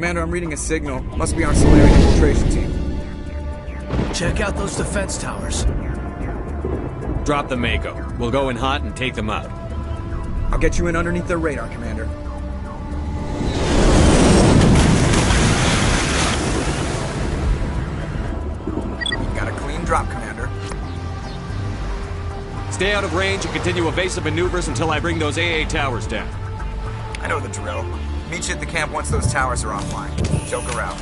Commander, I'm reading a signal. Must be our Solarian infiltration team. Check out those defense towers. Drop the Mako. We'll go in hot and take them out. I'll get you in underneath their radar, Commander. Got a clean drop, Commander. Stay out of range and continue evasive maneuvers until I bring those AA towers down. I know the drill. Meet you at the camp once those towers are offline. Joker out.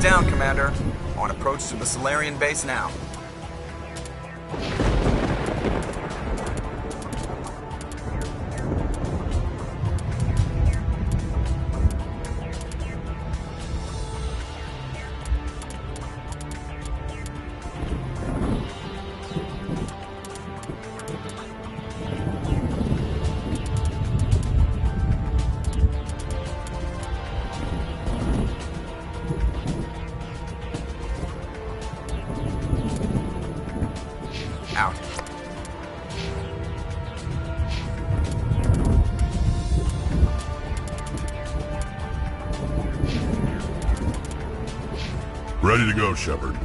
down, Commander. On approach to the Solarian base now. Out. Ready to go, Shepard.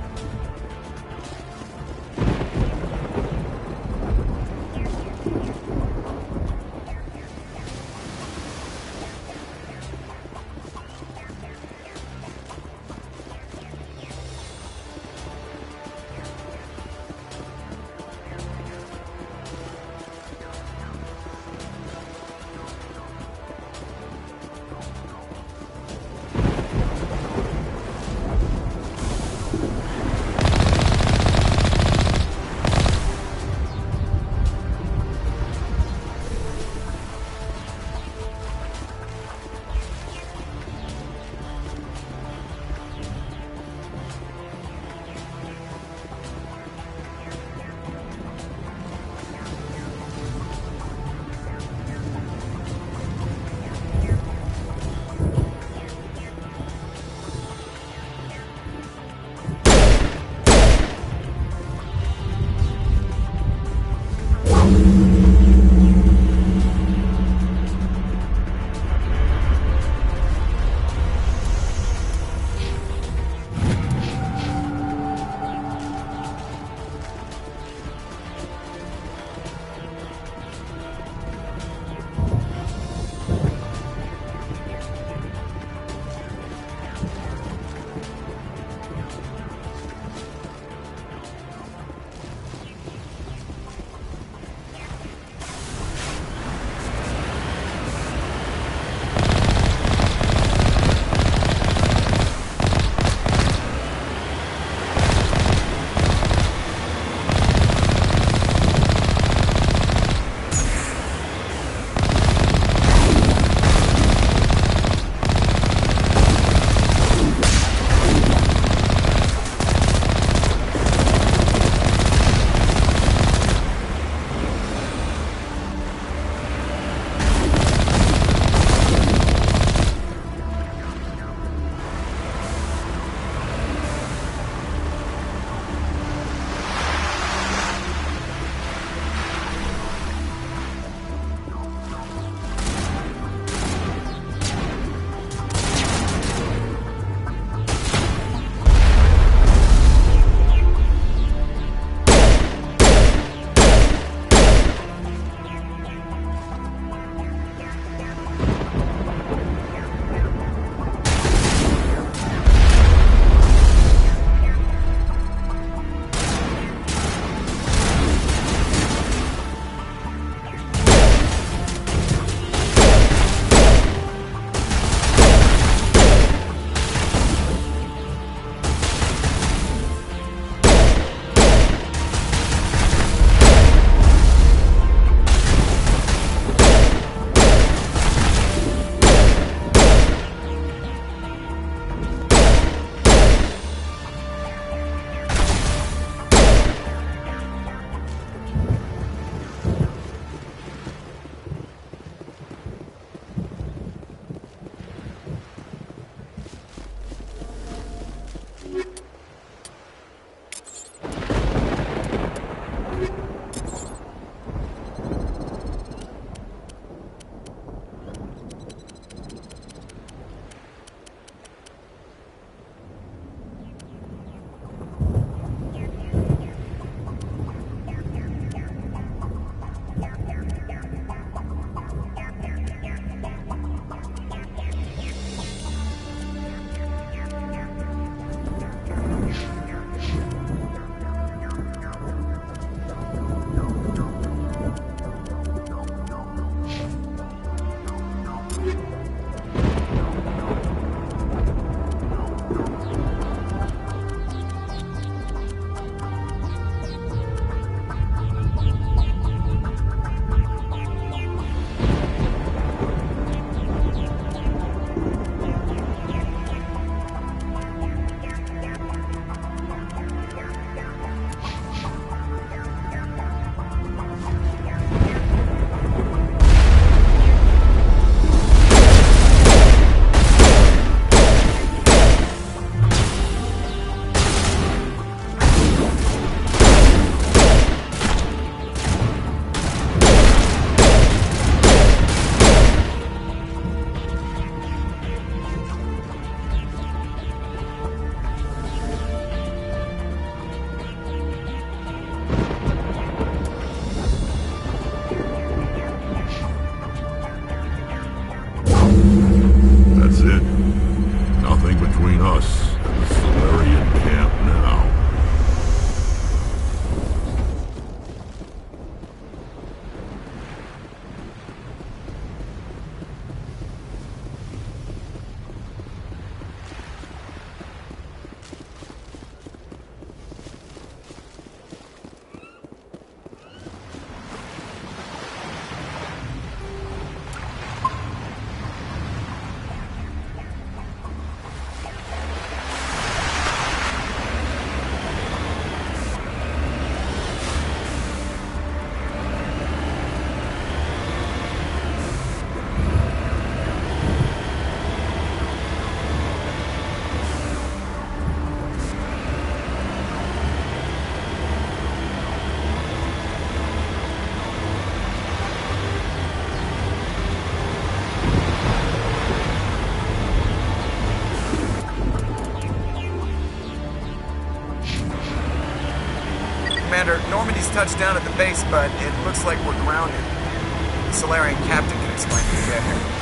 Normandy's touched down at the base, but it looks like we're grounded. The Solarian captain can explain when we get here.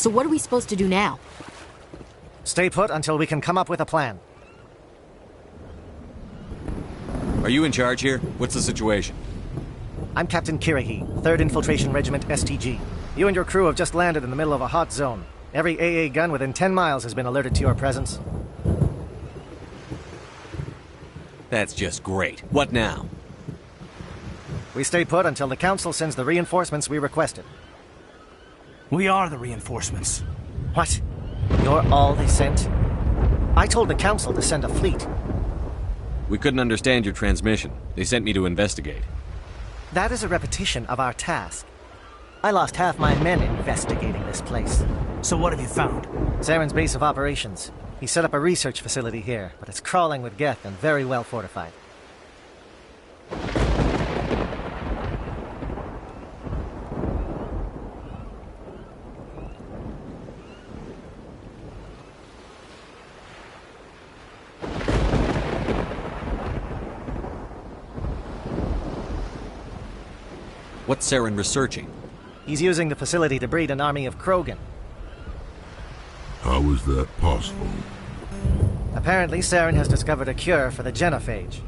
So what are we supposed to do now? Stay put until we can come up with a plan. Are you in charge here? What's the situation? I'm Captain Kirahi, 3rd Infiltration Regiment STG. You and your crew have just landed in the middle of a hot zone. Every AA gun within 10 miles has been alerted to your presence. That's just great. What now? We stay put until the Council sends the reinforcements we requested. We are the reinforcements. What? You're all they sent? I told the Council to send a fleet. We couldn't understand your transmission. They sent me to investigate. That is a repetition of our task. I lost half my men investigating this place. So what have you found? Saren's base of operations. He set up a research facility here, but it's crawling with Geth and very well fortified. What's Saren researching? He's using the facility to breed an army of Krogan. How is that possible? Apparently, Saren has discovered a cure for the genophage.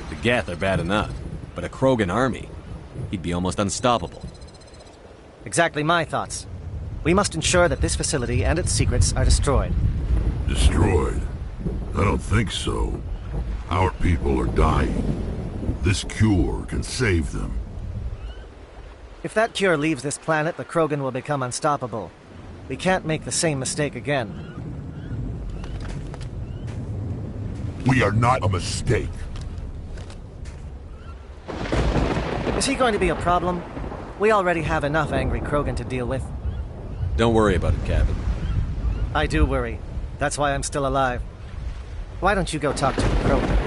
The Geth are bad enough, but a Krogan army? He'd be almost unstoppable. Exactly my thoughts. We must ensure that this facility and its secrets are destroyed. Destroyed? I don't think so. Our people are dying. This cure can save them. If that cure leaves this planet, the Krogan will become unstoppable. We can't make the same mistake again. We are not a mistake. Is he going to be a problem? We already have enough angry Krogan to deal with. Don't worry about it, Captain. I do worry. That's why I'm still alive. Why don't you go talk to the Krogan?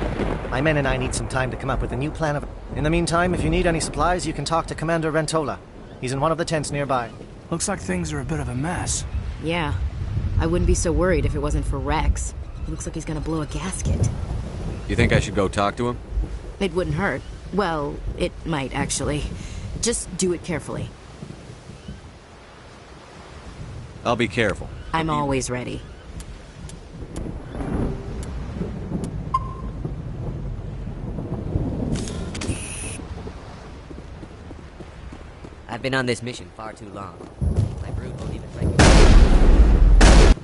My men and I need some time to come up with a new plan of... In the meantime, if you need any supplies, you can talk to Commander Rentola. He's in one of the tents nearby. Looks like things are a bit of a mess. Yeah. I wouldn't be so worried if it wasn't for Rex. He looks like he's gonna blow a gasket. You think I should go talk to him? It wouldn't hurt. Well, it might, actually. Just do it carefully. I'll be careful. I'm always ready. I've been on this mission far too long. My brood won't even recognize me.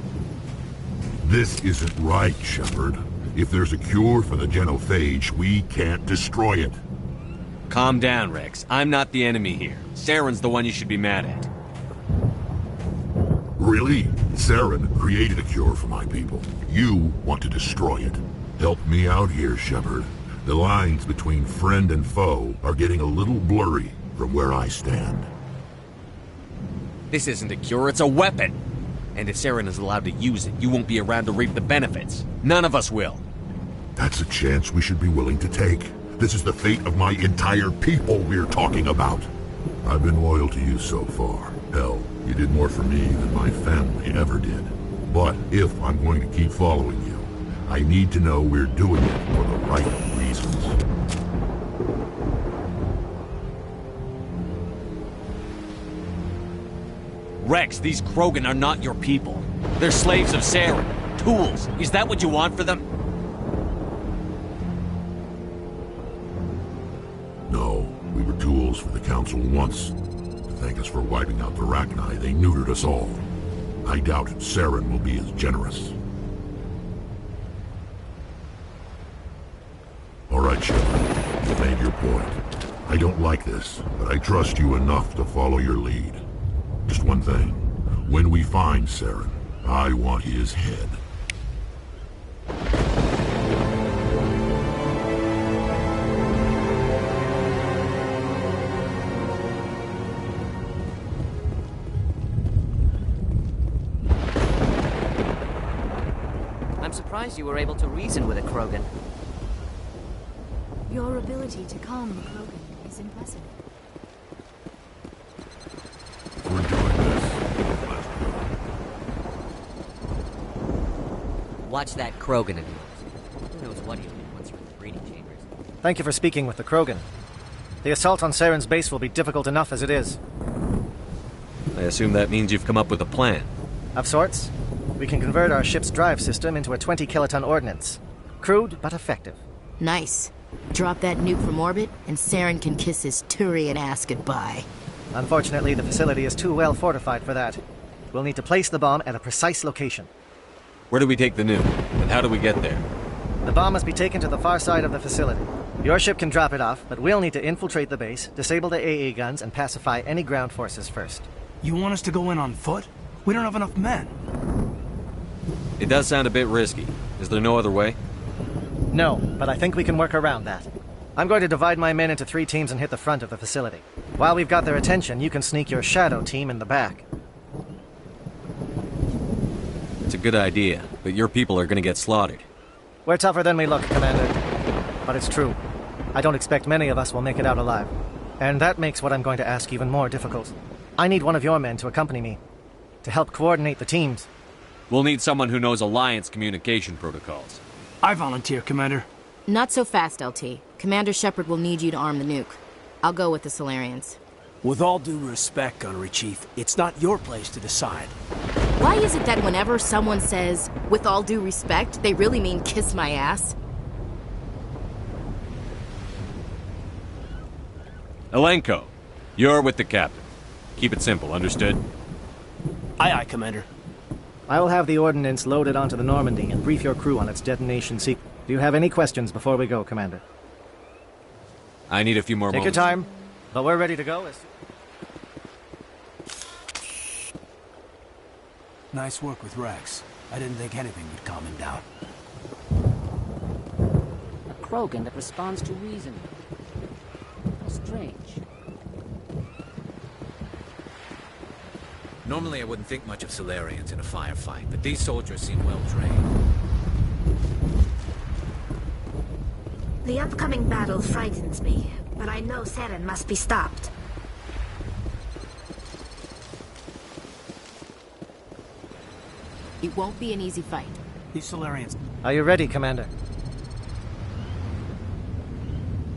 This isn't right, Shepard. If there's a cure for the genophage, we can't destroy it. Calm down, Rex. I'm not the enemy here. Saren's the one you should be mad at. Really? Saren created a cure for my people. You want to destroy it. Help me out here, Shepard. The lines between friend and foe are getting a little blurry from where I stand. This isn't a cure, it's a weapon! And if Saren is allowed to use it, you won't be around to reap the benefits. None of us will. That's a chance we should be willing to take. This is the fate of my entire people we're talking about. I've been loyal to you so far. Hell, you did more for me than my family ever did. But if I'm going to keep following you, I need to know we're doing it for the right reasons. Rex, these Krogan are not your people. They're slaves of Saren. Tools. Is that what you want for them? No, we were tools for the Council once. To thank us for wiping out the Rachni, they neutered us all. I doubt Saren will be as generous. All right, Shepard. You made your point. I don't like this, but I trust you enough to follow your lead. Just one thing. When we find Saren, I want his head. surprised you were able to reason with a Krogan. Your ability to calm the Krogan is impressive. We're doing this. Let's go. Watch that Krogan of yours. Who knows what he'll do once you're in the breeding chambers. Thank you for speaking with the Krogan. The assault on Saren's base will be difficult enough as it is. I assume that means you've come up with a plan. Of sorts. We can convert our ship's drive system into a 20-kiloton ordnance. Crude, but effective. Nice. Drop that nuke from orbit, and Saren can kiss his Turian ass goodbye. Unfortunately, the facility is too well fortified for that. We'll need to place the bomb at a precise location. Where do we take the nuke? And how do we get there? The bomb must be taken to the far side of the facility. Your ship can drop it off, but we'll need to infiltrate the base, disable the AA guns, and pacify any ground forces first. You want us to go in on foot? We don't have enough men. It does sound a bit risky. Is there no other way? No, but I think we can work around that. I'm going to divide my men into 3 teams and hit the front of the facility. While we've got their attention, you can sneak your shadow team in the back. It's a good idea, but your people are gonna get slaughtered. We're tougher than we look, Commander. But it's true. I don't expect many of us will make it out alive. And that makes what I'm going to ask even more difficult. I need one of your men to accompany me, to help coordinate the teams. We'll need someone who knows Alliance communication protocols. I volunteer, Commander. Not so fast, LT. Commander Shepard will need you to arm the nuke. I'll go with the Solarians. With all due respect, Gunnery Chief, it's not your place to decide. Why is it that whenever someone says, with all due respect, they really mean kiss my ass? Alenko, you're with the captain. Keep it simple, understood? Aye, aye, Commander. I will have the ordnance loaded onto the Normandy and brief your crew on its detonation sequence. Do you have any questions before we go, Commander? I need a few more Take your moments. time, but we're ready to go as... Nice work with Rex. I didn't think anything would calm him down. A Krogan that responds to reason. How strange. Normally I wouldn't think much of Solarians in a firefight, but these soldiers seem well trained. The upcoming battle frightens me, but I know Saren must be stopped. It won't be an easy fight. These Solarians... Are you ready, Commander?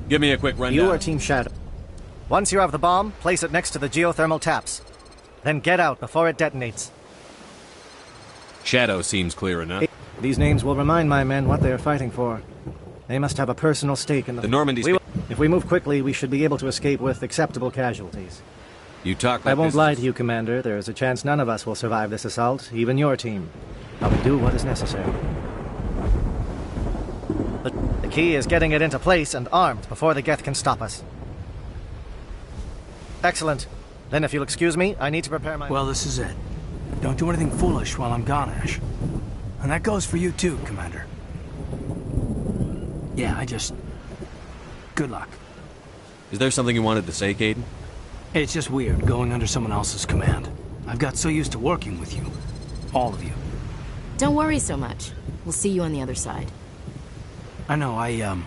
Give me a quick rundown. You are Team Shadow. Once you have the bomb, place it next to the geothermal taps. Then get out before it detonates. Shadow seems clear enough. These names will remind my men what they are fighting for. They must have a personal stake in the... The Normandy's... If we move quickly, we should be able to escape with acceptable casualties. You talk like I won't this lie is- to you, Commander. There is a chance none of us will survive this assault, even your team. I will do what is necessary. The key is getting it into place and armed before the Geth can stop us. Excellent. Then if you'll excuse me, I need to prepare my... Well, this is it. Don't do anything foolish while I'm gone, Ash. And that goes for you too, Commander. Yeah, Good luck. Is there something you wanted to say, Caden? It's just weird going under someone else's command. I've got so used to working with you. All of you. Don't worry so much. We'll see you on the other side. I know, I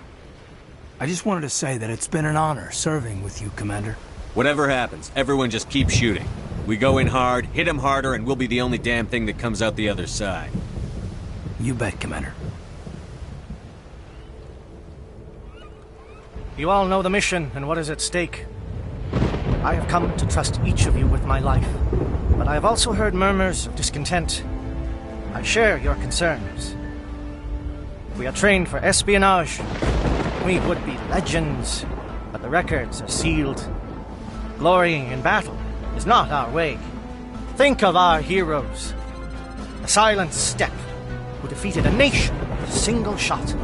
just wanted to say that it's been an honor serving with you, Commander. Whatever happens, everyone just keep shooting. We go in hard, hit them harder, and we'll be the only damn thing that comes out the other side. You bet, Commander. You all know the mission and what is at stake. I have come to trust each of you with my life, but I have also heard murmurs of discontent. I share your concerns. We are trained for espionage. We would be legends, but the records are sealed. Glorying in battle is not our way. Think of our heroes. The Silent Step, who defeated a nation with a single shot.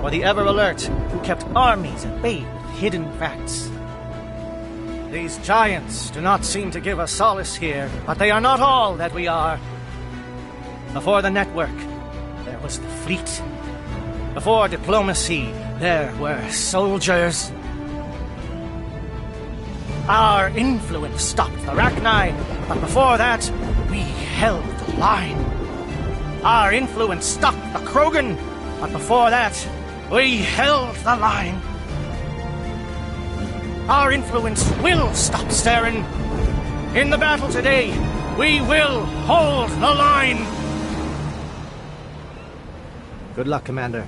Or the Ever Alert, who kept armies at bay with hidden facts. These giants do not seem to give us solace here, but they are not all that we are. Before the network, there was the fleet. Before diplomacy, there were soldiers. Our influence stopped the Rachni, but before that, we held the line. Our influence stopped the Krogan, but before that, we held the line. Our influence will stop Saren. In the battle today, we will hold the line. Good luck, Commander.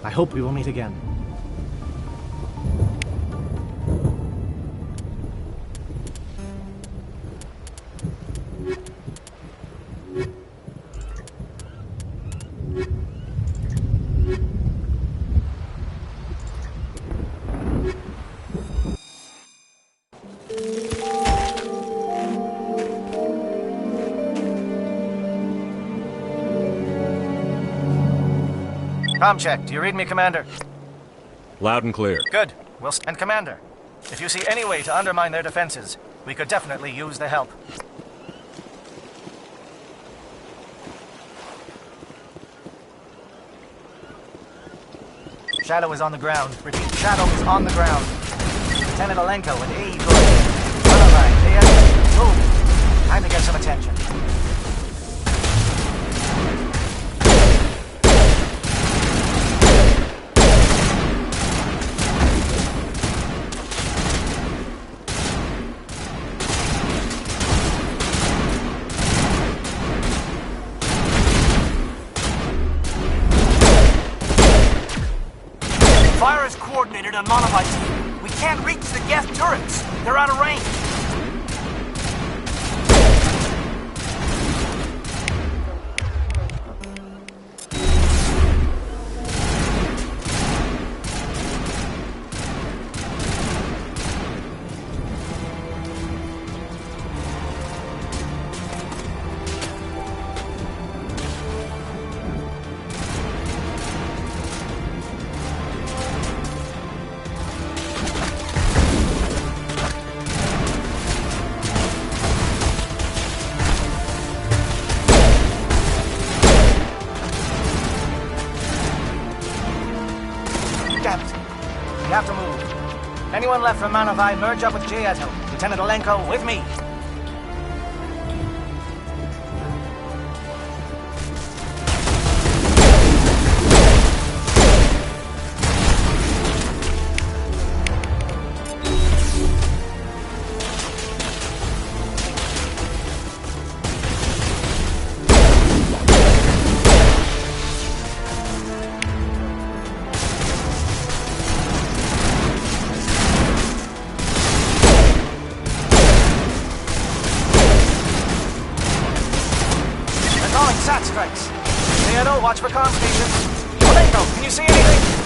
I hope we will meet again. Com check. Do you read me, Commander? Loud and clear. Good. And Commander, if you see any way to undermine their defenses, we could definitely use the help. Shadow is on the ground. Repeat, Shadow is on the ground. Lieutenant Alenko and A. Gordon. Alright, move. Time to get some attention. Fire is coordinated on Monolith's team. We can't reach the gas turrets. They're out of range. We have to move. Anyone left from Manavai, merge up with Jayato. Lieutenant Alenko, with me. SAT strikes. Jayato, watch for comm stations. Alenko, can you see anything?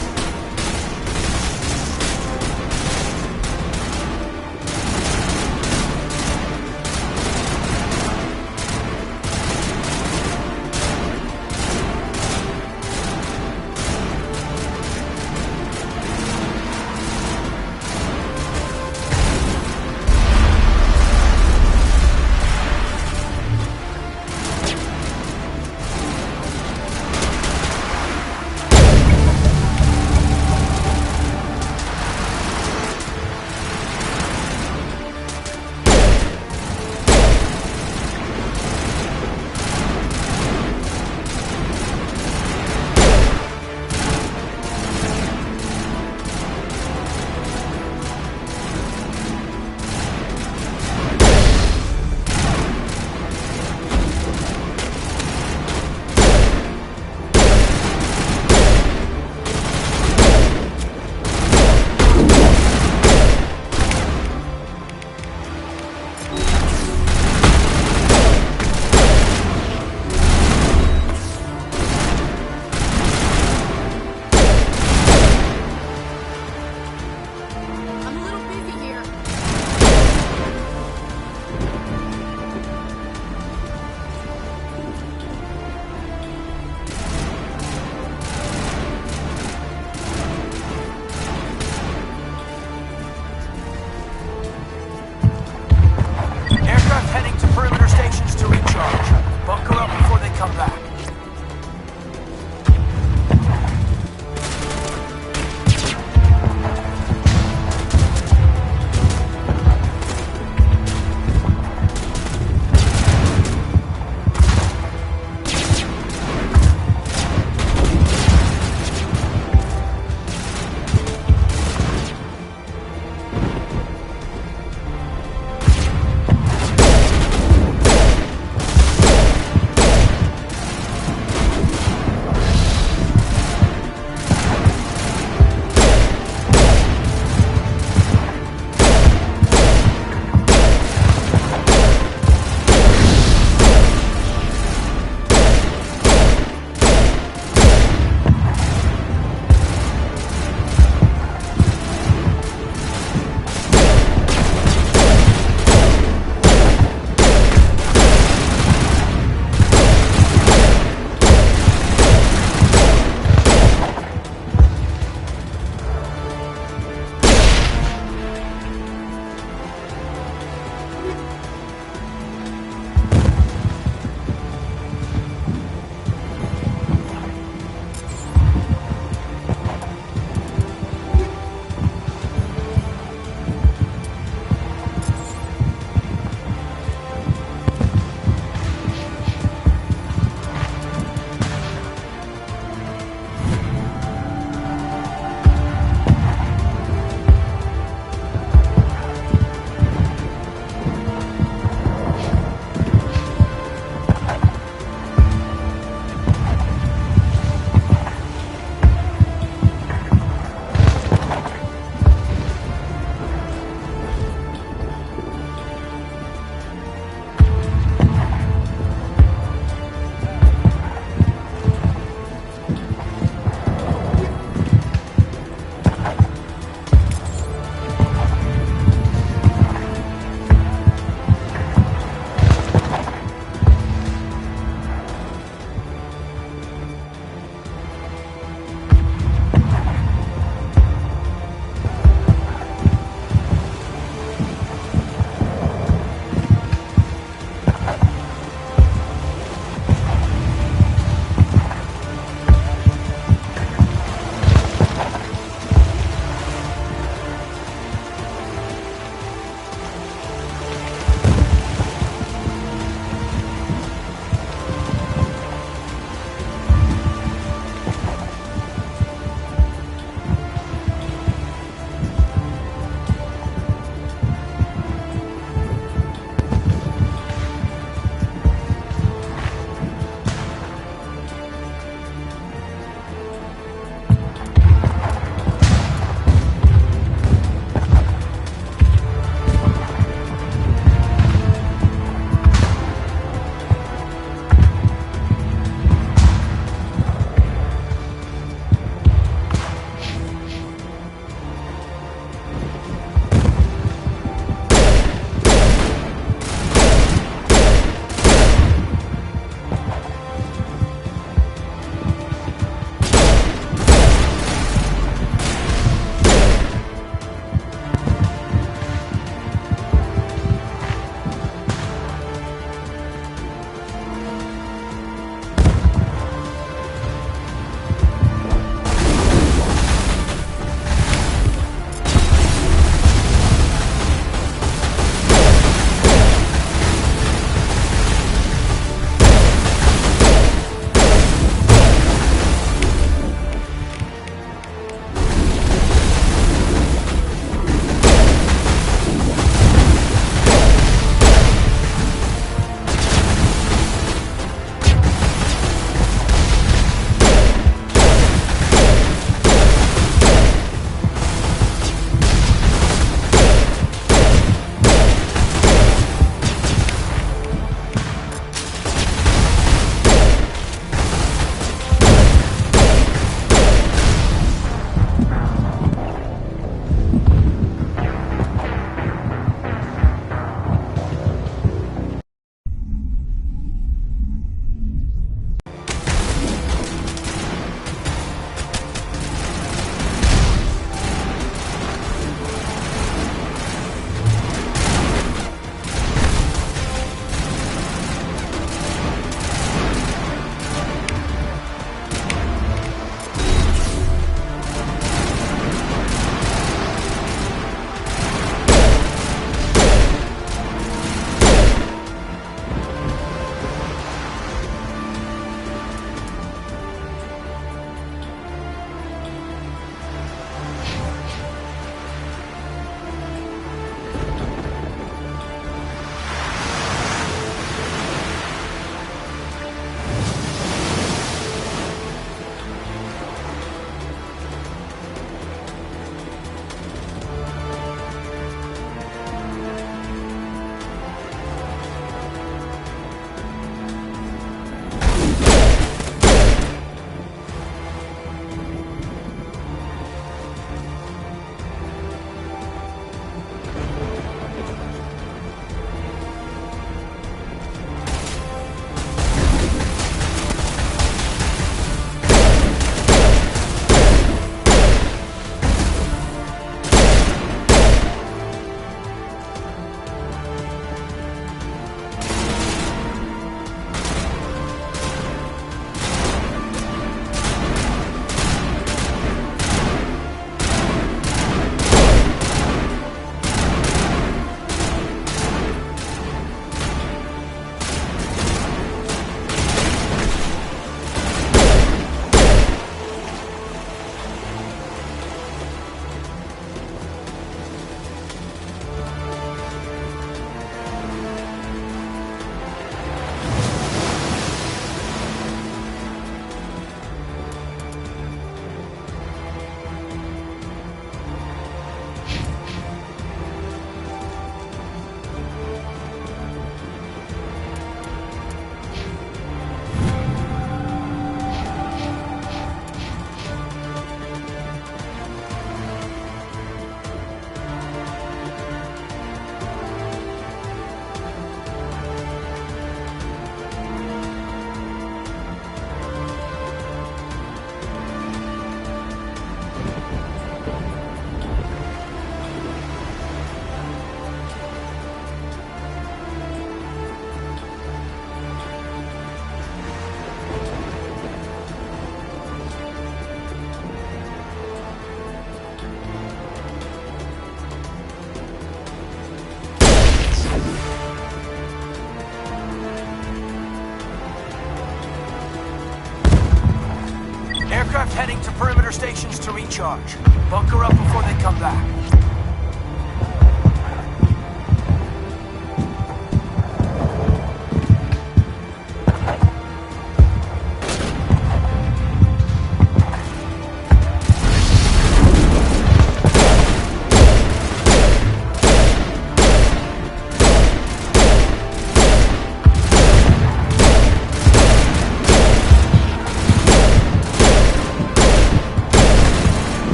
repair stations to recharge. Bunker up before they come back.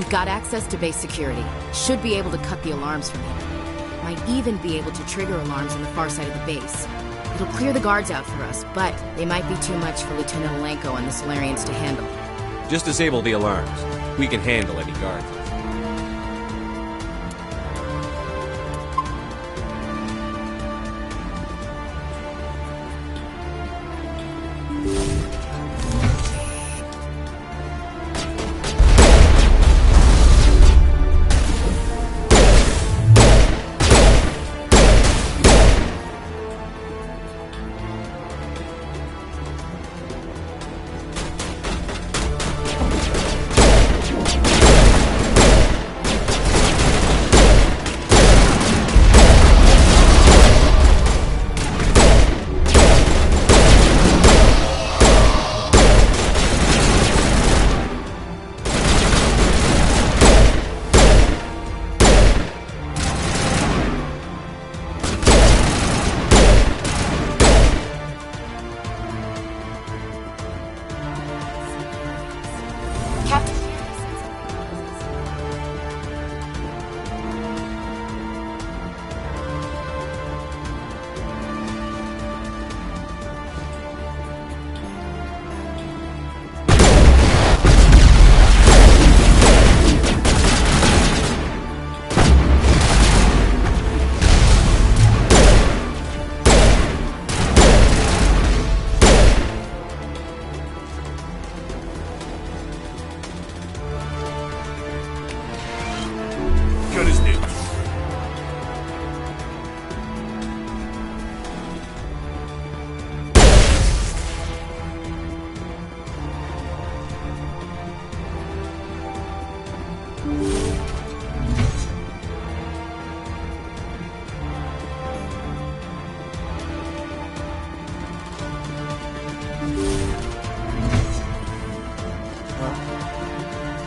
We've got access to base security. Should be able to cut the alarms from here. Might even be able to trigger alarms on the far side of the base. It'll clear the guards out for us, but they might be too much for Lieutenant Alenko and the Solarians to handle. Just disable the alarms. We can handle any guards.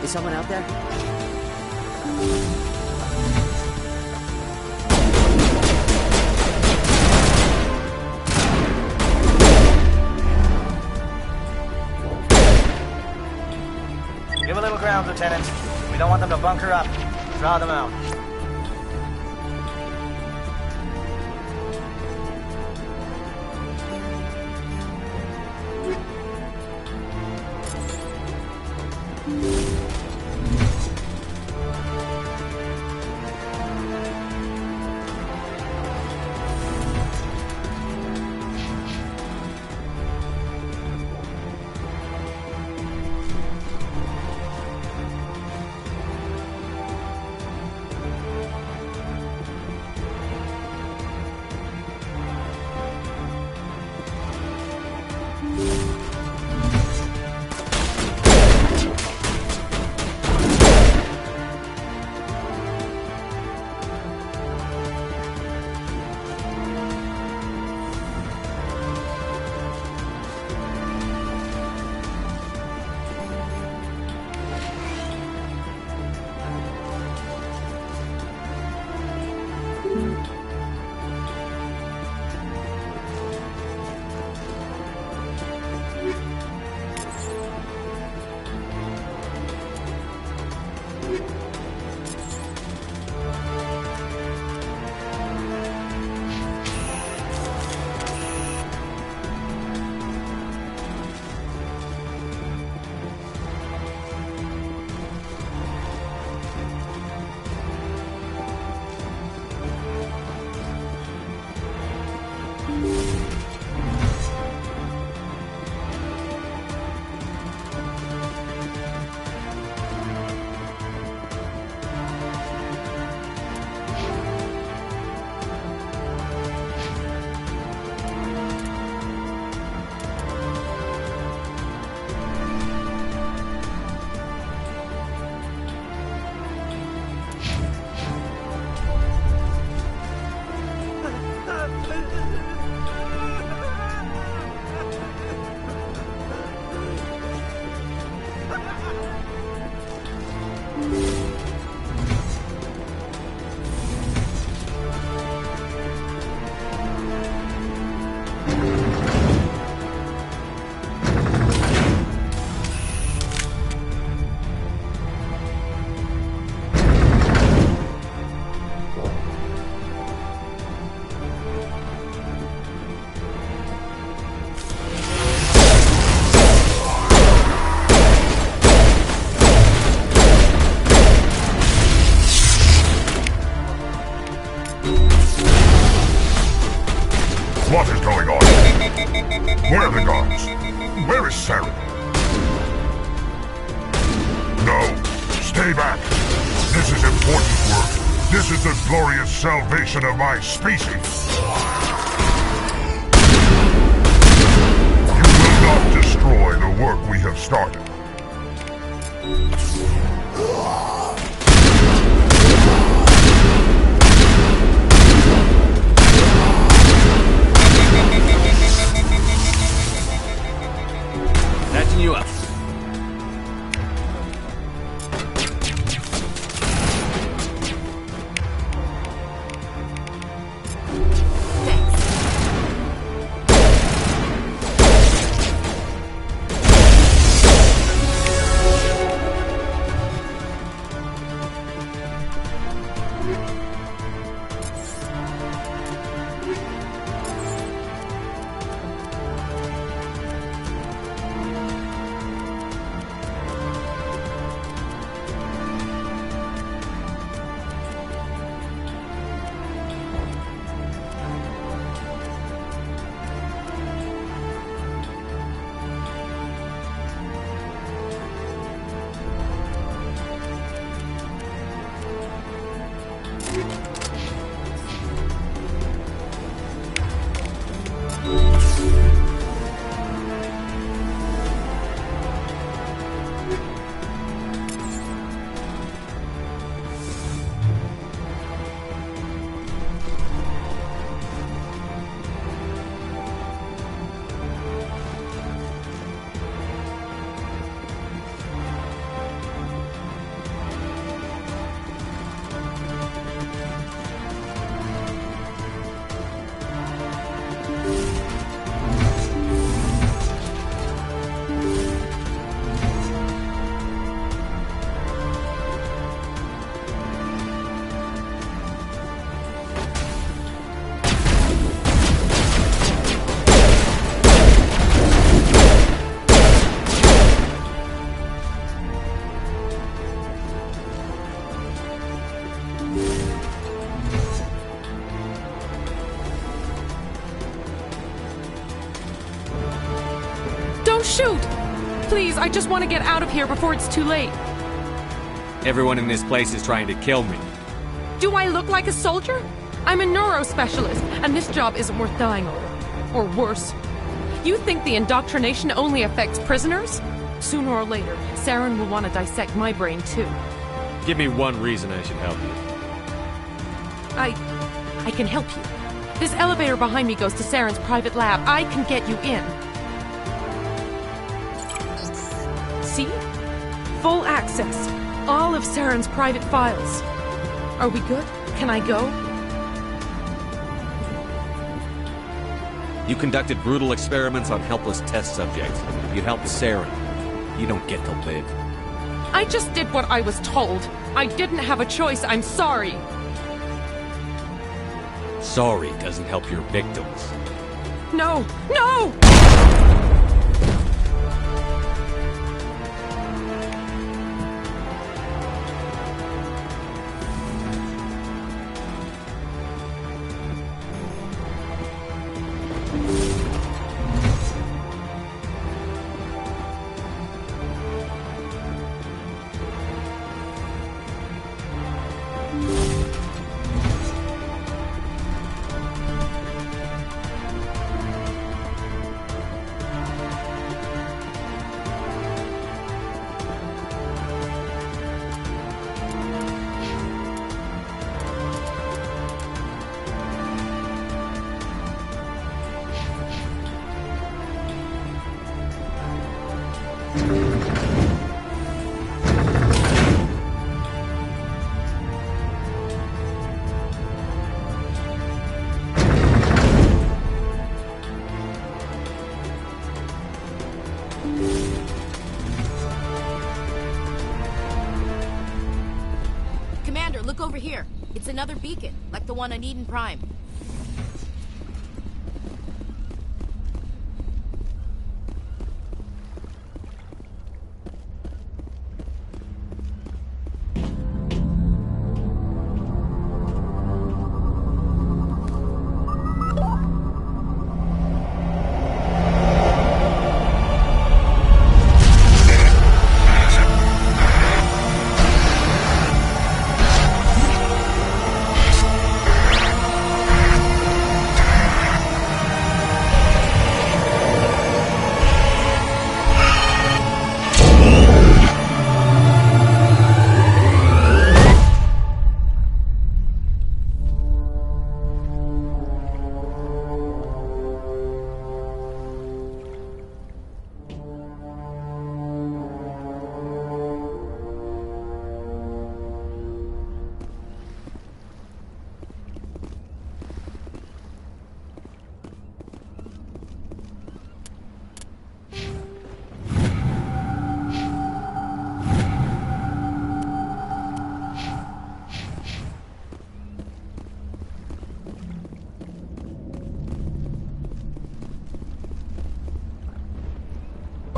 Is someone out there? Give a little ground, Lieutenant. We don't want them to bunker up. Draw them out. What is going on? Where are the guards? Where is Saren? No. Stay back. This is important work. This is the glorious salvation of my species. You will not destroy the work we have started. Patching you up. Shoot! Please, I just want to get out of here before it's too late. Everyone in this place is trying to kill me. Do I look like a soldier? I'm a neurospecialist, and this job isn't worth dying over. Or worse. You think the indoctrination only affects prisoners? Sooner or later, Saren will want to dissect my brain too. Give me one reason I should help you. I can help you. This elevator behind me goes to Saren's private lab. I can get you in. See? Full access. All of Saren's private files. Are we good? Can I go? You conducted brutal experiments on helpless test subjects. You helped Saren. You don't get to live. I just did what I was told. I didn't have a choice. I'm sorry. Sorry doesn't help your victims. No! No! Commander, look over here. It's another beacon, like the one on Eden Prime.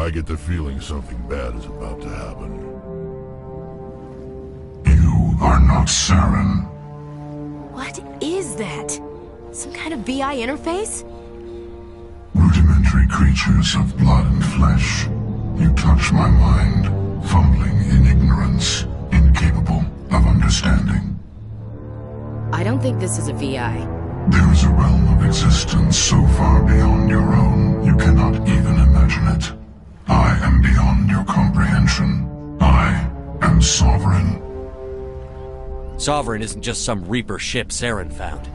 I get the feeling something bad is about to happen. You are not Saren. What is that? Some kind of VI interface? Rudimentary creatures of blood and flesh. You touch my mind, fumbling in ignorance, incapable of understanding. I don't think this is a VI. There is a realm of existence so far beyond your own, you cannot even imagine it. I am beyond your comprehension. I am Sovereign. Sovereign isn't just some Reaper ship Saren found.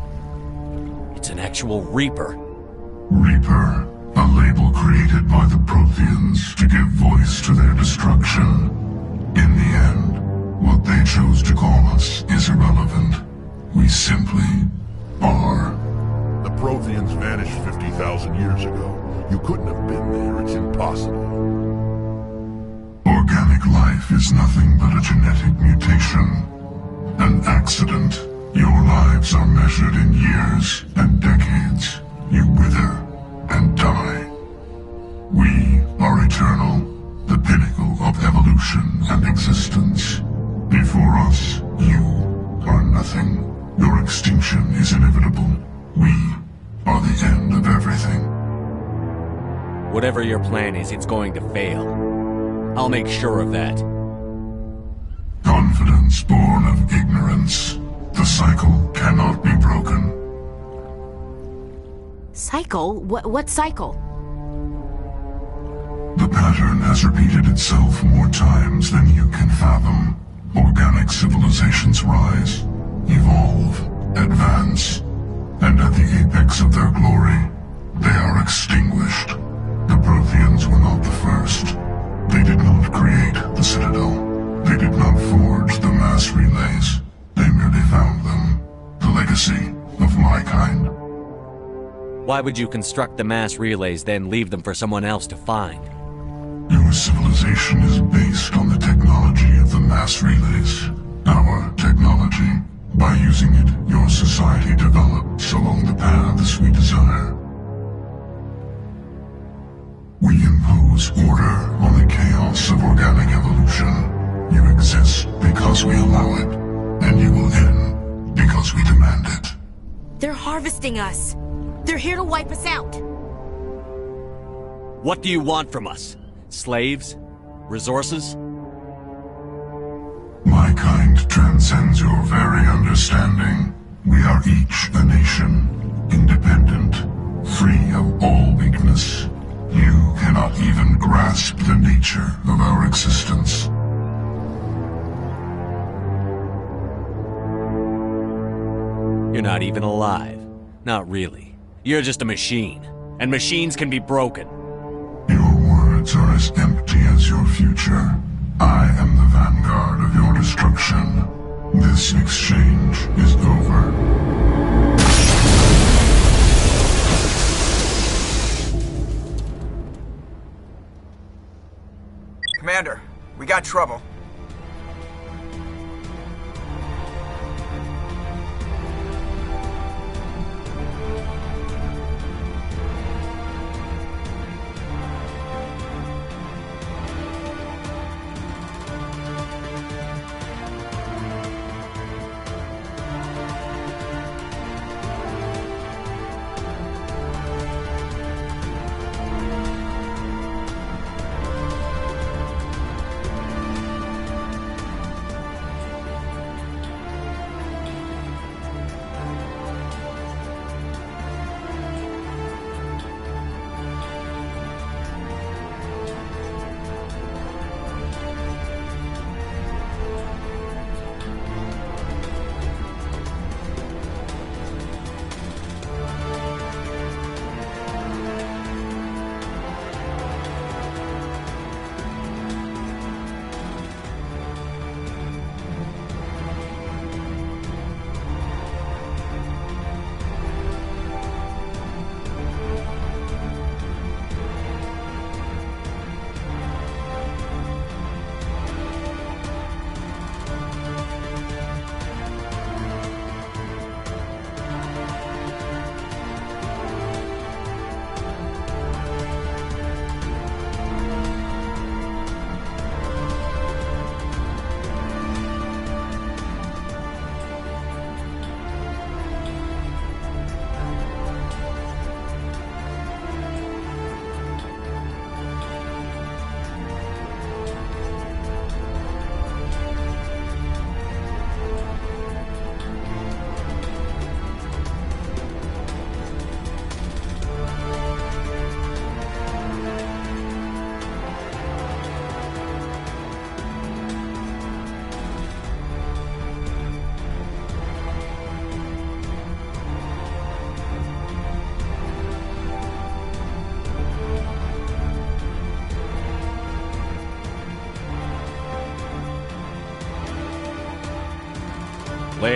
It's an actual Reaper. Reaper, a label created by the Protheans to give voice to their destruction. In the end, what they chose to call us is irrelevant. We simply are. The Protheans vanished 50,000 years ago. You couldn't have been there. It's impossible. Organic life is nothing but a genetic mutation. An accident. Your lives are measured in years and decades. You wither and die. We are eternal, the pinnacle of evolution and existence. Before us, you are nothing. Your extinction is inevitable. We are the end of everything. Whatever your plan is, it's going to fail. I'll make sure of that. Confidence born of ignorance. The cycle cannot be broken. Cycle? What cycle? The pattern has repeated itself more times than you can fathom. Organic civilizations rise, evolve, advance, and at the apex of their glory, they are extinguished. The Protheans were not the first. They did not create the Citadel. They did not forge the mass relays. They merely found them. The legacy of my kind. Why would you construct the mass relays, then leave them for someone else to find? Your civilization is based on the technology of the mass relays. Our technology. By using it, your society develops along the paths we desire. We impose order on the chaos of organic evolution. You exist because we allow it, and you will end because we demand it. They're harvesting us. They're here to wipe us out. What do you want from us? Slaves? Resources? My kind transcends your very understanding. We are each a nation, independent, free of all weakness. You cannot even grasp the nature of our existence. You're not even alive. Not really. You're just a machine. And machines can be broken. Your words are as empty as your future. I am the vanguard of your destruction. This exchange is over. Commander, we got trouble.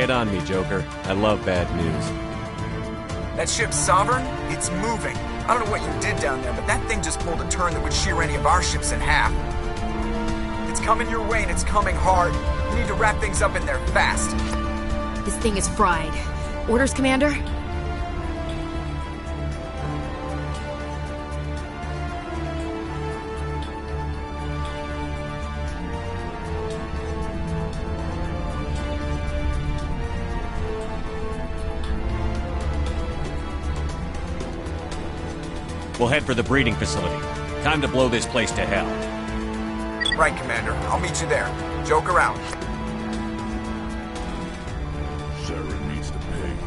Lay it on me, Joker. I love bad news. That ship's Sovereign? It's moving. I don't know what you did down there, but that thing just pulled a turn that would shear any of our ships in half. It's coming your way and it's coming hard. You need to wrap things up in there fast. This thing is fried. Orders, Commander? We'll head for the breeding facility. Time to blow this place to hell. Right, Commander. I'll meet you there. Joker out. Saren needs to pay.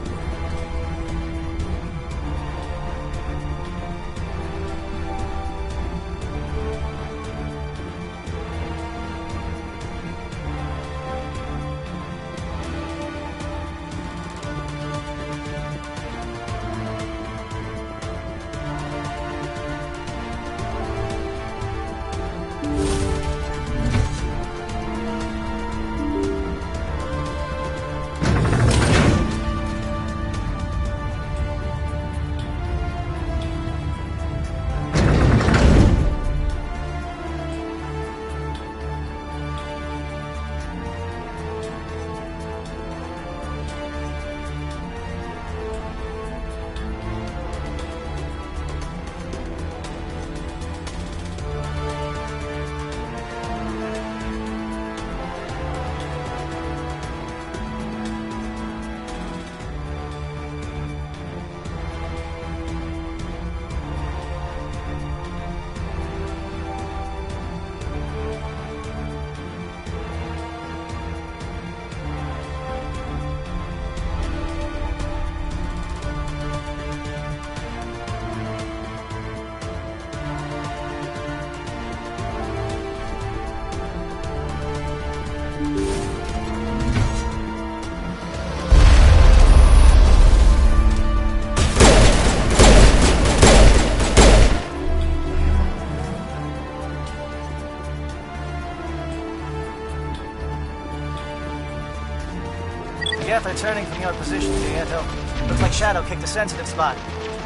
Yeah, they're turning from your position, Prieto. Looks like Shadow kicked a sensitive spot.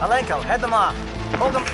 Alenko, head them off. Hold them.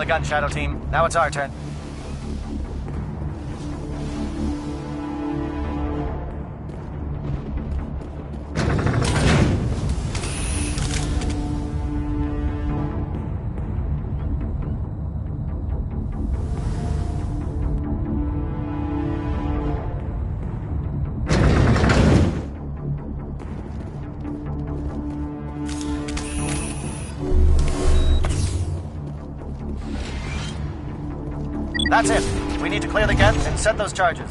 the gun, Shadow Team. Now it's our turn. That's it. We need to clear the gate and set those charges.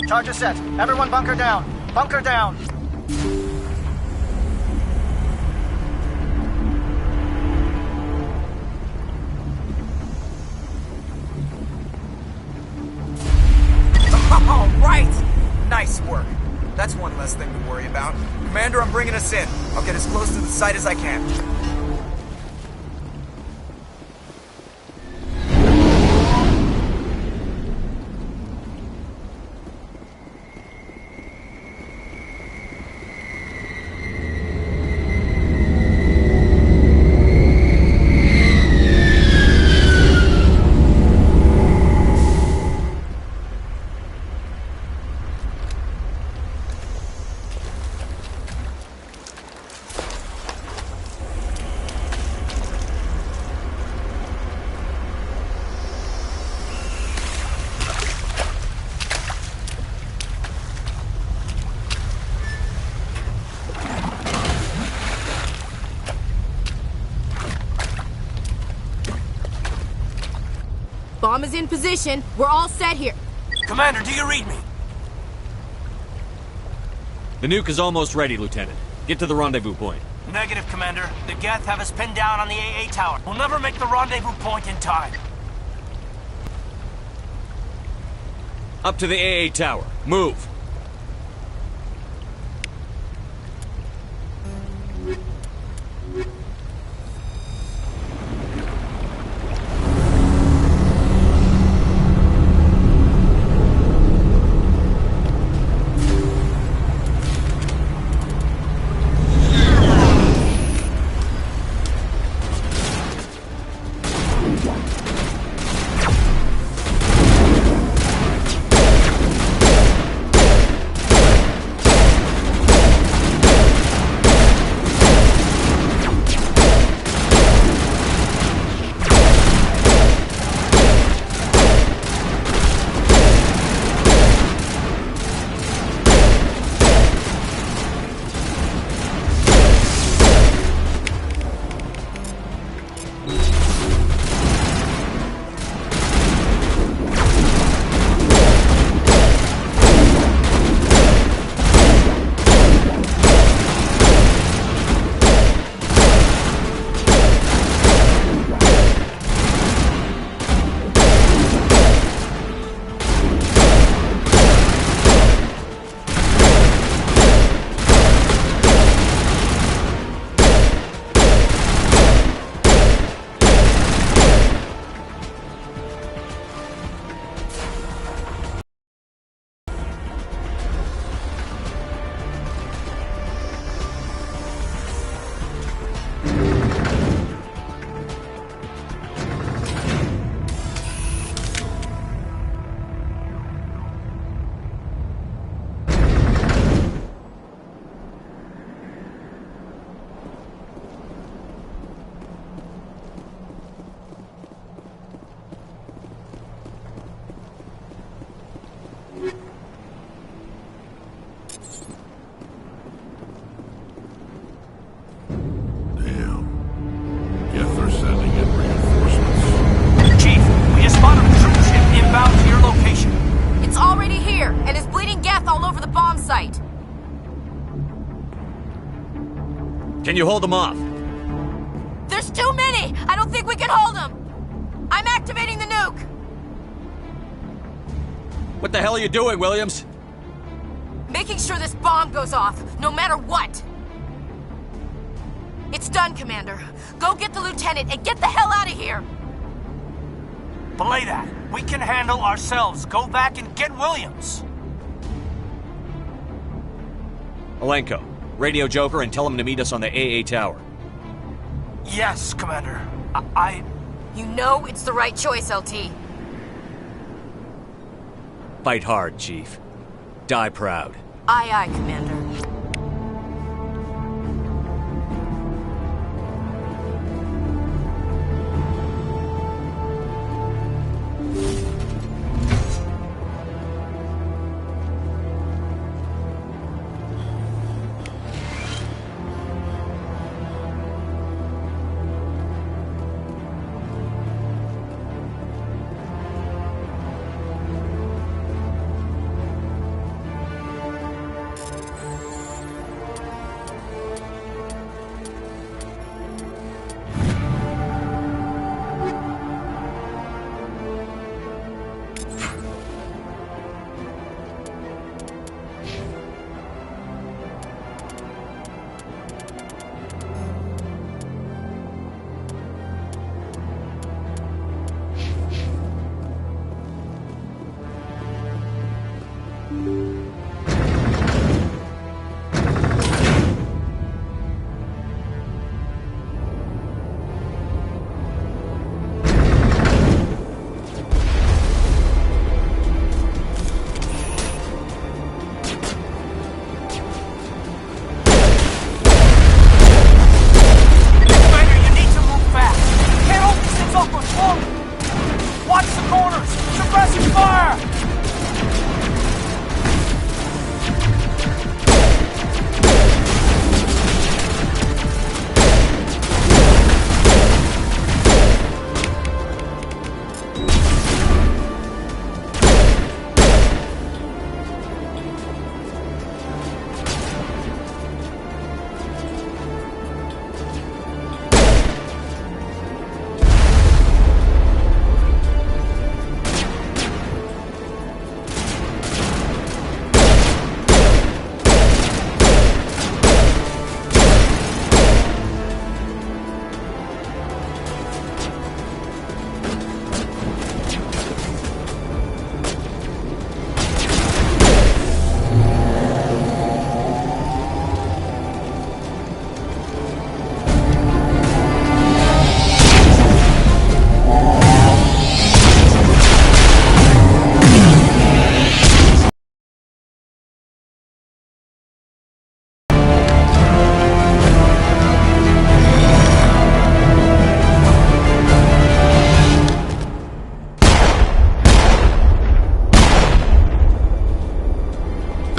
Charges set. Everyone bunker down. Bunker down. All right! Nice work. That's one less thing to worry about. Commander, I'm bringing us in. I'll get as close to the site as I can. Bomb is in position. We're all set here. Commander, do you read me? The nuke is almost ready, Lieutenant. Get to the rendezvous point. Negative, Commander. The Geth have us pinned down on the AA tower. We'll never make the rendezvous point in time. Up to the AA tower. Move. Can you hold them off? There's too many! I don't don't think we can hold them! I'm activating the nuke! What the hell are you doing, Williams? Making sure this bomb goes off, no matter what! It's done, Commander. Go get the lieutenant and get the hell out of here! Belay that. We can handle ourselves. Go back and get Williams. Alenko, radio Joker and tell him to meet us on the AA tower. Yes, Commander. You know it's the right choice, LT. Fight hard, Chief. Die proud. Aye, aye, Commander.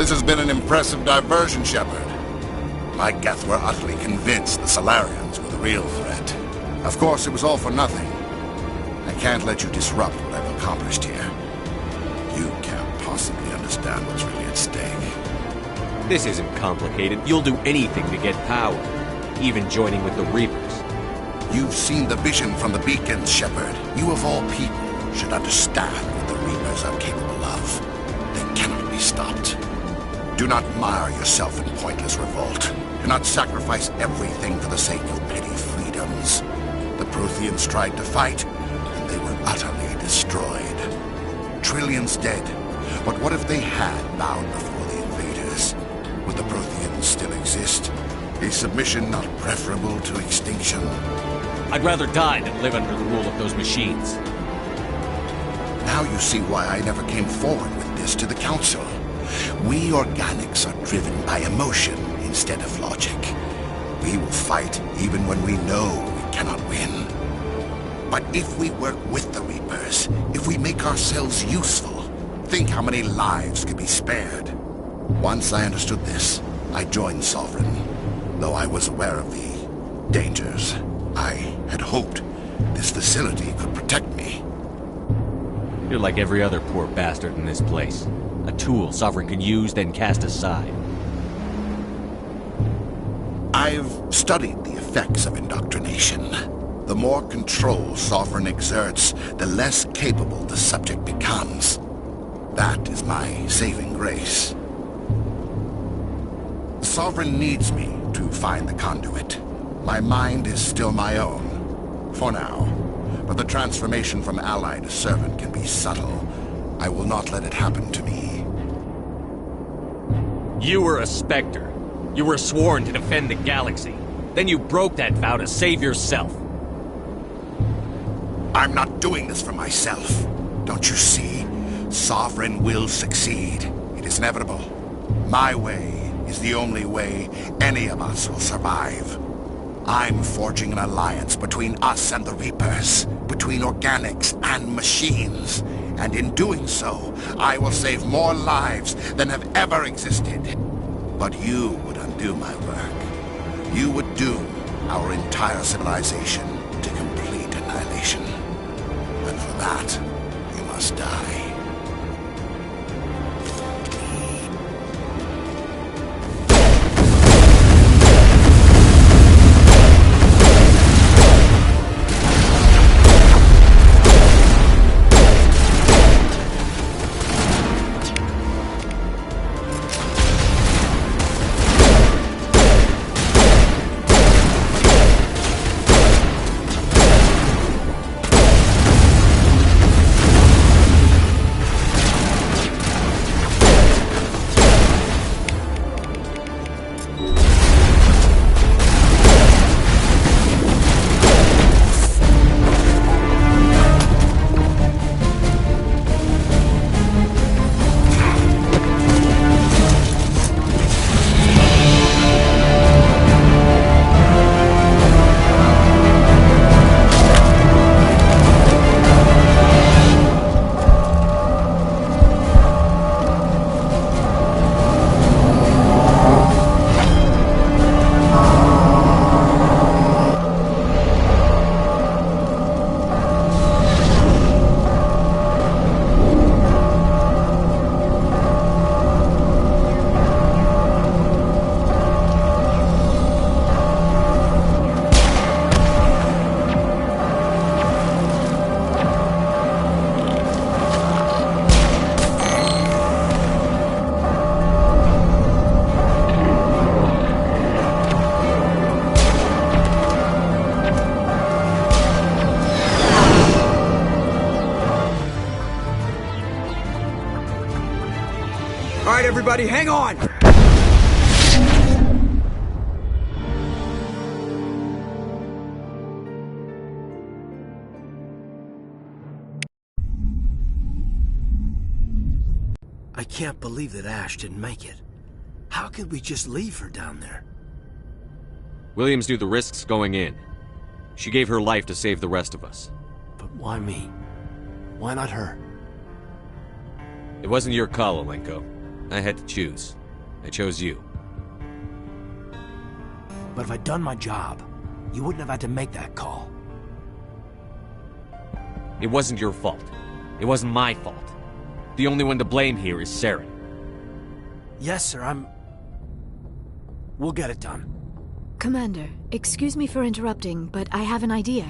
This has been an impressive diversion, Shepard. My Geth were utterly convinced the Salarians were the real threat. Of course, it was all for nothing. I can't let you disrupt what I've accomplished here. You can't possibly understand what's really at stake. This isn't complicated. You'll do anything to get power, even joining with the Reapers. You've seen the vision from the beacons, Shepard. You of all people should understand what the Reapers are capable of. They cannot be stopped. Do not mire yourself in pointless revolt. Do not sacrifice everything for the sake of petty freedoms. The Protheans tried to fight, and they were utterly destroyed. Trillions dead. But what if they had bowed before the invaders? Would the Protheans still exist? Is submission not preferable to extinction? I'd rather die than live under the rule of those machines. Now you see why I never came forward with this to the Council. We organics are driven by emotion instead of logic. We will fight even when we know we cannot win. But if we work with the Reapers, if we make ourselves useful, think how many lives could be spared. Once I understood this, I joined Sovereign, though I was aware of the dangers. I had hoped this facility could protect me. You're like every other poor bastard in this place. A tool Sovereign can use, then cast aside. I've studied the effects of indoctrination. The more control Sovereign exerts, the less capable the subject becomes. That is my saving grace. The Sovereign needs me to find the conduit. My mind is still my own, for now. But the transformation from ally to servant can be subtle. I will not let it happen to me. You were a Spectre. You were sworn to defend the galaxy. Then you broke that vow to save yourself. I'm not doing this for myself. Don't you see? Sovereign will succeed. It is inevitable. My way is the only way any of us will survive. I'm forging an alliance between us and the Reapers, between organics and machines. And in doing so, I will save more lives than have ever existed. But you would undo my work. You would doom our entire civilization to complete annihilation. And for that, you must die. Everybody, hang on! I can't believe that Ash didn't make it. How could we just leave her down there? Williams knew the risks going in. She gave her life to save the rest of us. But why me? Why not her? It wasn't your call, Alenko. I had to choose. I chose you. But if I'd done my job, you wouldn't have had to make that call. It wasn't your fault. It wasn't my fault. The only one to blame here is Saren. Yes, sir, We'll get it done. Commander, excuse me for interrupting, but I have an idea.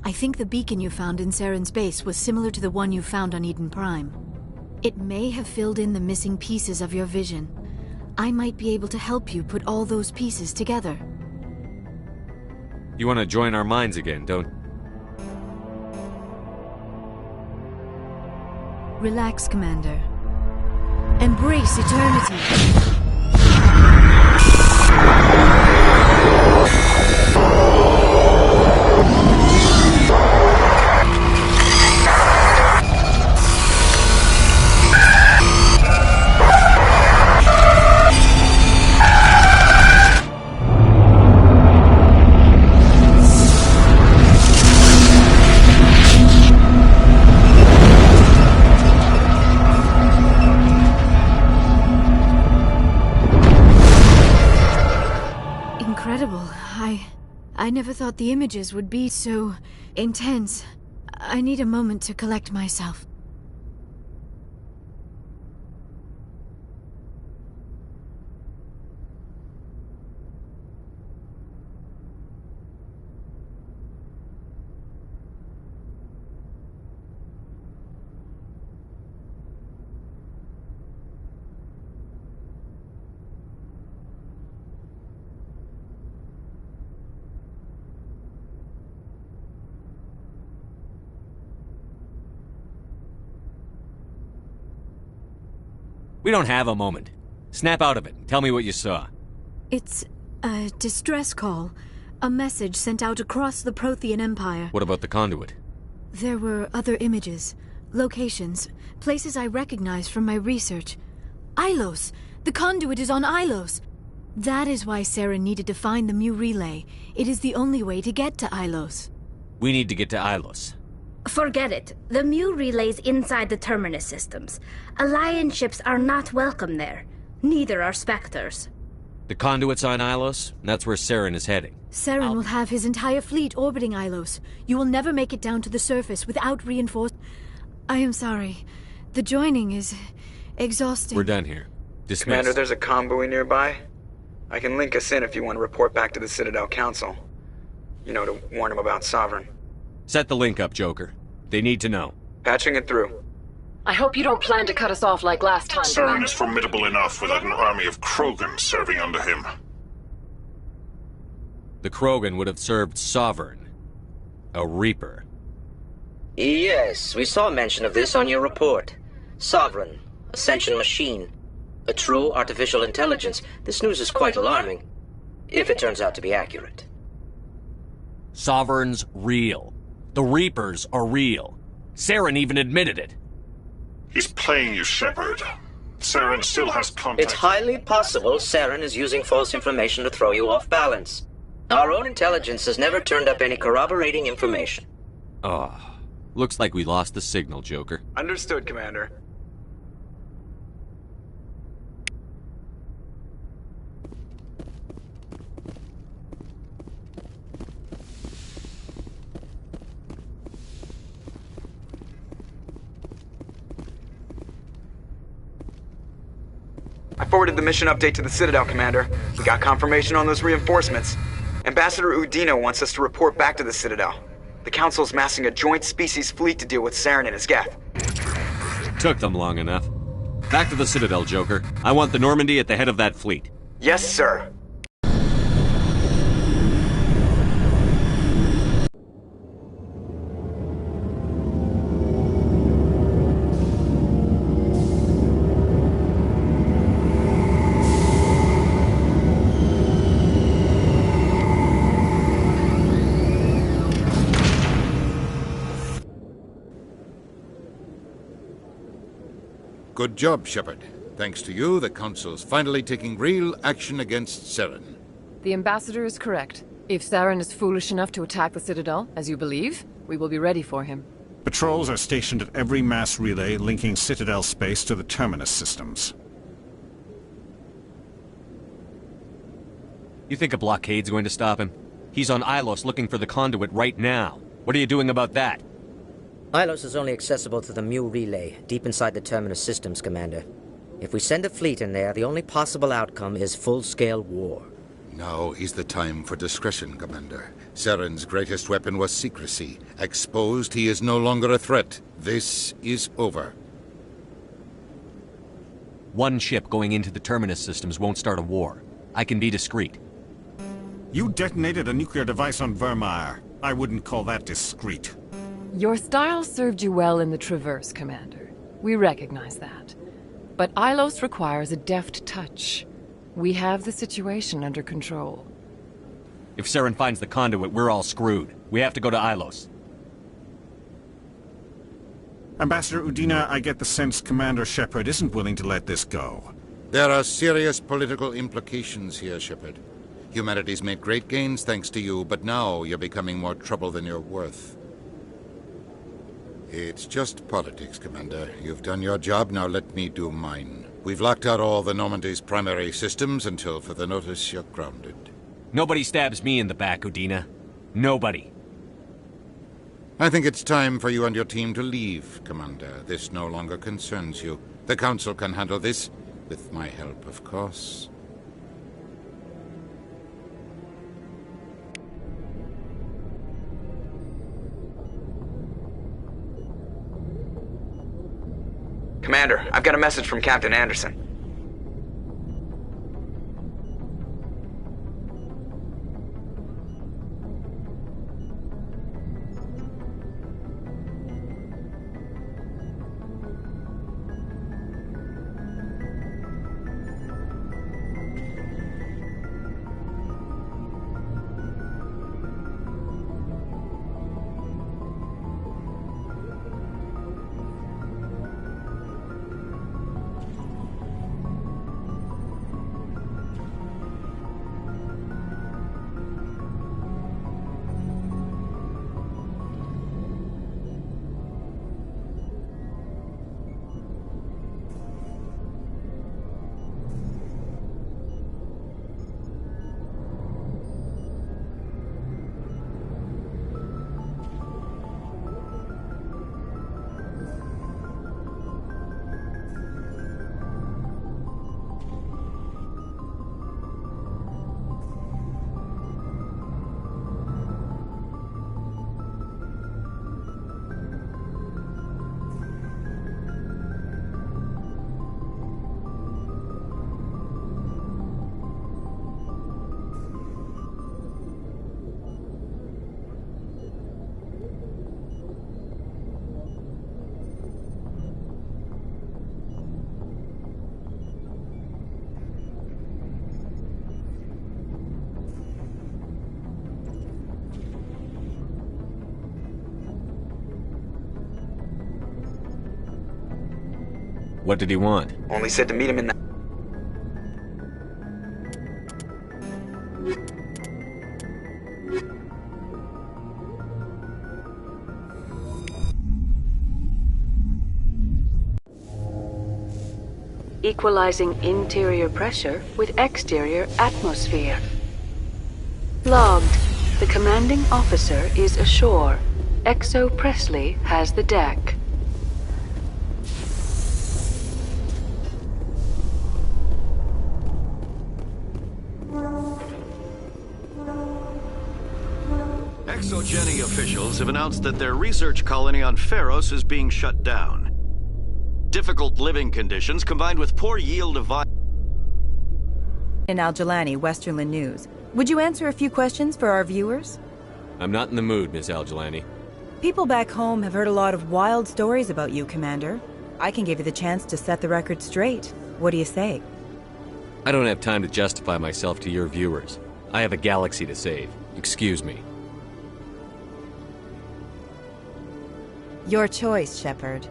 I think the beacon you found in Saren's base was similar to the one you found on Eden Prime. It may have filled in the missing pieces of your vision. I might be able to help you put all those pieces together. You want to join our minds again, don't... Relax, Commander. Embrace eternity. I never thought the images would be so intense. I need a moment to collect myself. We don't have a moment. Snap out of it and tell me what you saw. It's a distress call. A message sent out across the Prothean Empire. What about the conduit? There were other images, locations, places I recognized from my research. Ilos! The conduit is on Ilos! That is why Saren needed to find the Mu relay. It is the only way to get to Ilos. We need to get to Ilos. Forget it. The Mu relay's inside the Terminus systems. Alliance ships are not welcome there. Neither are Spectres. The conduit's on Ilos, and that's where Saren is heading. Saren will have his entire fleet orbiting Ilos. You will never make it down to the surface without reinforced... I am sorry. The joining is... exhausting. We're done here. Dismissed. Commander, there's a convoy nearby. I can link us in if you want to report back to the Citadel Council. You know, to warn them about Sovereign. Set the link up, Joker. They need to know. Patching it through. I hope you don't plan to cut us off like last time. Saren is formidable enough without an army of Krogan serving under him. The Krogan would have served Sovereign. A Reaper. Yes, we saw mention of this on your report. Sovereign. Ascension machine. A true artificial intelligence. This news is quite alarming. If it turns out to be accurate. Sovereign's real. The Reapers are real. Saren even admitted it. He's playing you, Shepard. Saren still has contact. It's highly possible Saren is using false information to throw you off balance. Our own intelligence has never turned up any corroborating information. Oh, looks like we lost the signal, Joker. Understood, Commander. I forwarded the mission update to the Citadel, Commander. We got confirmation on those reinforcements. Ambassador Udina wants us to report back to the Citadel. The Council's massing a joint species fleet to deal with Saren and his Geth. Took them long enough. Back to the Citadel, Joker. I want the Normandy at the head of that fleet. Yes, sir. Good job, Shepard. Thanks to you, the Council's finally taking real action against Saren. The Ambassador is correct. If Saren is foolish enough to attack the Citadel, as you believe, we will be ready for him. Patrols are stationed at every mass relay linking Citadel space to the Terminus systems. You think a blockade's going to stop him? He's on Ilos looking for the conduit right now. What are you doing about that? Ilos is only accessible to the Mu relay, deep inside the Terminus systems, Commander. If we send a fleet in there, the only possible outcome is full-scale war. Now is the time for discretion, Commander. Saren's greatest weapon was secrecy. Exposed, he is no longer a threat. This is over. One ship going into the Terminus systems won't start a war. I can be discreet. You detonated a nuclear device on Vermeer. I wouldn't call that discreet. Your style served you well in the Traverse, Commander. We recognize that. But Ilos requires a deft touch. We have the situation under control. If Saren finds the conduit, we're all screwed. We have to go to Ilos. Ambassador Udina, I get the sense Commander Shepard isn't willing to let this go. There are serious political implications here, Shepard. Humanity's made great gains thanks to you, but now you're becoming more trouble than you're worth. It's just politics, Commander. You've done your job, now let me do mine. We've locked out all the Normandy's primary systems until further notice you're grounded. Nobody stabs me in the back, Udina. Nobody. I think it's time for you and your team to leave, Commander. This no longer concerns you. The Council can handle this, with my help, of course. Commander, I've got a message from Captain Anderson. What did he want? Only said to meet him in the... Equalizing interior pressure with exterior atmosphere. Logged. The commanding officer is ashore. Exo Presley has the deck. ExoGeni officials have announced that their research colony on Pharos is being shut down. Difficult living conditions combined with poor yield of In Al-Jelani, Westerland News. Would you answer a few questions for our viewers? I'm not in the mood, Miss Al-Jelani. People back home have heard a lot of wild stories about you, Commander. I can give you the chance to set the record straight. What do you say? I don't have time to justify myself to your viewers. I have a galaxy to save. Excuse me. Your choice, Shepard.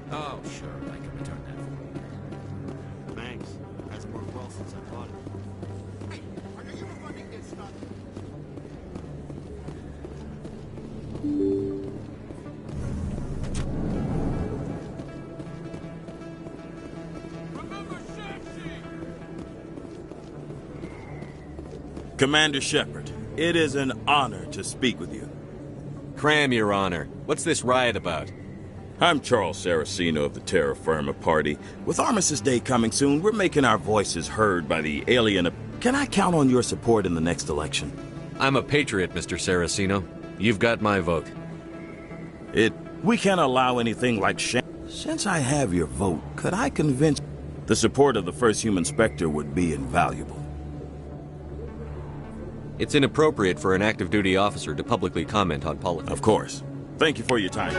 Oh, sure, I can return that for you. Thanks. That's worked well since I bought it. Hey, are you running this stuff? Commander Shepard, it is an honor to speak with you. Cram, Your Honor. What's this riot about? I'm Charles Saraceno of the Terra Firma Party. With Armistice Day coming soon, we're making our voices heard by the alien. Can I count on your support in the next election? I'm a patriot, Mr. Saraceno. You've got my vote. We can't allow anything like Since I have your vote, could I convince... The support of the first human Spectre would be invaluable. It's inappropriate for an active duty officer to publicly comment on politics. Of course. Thank you for your time.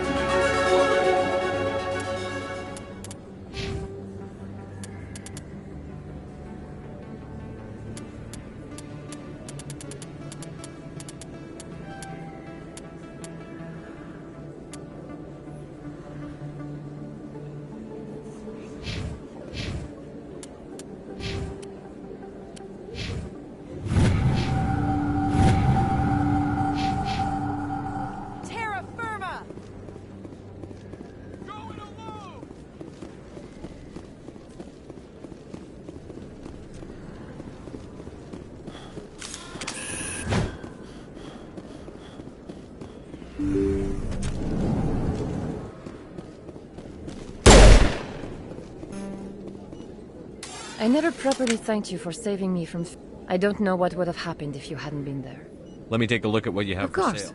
I never properly thanked you for saving me from... I don't know what would have happened if you hadn't been there. Let me take a look at what you have for sale.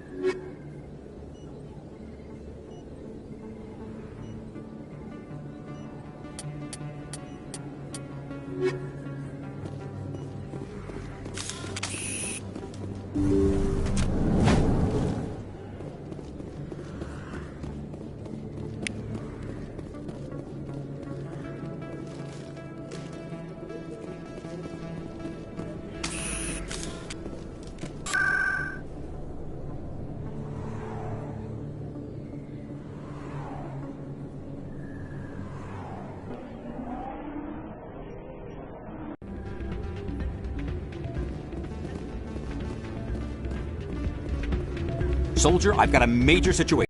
Soldier, I've got a major situation.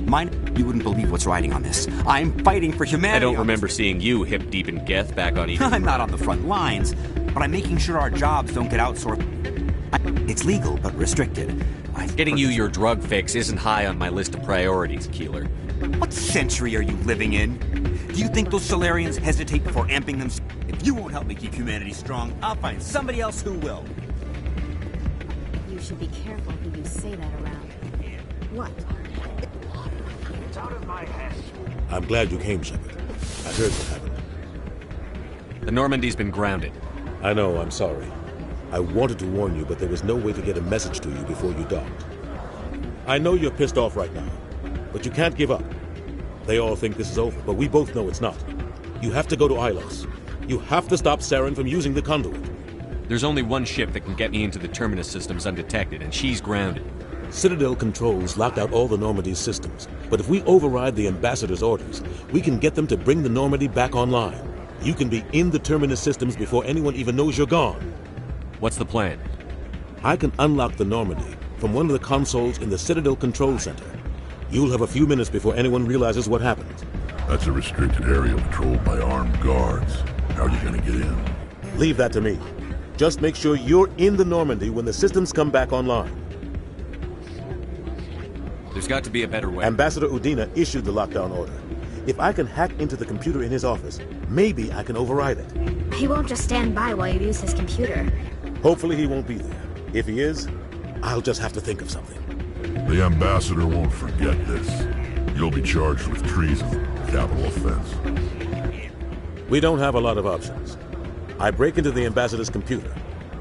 Mine, you wouldn't believe what's riding on this. I'm fighting for humanity. I don't remember seeing you hip deep in Geth back on Eden. I'm not on the front lines, but I'm making sure our jobs don't get outsourced. It's legal, but restricted. Getting you your drug fix isn't high on my list of priorities, Keeler. What century are you living in? Do you think those Solarians hesitate before amping them? If you won't help me keep humanity strong, I'll find somebody else who will. You should be careful who you say that around. What? It's out of my head. I'm glad you came, Shepard. I heard what happened. The Normandy's been grounded. I know, I'm sorry. I wanted to warn you, but there was no way to get a message to you before you docked. I know you're pissed off right now, but you can't give up. They all think this is over, but we both know it's not. You have to go to Ilos. You have to stop Saren from using the conduit. There's only one ship that can get me into the Terminus systems undetected, and she's grounded. Citadel controls locked out all the Normandy's systems, but if we override the Ambassador's orders, we can get them to bring the Normandy back online. You can be in the Terminus systems before anyone even knows you're gone. What's the plan? I can unlock the Normandy from one of the consoles in the Citadel Control Center. You'll have a few minutes before anyone realizes what happened. That's a restricted area patrolled by armed guards. How are you gonna get in? Leave that to me. Just make sure you're in the Normandy when the systems come back online. There's got to be a better way. Ambassador Udina issued the lockdown order. If I can hack into the computer in his office, maybe I can override it. He won't just stand by while you use his computer. Hopefully he won't be there. If he is, I'll just have to think of something. The Ambassador won't forget this. You'll be charged with treason, capital offense. We don't have a lot of options. I break into the Ambassador's computer,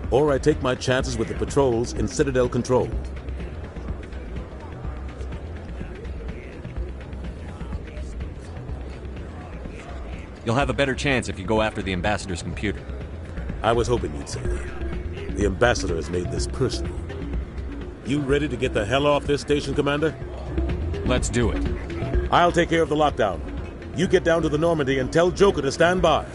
or I take my chances with the patrols in Citadel Control. You'll have a better chance if you go after the Ambassador's computer. I was hoping you'd say that. The Ambassador has made this personal. You ready to get the hell off this station, Commander? Let's do it. I'll take care of the lockdown. You get down to the Normandy and tell Joker to stand by.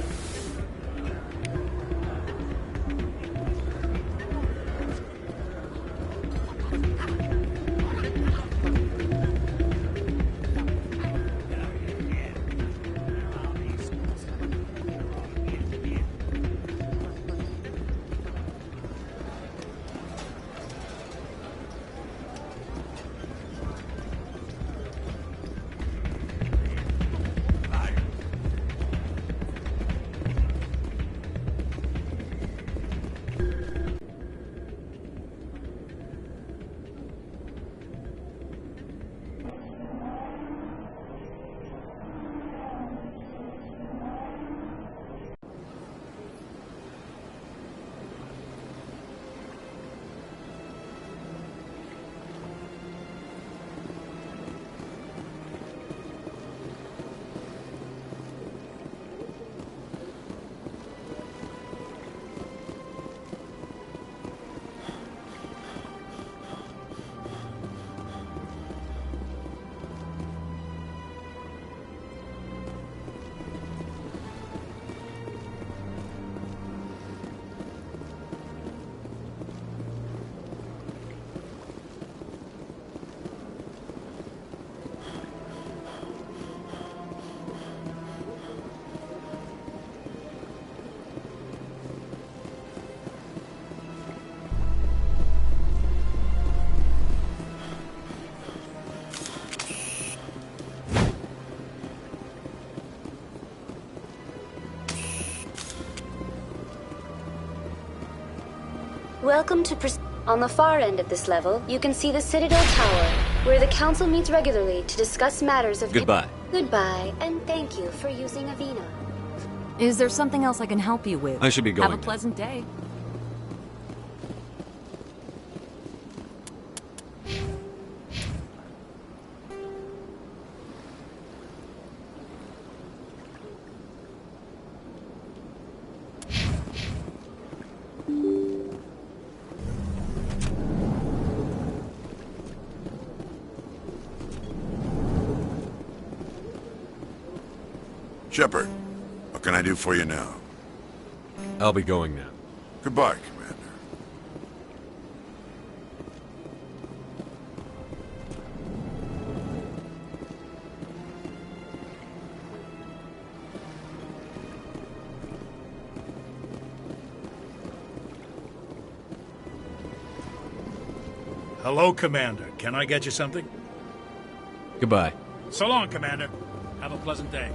Welcome to On the far end of this level, you can see the Citadel Tower, where the Council meets regularly to discuss matters of... Goodbye. Goodbye, and thank you for using Avina. Is there something else I can help you with? I should be going. Have a pleasant day. Shepard, what can I do for you now? I'll be going now. Goodbye, Commander. Hello, Commander. Can I get you something? Goodbye. So long, Commander. Have a pleasant day.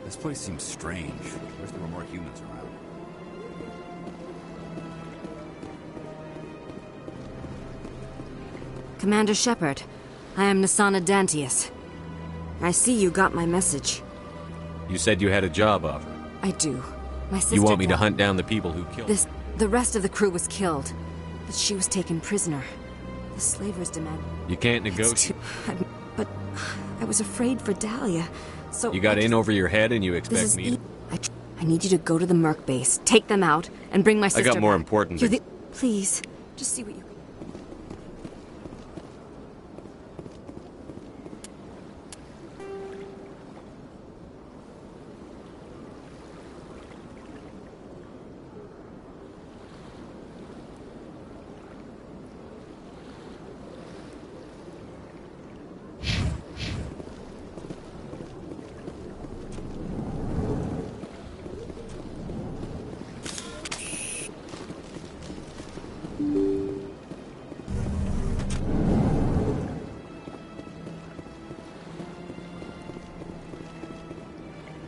This place seems strange. Wish there were more humans around. Commander Shepard, I am Nasana Dantius. I see you got my message. You said you had a job offer. I do. My sister You want me to died. hunt down the people who killed The rest of the crew was killed, but she was taken prisoner. The slavers demand. You can't negotiate. But I was afraid for Dahlia, so You got in over your head and you This expect is me to... I need you to go to the Merc base, take them out, and bring my sister got more back. important You're things. Please, just see what you.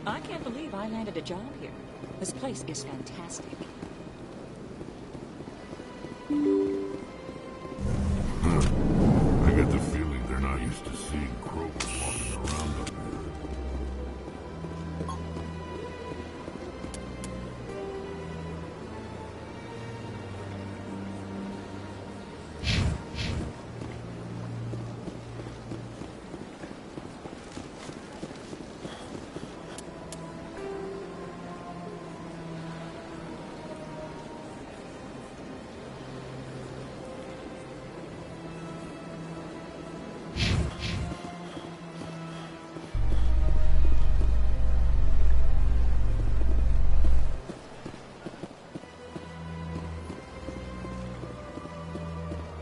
I can't believe I landed a job here. This place is fantastic. I get the feeling they're not used to seeing Krogan walking around up here.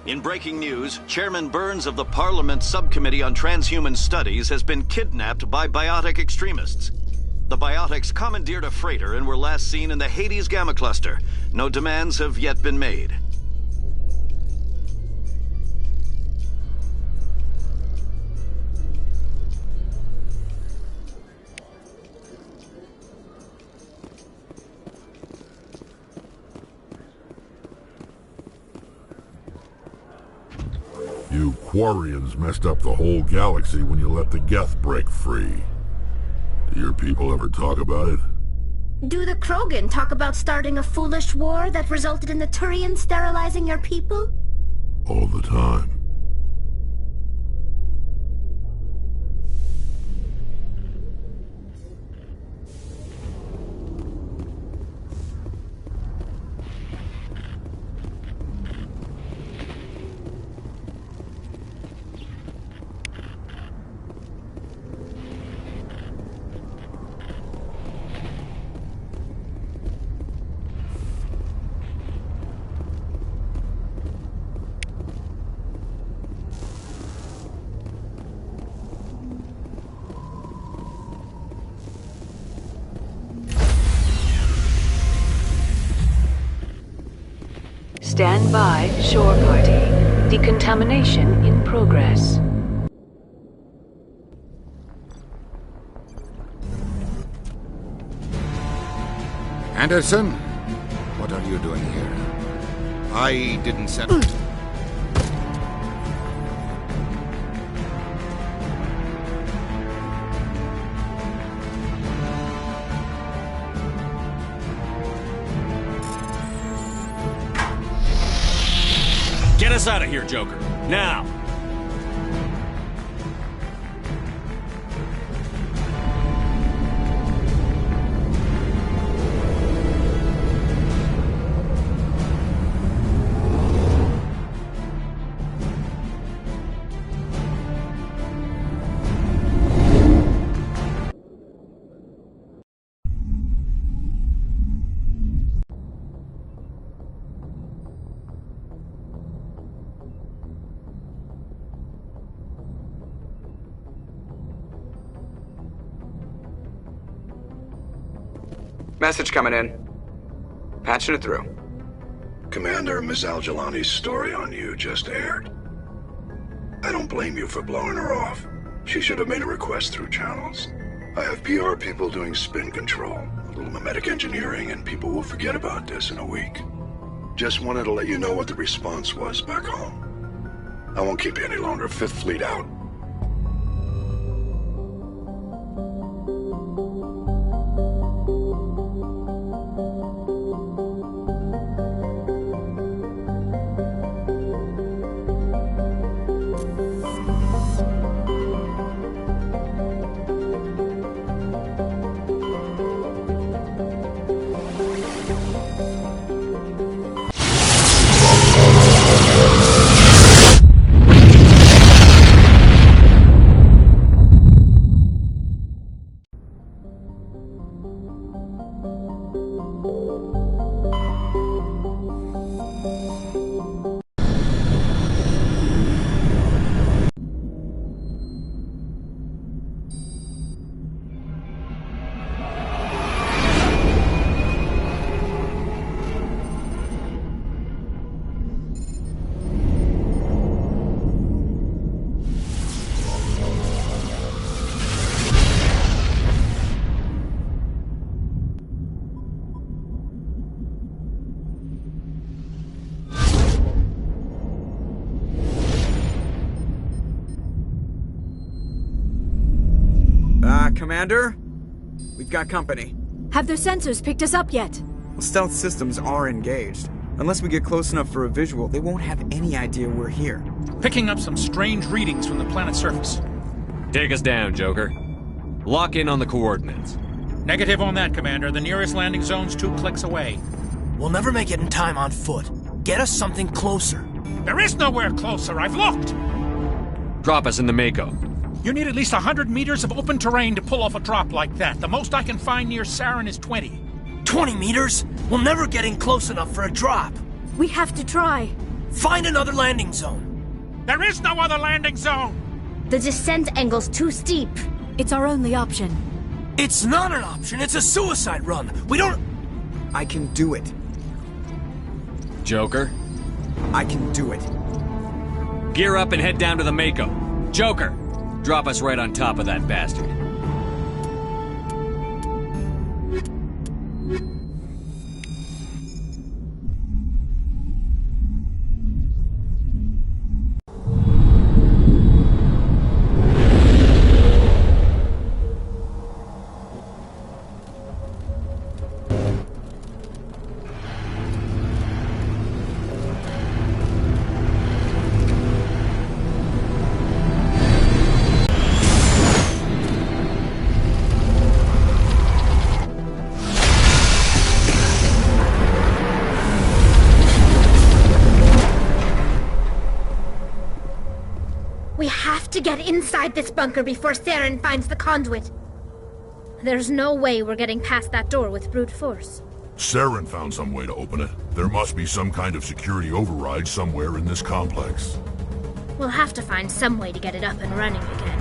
In breaking news, Chairman Burns of the Parliament Subcommittee on Transhuman Studies has been kidnapped by biotic extremists. The biotics commandeered a freighter and were last seen in the Hades Gamma Cluster. No demands have yet been made. You Quarians messed up the whole galaxy when you let the Geth break free. Do your people ever talk about it? Do the Krogan talk about starting a foolish war that resulted in the Turians sterilizing your people? All the time. Stand by, shore party. Decontamination in progress. Anderson, what are you doing here? I didn't settle. Get us out of here, Joker. Now! Message coming in. Patching it through. Commander, Miss Al-Jalani's story on you just aired. I don't blame you for blowing her off. She should have made a request through channels. I have PR people doing spin control, a little mimetic engineering, and people will forget about this in a week. Just wanted to let you know what the response was back home. I won't keep you any longer. Fifth Fleet out. Commander? We've got company. Have their sensors picked us up yet? Well, stealth systems are engaged. Unless we get close enough for a visual, they won't have any idea we're here. Picking up some strange readings from the planet's surface. Take us down, Joker. Lock in on the coordinates. Negative on that, Commander. The nearest landing zone's 2 clicks away. We'll never make it in time on foot. Get us something closer. There is nowhere closer. I've looked. Drop us in the Mako. You need at least 100 meters of open terrain to pull off a drop like that. The most I can find near Saren is 20. 20 meters? We'll never get in close enough for a drop. We have to try. Find another landing zone. There is no other landing zone! The descent angle's too steep. It's our only option. It's not an option. It's a suicide run. We don't... I can do it. Joker? I can do it. Gear up and head down to the Mako. Joker! Drop us right on top of that bastard. We have to get inside this bunker before Saren finds the conduit. There's no way we're getting past that door with brute force. Saren found some way to open it. There must be some kind of security override somewhere in this complex. We'll have to find some way to get it up and running again.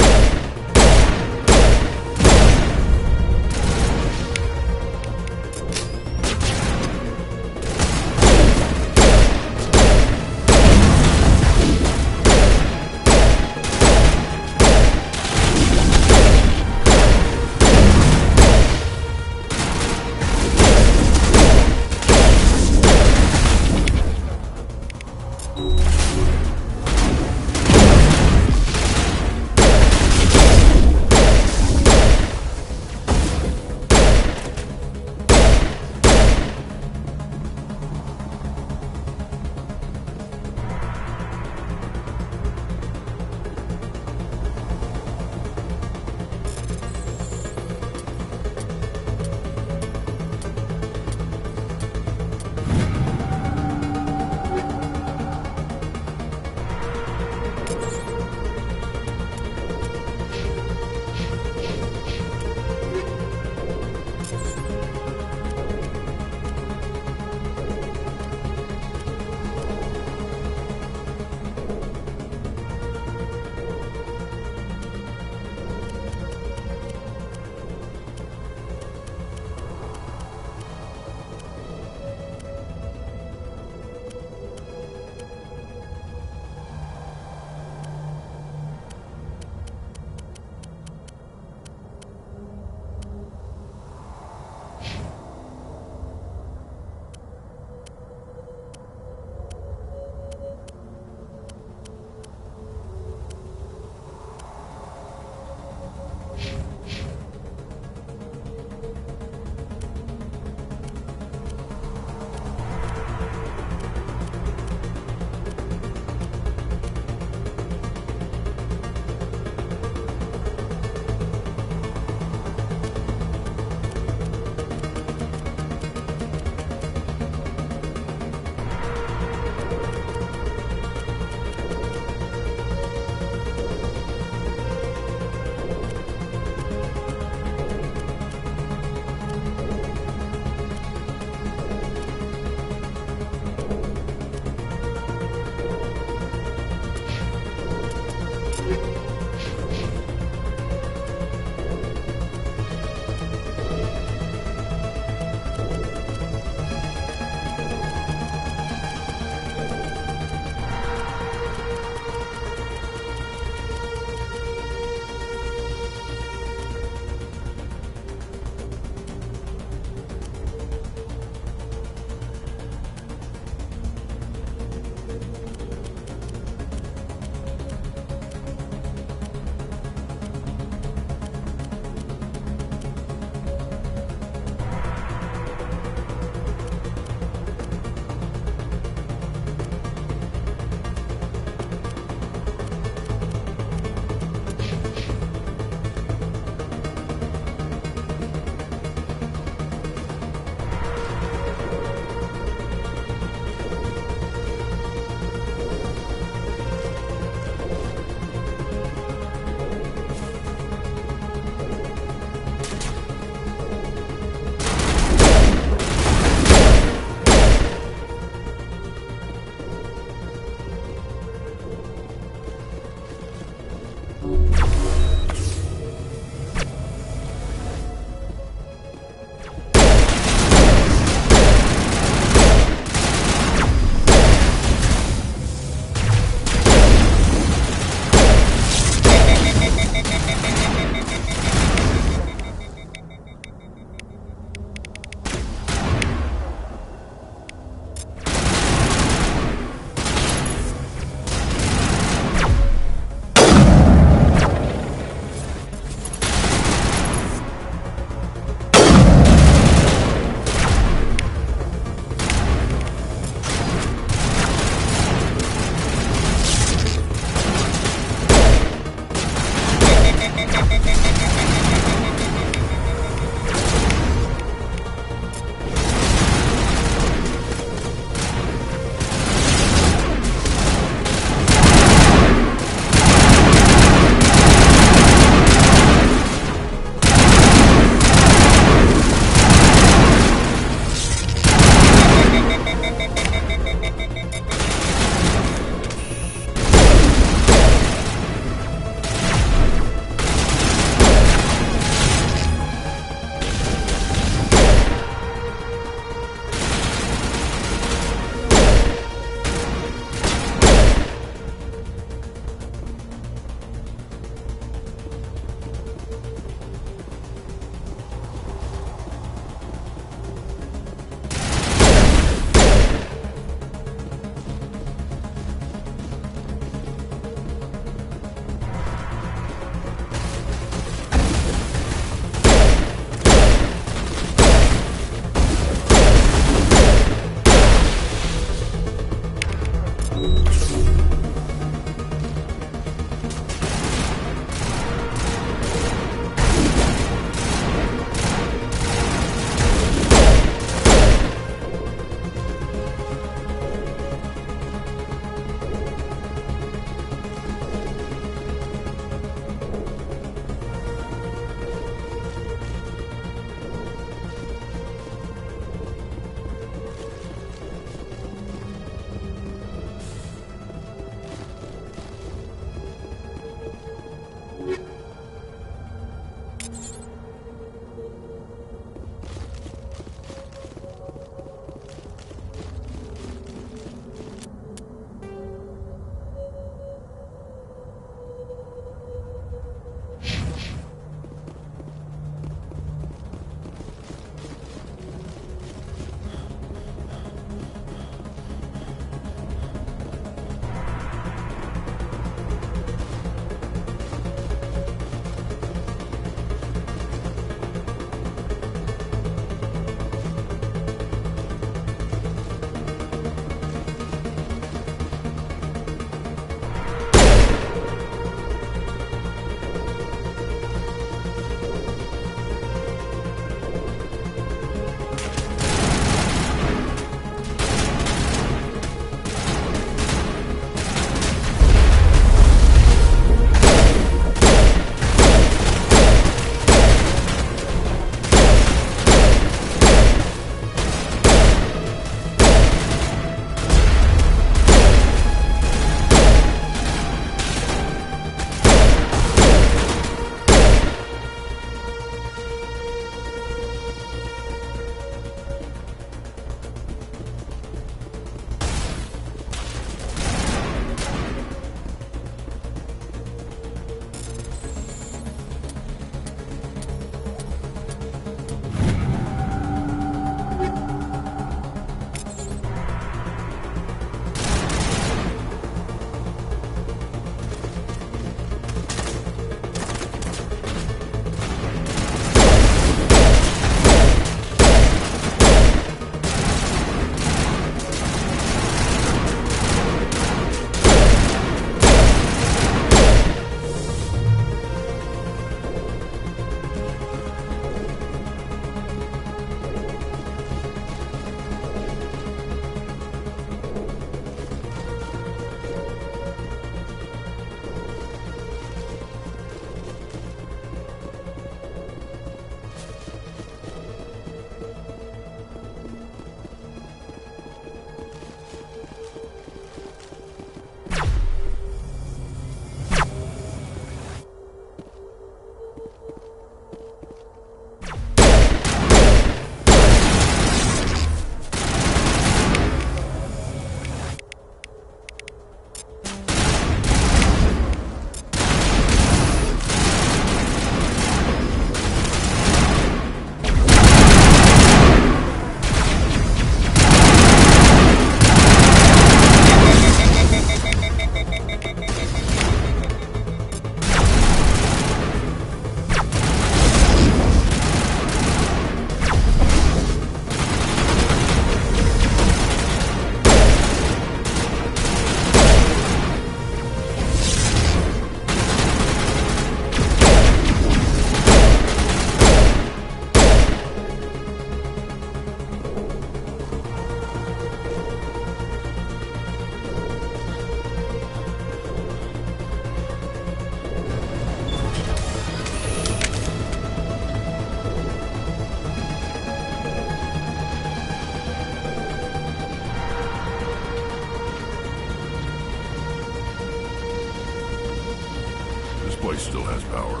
place still has power.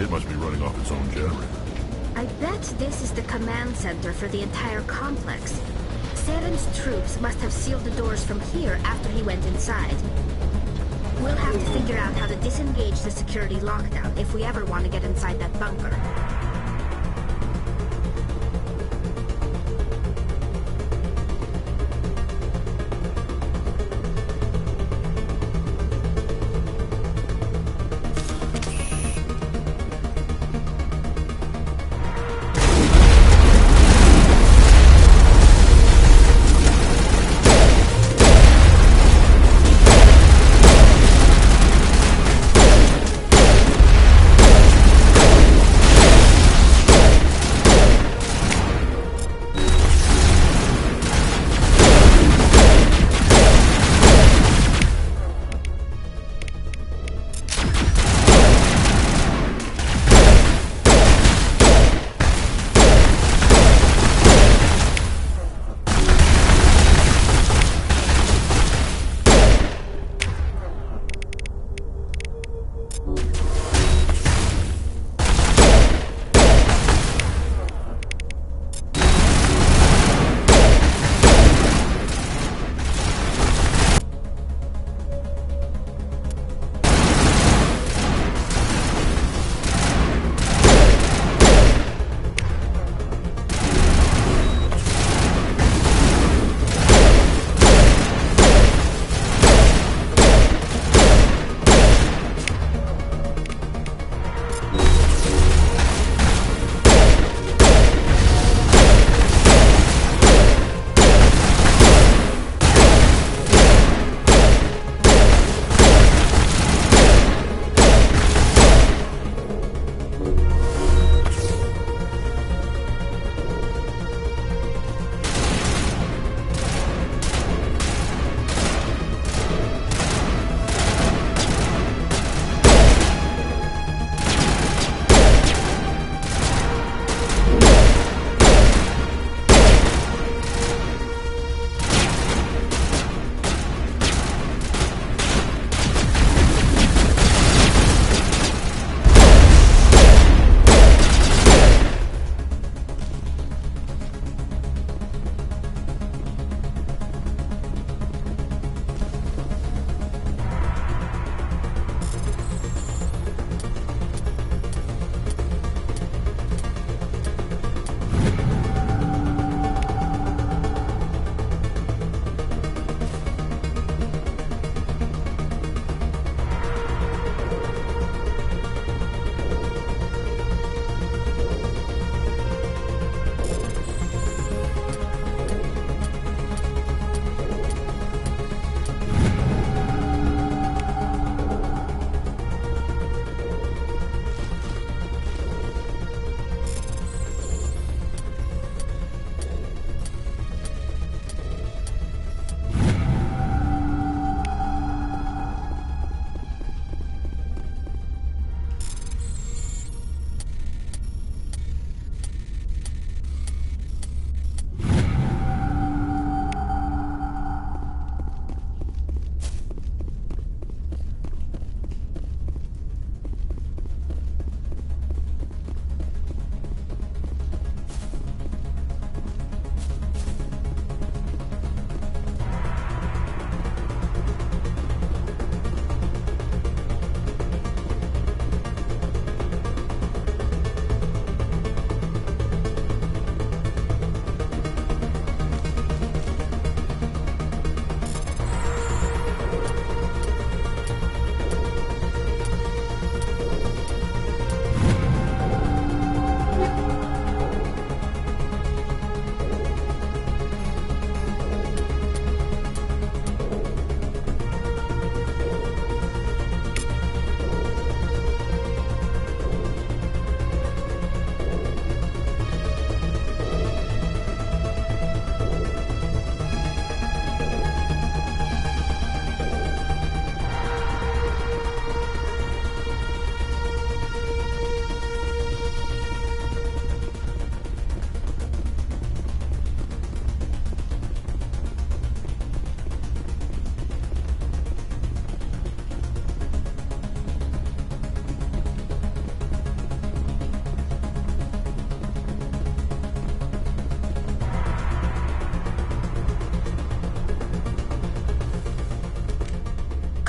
It must be running off its own generator. I bet this is the command center for the entire complex. Saren's troops must have sealed the doors from here after he went inside. We'll have to figure out how to disengage the security lockdown if we ever want to get inside that bunker.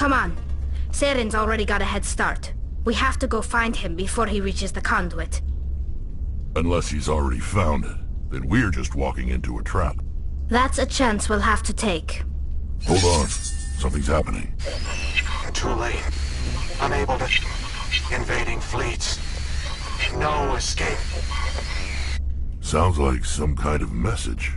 Come on. Saren's already got a head start. We have to go find him before he reaches the conduit. Unless he's already found it, then we're just walking into a trap. That's a chance we'll have to take. Hold on. Something's happening. Too late. Unable to... Invading fleets. No escape. Sounds like some kind of message,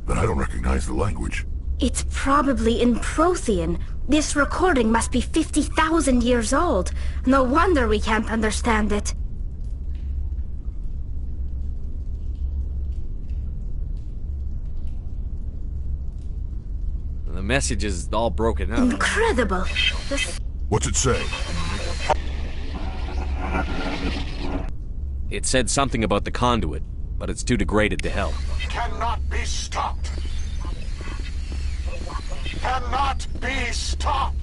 but I don't recognize the language. It's probably in Prothean. This recording must be 50,000 years old. No wonder we can't understand it. The message is all broken up. Incredible. What's it say? It said something about the conduit, but it's too degraded to help. Cannot be stopped. Cannot be stopped.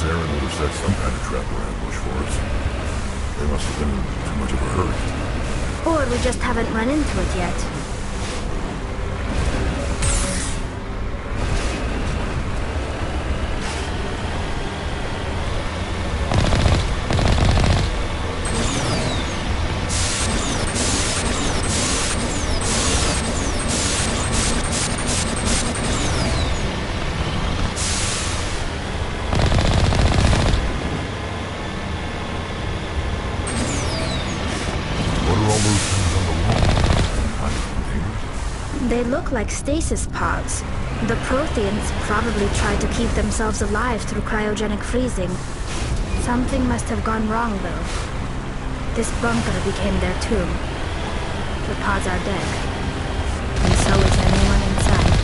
Saren would have set some kind of trap or ambush for us. They must have been in too much of a hurry. Or we just haven't run into it yet. They look like stasis pods. The Protheans probably tried to keep themselves alive through cryogenic freezing. Something must have gone wrong, though. This bunker became their tomb. The pods are dead. And so is anyone inside.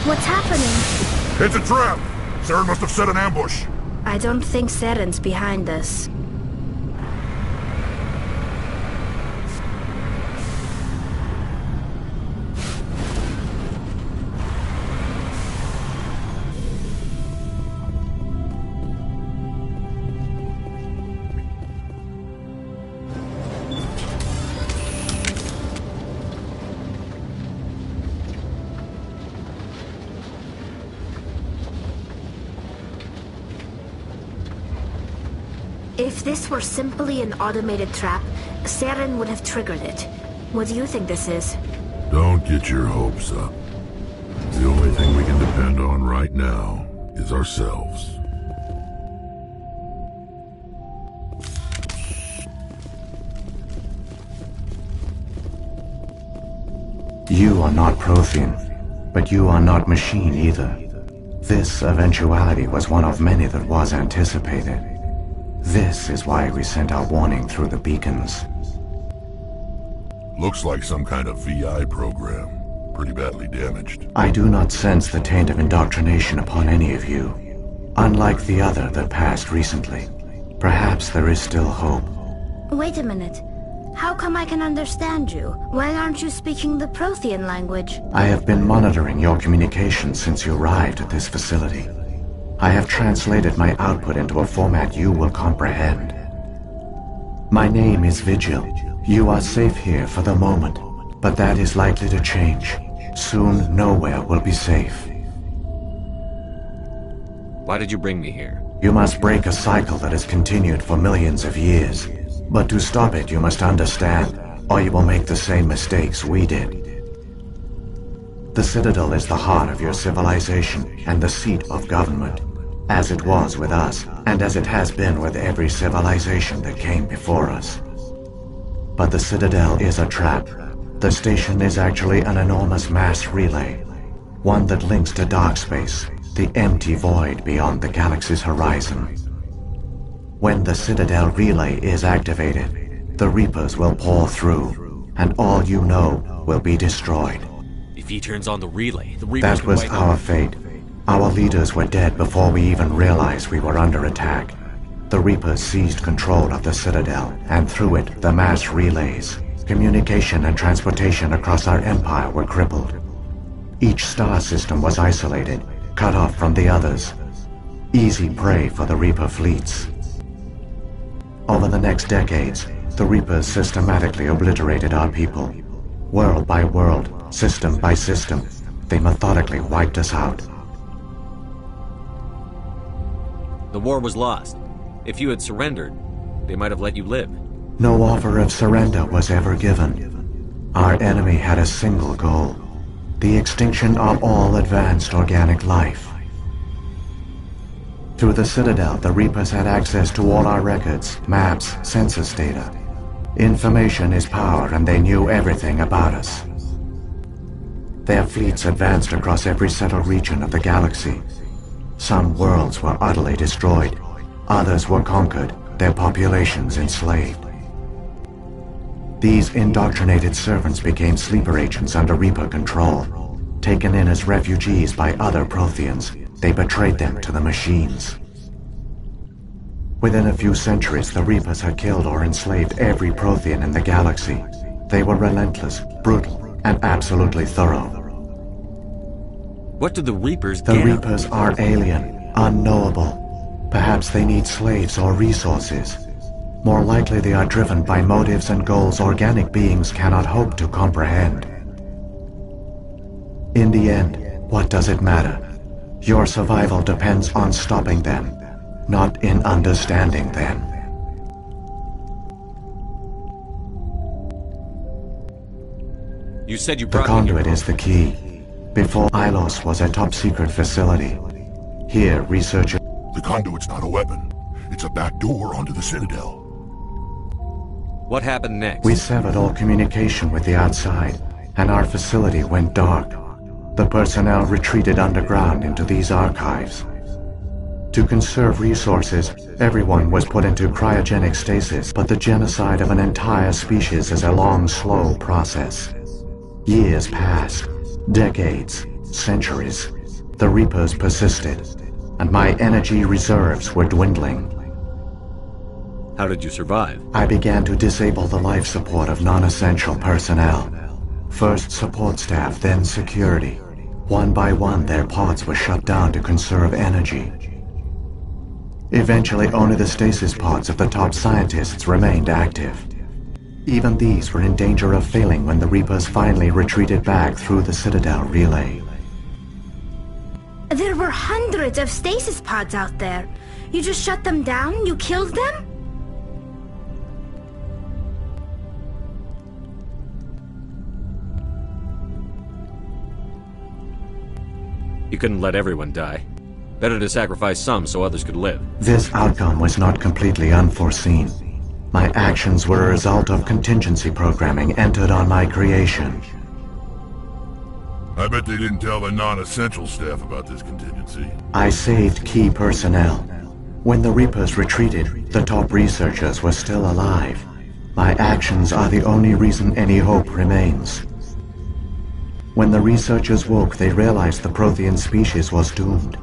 What's happening? It's a trap! Saren must have set an ambush. I don't think Saren's behind us. If this were simply an automated trap, Saren would have triggered it. What do you think this is? Don't get your hopes up. The only thing we can depend on right now is ourselves. You are not Prothean, but you are not machine either. This eventuality was one of many that was anticipated. This is why we sent our warning through the beacons. Looks like some kind of VI program. Pretty badly damaged. I do not sense the taint of indoctrination upon any of you. Unlike the other that passed recently. Perhaps there is still hope. Wait a minute. How come I can understand you? Why aren't you speaking the Prothean language? I have been monitoring your communications since you arrived at this facility. I have translated my output into a format you will comprehend. My name is Vigil. You are safe here for the moment, but that is likely to change. Soon, nowhere will be safe. Why did you bring me here? You must break a cycle that has continued for millions of years. But to stop it, you must understand, or you will make the same mistakes we did. The Citadel is the heart of your civilization and the seat of government, as it was with us, and as it has been with every civilization that came before us. But the Citadel is a trap. The station is actually an enormous mass relay, one that links to dark space, the empty void beyond the galaxy's horizon. When the Citadel relay is activated, the Reapers will pour through, and all you know will be destroyed. If he turns on the relay, the Reapers That was our fate. Our leaders were dead before we even realized we were under attack. The Reapers seized control of the Citadel, and through it, the mass relays. Communication and transportation across our empire were crippled. Each star system was isolated, cut off from the others. Easy prey for the Reaper fleets. Over the next decades, the Reapers systematically obliterated our people. World by world, system by system, they methodically wiped us out. The war was lost. If you had surrendered, they might have let you live. No offer of surrender was ever given. Our enemy had a single goal: the extinction of all advanced organic life. Through the Citadel, the Reapers had access to all our records, maps, census data. Information is power, and they knew everything about us. Their fleets advanced across every settled region of the galaxy. Some worlds were utterly destroyed. Others were conquered, their populations enslaved. These indoctrinated servants became sleeper agents under Reaper control. Taken in as refugees by other Protheans, they betrayed them to the machines. Within a few centuries, the Reapers had killed or enslaved every Prothean in the galaxy. They were relentless, brutal, and absolutely thorough. What do the Reapers The get? Reapers are alien, unknowable. Perhaps they need slaves or resources. More likely they are driven by motives and goals organic beings cannot hope to comprehend. In the end, what does it matter? Your survival depends on stopping them, not in understanding them. You said you The brought conduit is the key. Before, Ilos was a top-secret facility. Here, researchers... The conduit's not a weapon. It's a back door onto the Citadel. What happened next? We severed all communication with the outside, and our facility went dark. The personnel retreated underground into these archives. To conserve resources, everyone was put into cryogenic stasis, but the genocide of an entire species is a long, slow process. Years passed, decades, centuries. The Reapers persisted, and my energy reserves were dwindling. How did you survive? I began to disable the life support of non-essential personnel. First support staff, then security. One by one, their pods were shut down to conserve energy. Eventually, only the stasis pods of the top scientists remained active. Even these were in danger of failing when the Reapers finally retreated back through the Citadel relay. There were hundreds of stasis pods out there. You just shut them down? You killed them? You couldn't let everyone die. Better to sacrifice some so others could live. This outcome was not completely unforeseen. My actions were a result of contingency programming entered on my creation. I bet they didn't tell the non-essential staff about this contingency. I saved key personnel. When the Reapers retreated, the top researchers were still alive. My actions are the only reason any hope remains. When the researchers woke, they realized the Prothean species was doomed.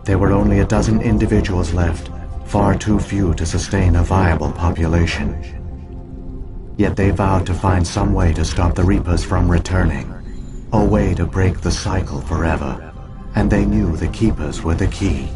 There were only a dozen individuals left, far too few to sustain a viable population. Yet they vowed to find some way to stop the Reapers from returning, a way to break the cycle forever, and they knew the Keepers were the key.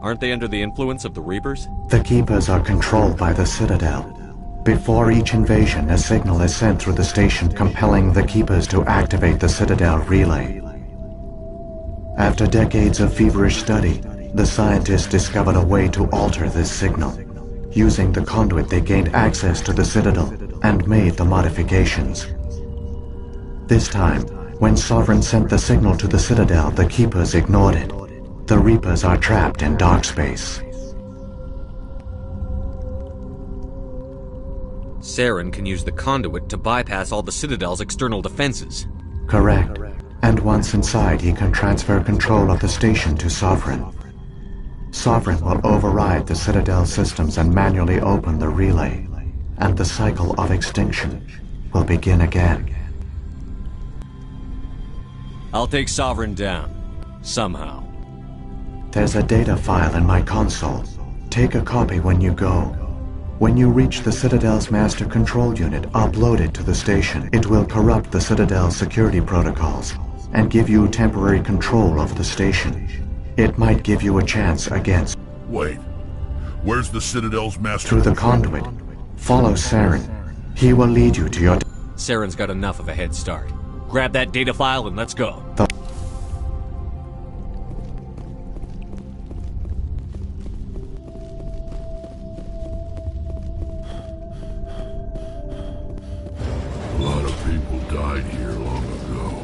Aren't they under the influence of the Reapers? The Keepers are controlled by the Citadel. Before each invasion, a signal is sent through the station compelling the Keepers to activate the Citadel relay. After decades of feverish study, the scientists discovered a way to alter this signal. Using the conduit, they gained access to the Citadel and made the modifications. This time, when Sovereign sent the signal to the Citadel, the Keepers ignored it. The Reapers are trapped in dark space. Saren can use the conduit to bypass all the Citadel's external defenses. Correct. And once inside, he can transfer control of the station to Sovereign. Sovereign will override the Citadel systems and manually open the relay, and the cycle of extinction will begin again. I'll take Sovereign down. Somehow. There's a data file in my console. Take a copy when you go. When you reach the Citadel's master control unit, upload it to the station. It will corrupt the Citadel's security protocols and give you temporary control of the station. It might give you a chance against... Wait. Where's the Citadel's master? Through the conduit. Follow Saren. He will lead you to your... Saren's got enough of a head start. Grab that data file and let's go. A lot of people died here long ago.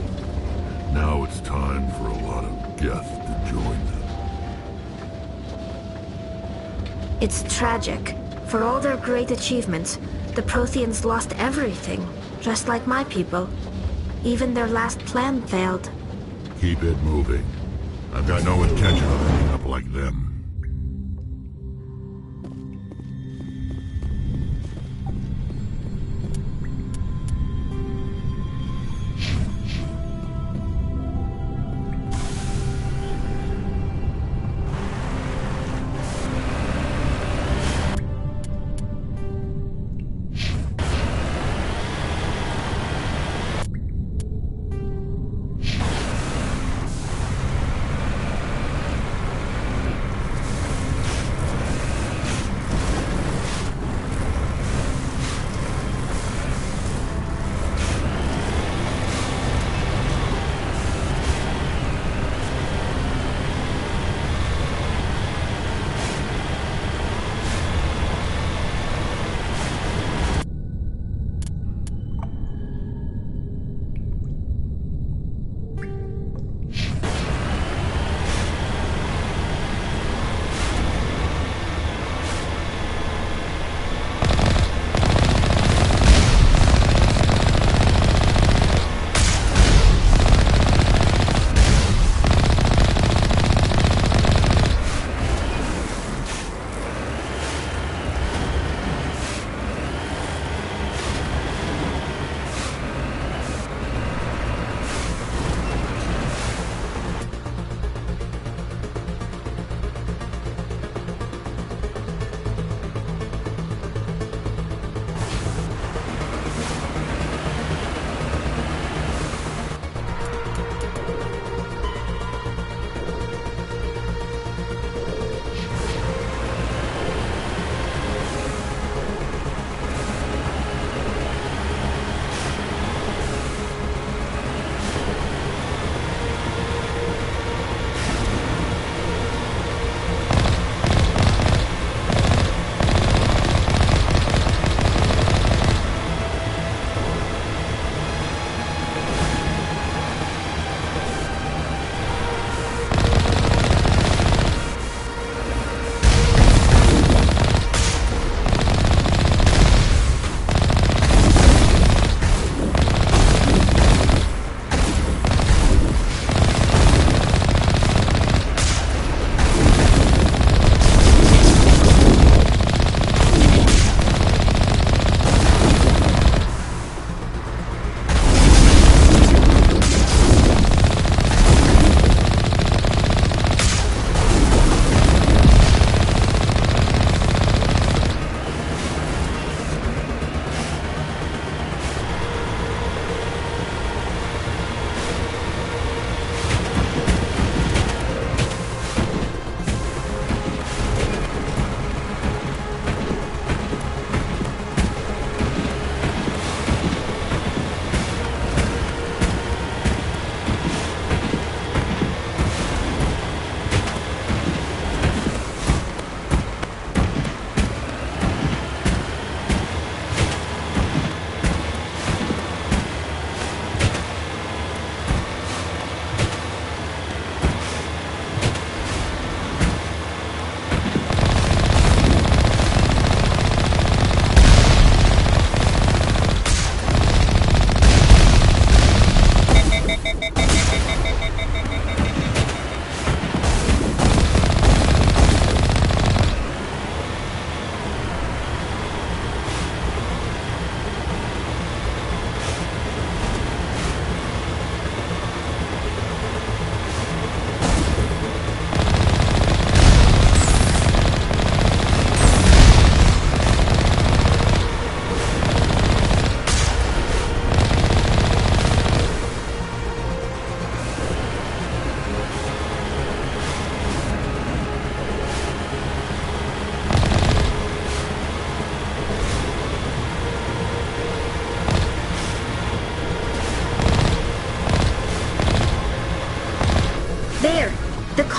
Now it's time for a lot of death to join them. It's tragic. For all their great achievements, the Protheans lost everything, just like my people. Even their last plan failed. Keep it moving. I've got no intention of ending up like them.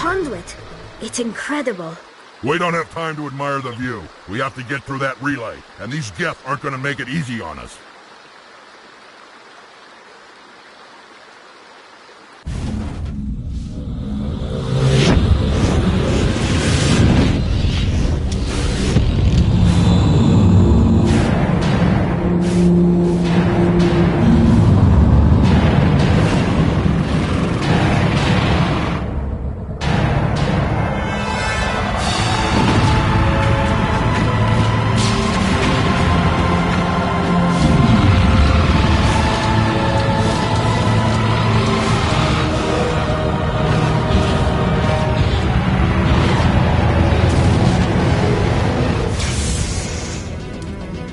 conduit. It's incredible. We don't have time to admire the view. We have to get through that relay, and these Geth aren't gonna make it easy on us.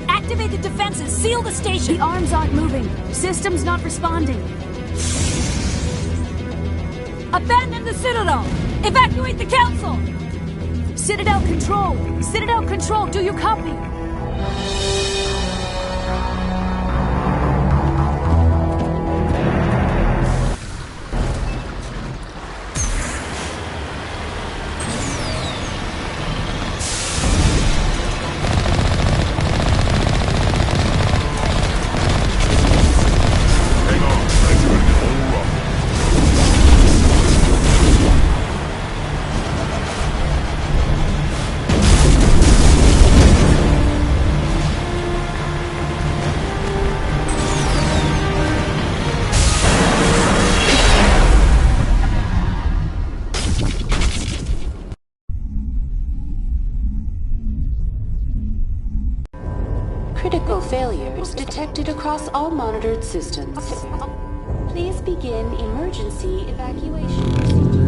Activate the defenses! Seal the station! The arms aren't moving. Systems not responding. Abandon the Citadel! Evacuate the Council! Citadel Control! Citadel Control, do you copy? Critical failures detected across all monitored systems. Please begin emergency evacuation procedure.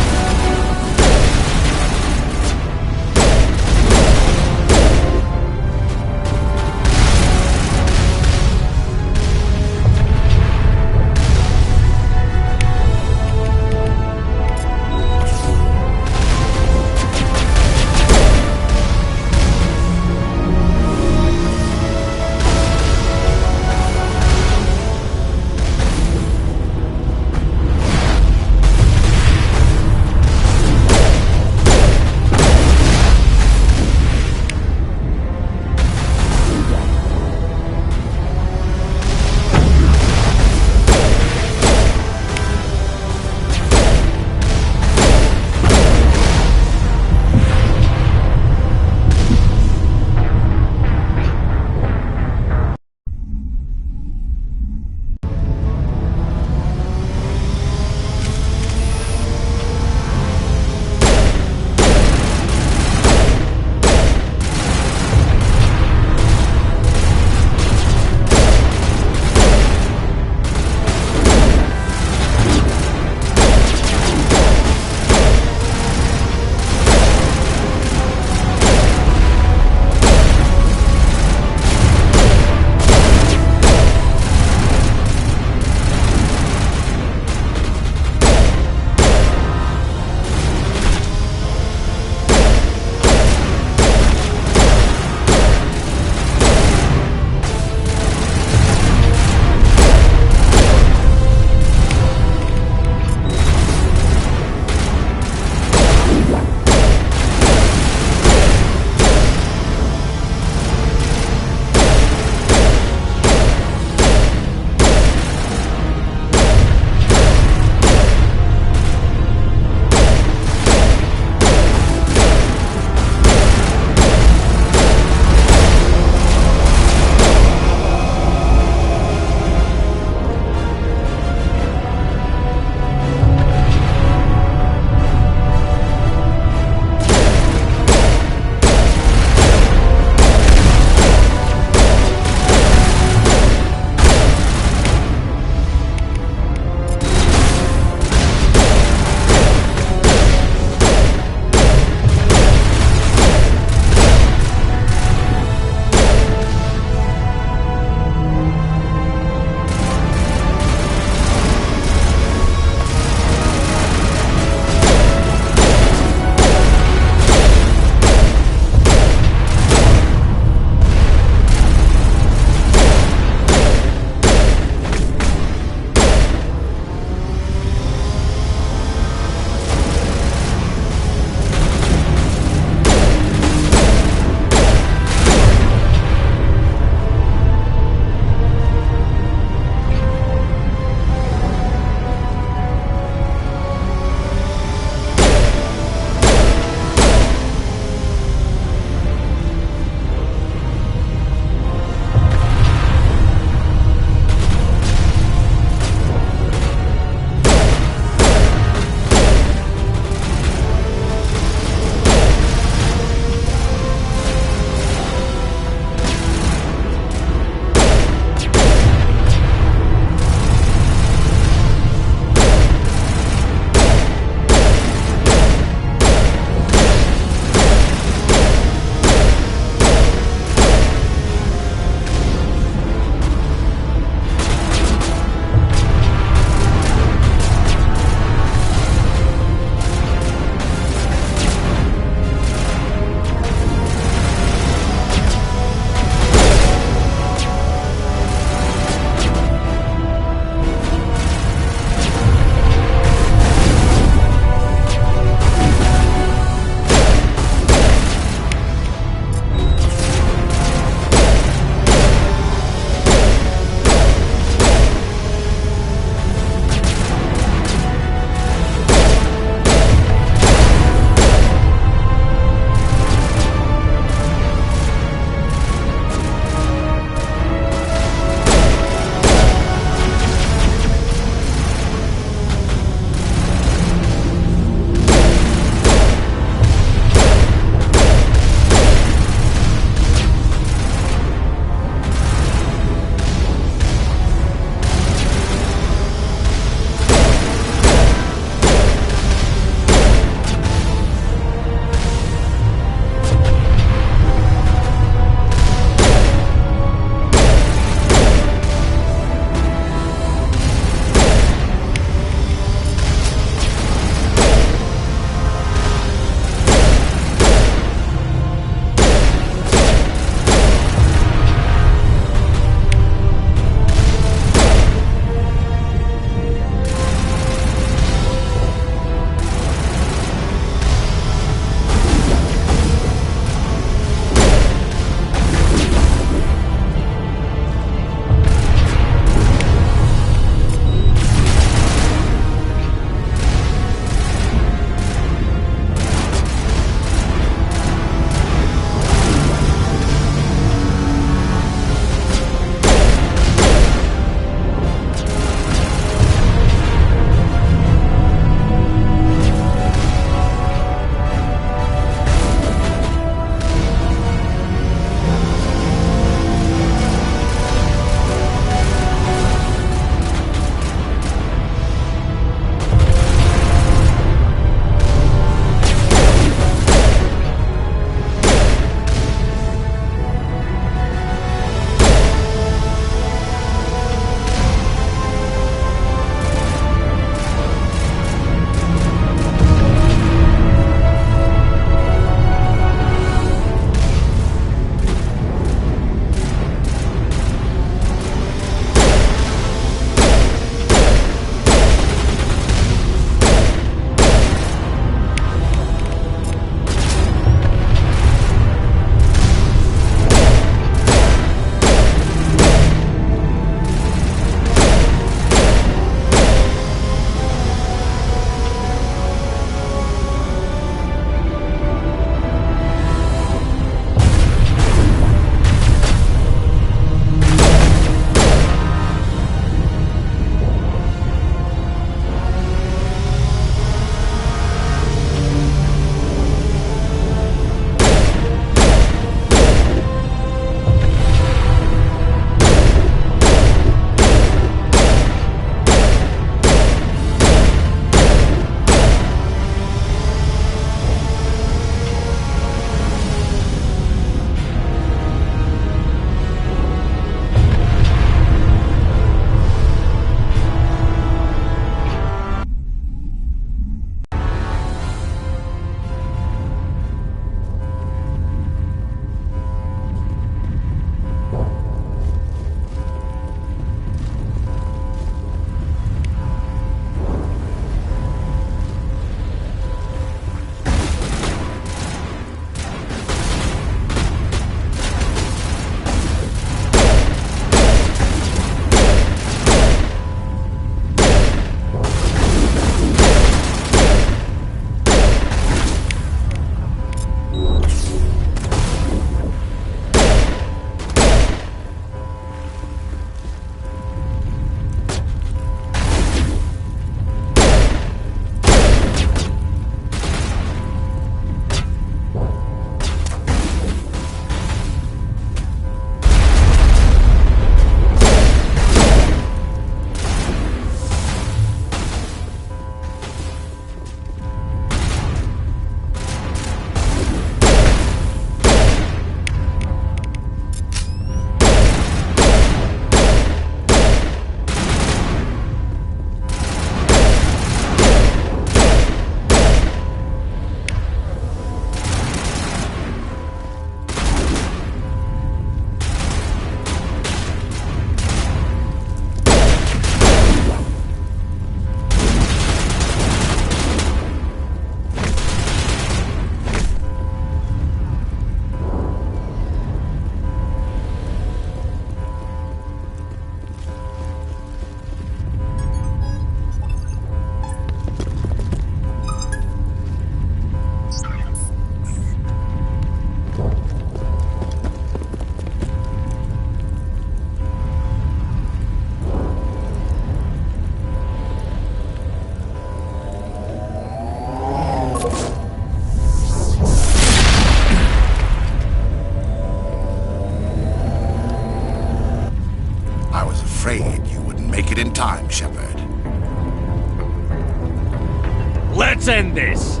Let's end this!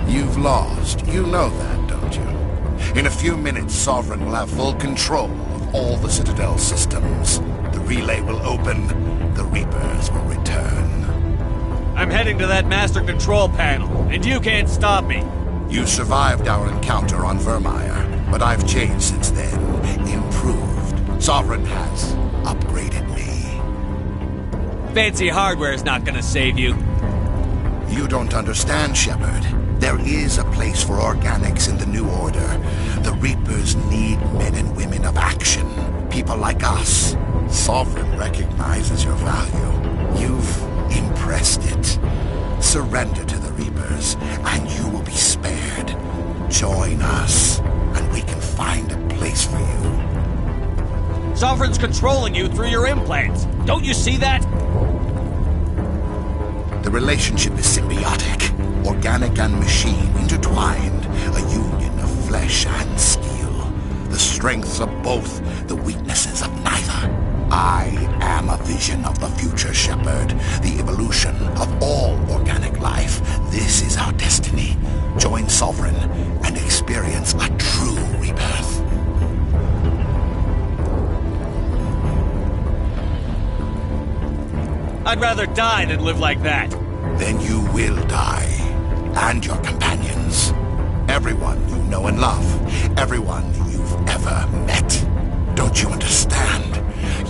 You've lost. You know that, don't you? In a few minutes, Sovereign will have full control of all the Citadel systems. The relay will open. The Reapers will return. I'm heading to that master control panel, and you can't stop me. You survived our encounter on Vermeer, but I've changed since then. Improved. Sovereign has upgraded me. Fancy hardware's not gonna save you. You don't understand, Shepard. There is a place for organics in the New Order. The Reapers need men and women of action. People like us. Sovereign recognizes your value. You've impressed it. Surrender to the Reapers, and you will be spared. Join us, and we can find a place for you. Sovereign's controlling you through your implants. Don't you see that? The relationship is symbiotic. Organic and machine intertwined. A union of flesh and steel. The strengths of both, the weaknesses of neither. I am a vision of the future, Shepard. The evolution of all organic life. This is our destiny. Join Sovereign and experience a true rebirth. I'd rather die than live like that. Then you will die. And your companions. Everyone you know and love. Everyone you've ever met. Don't you understand?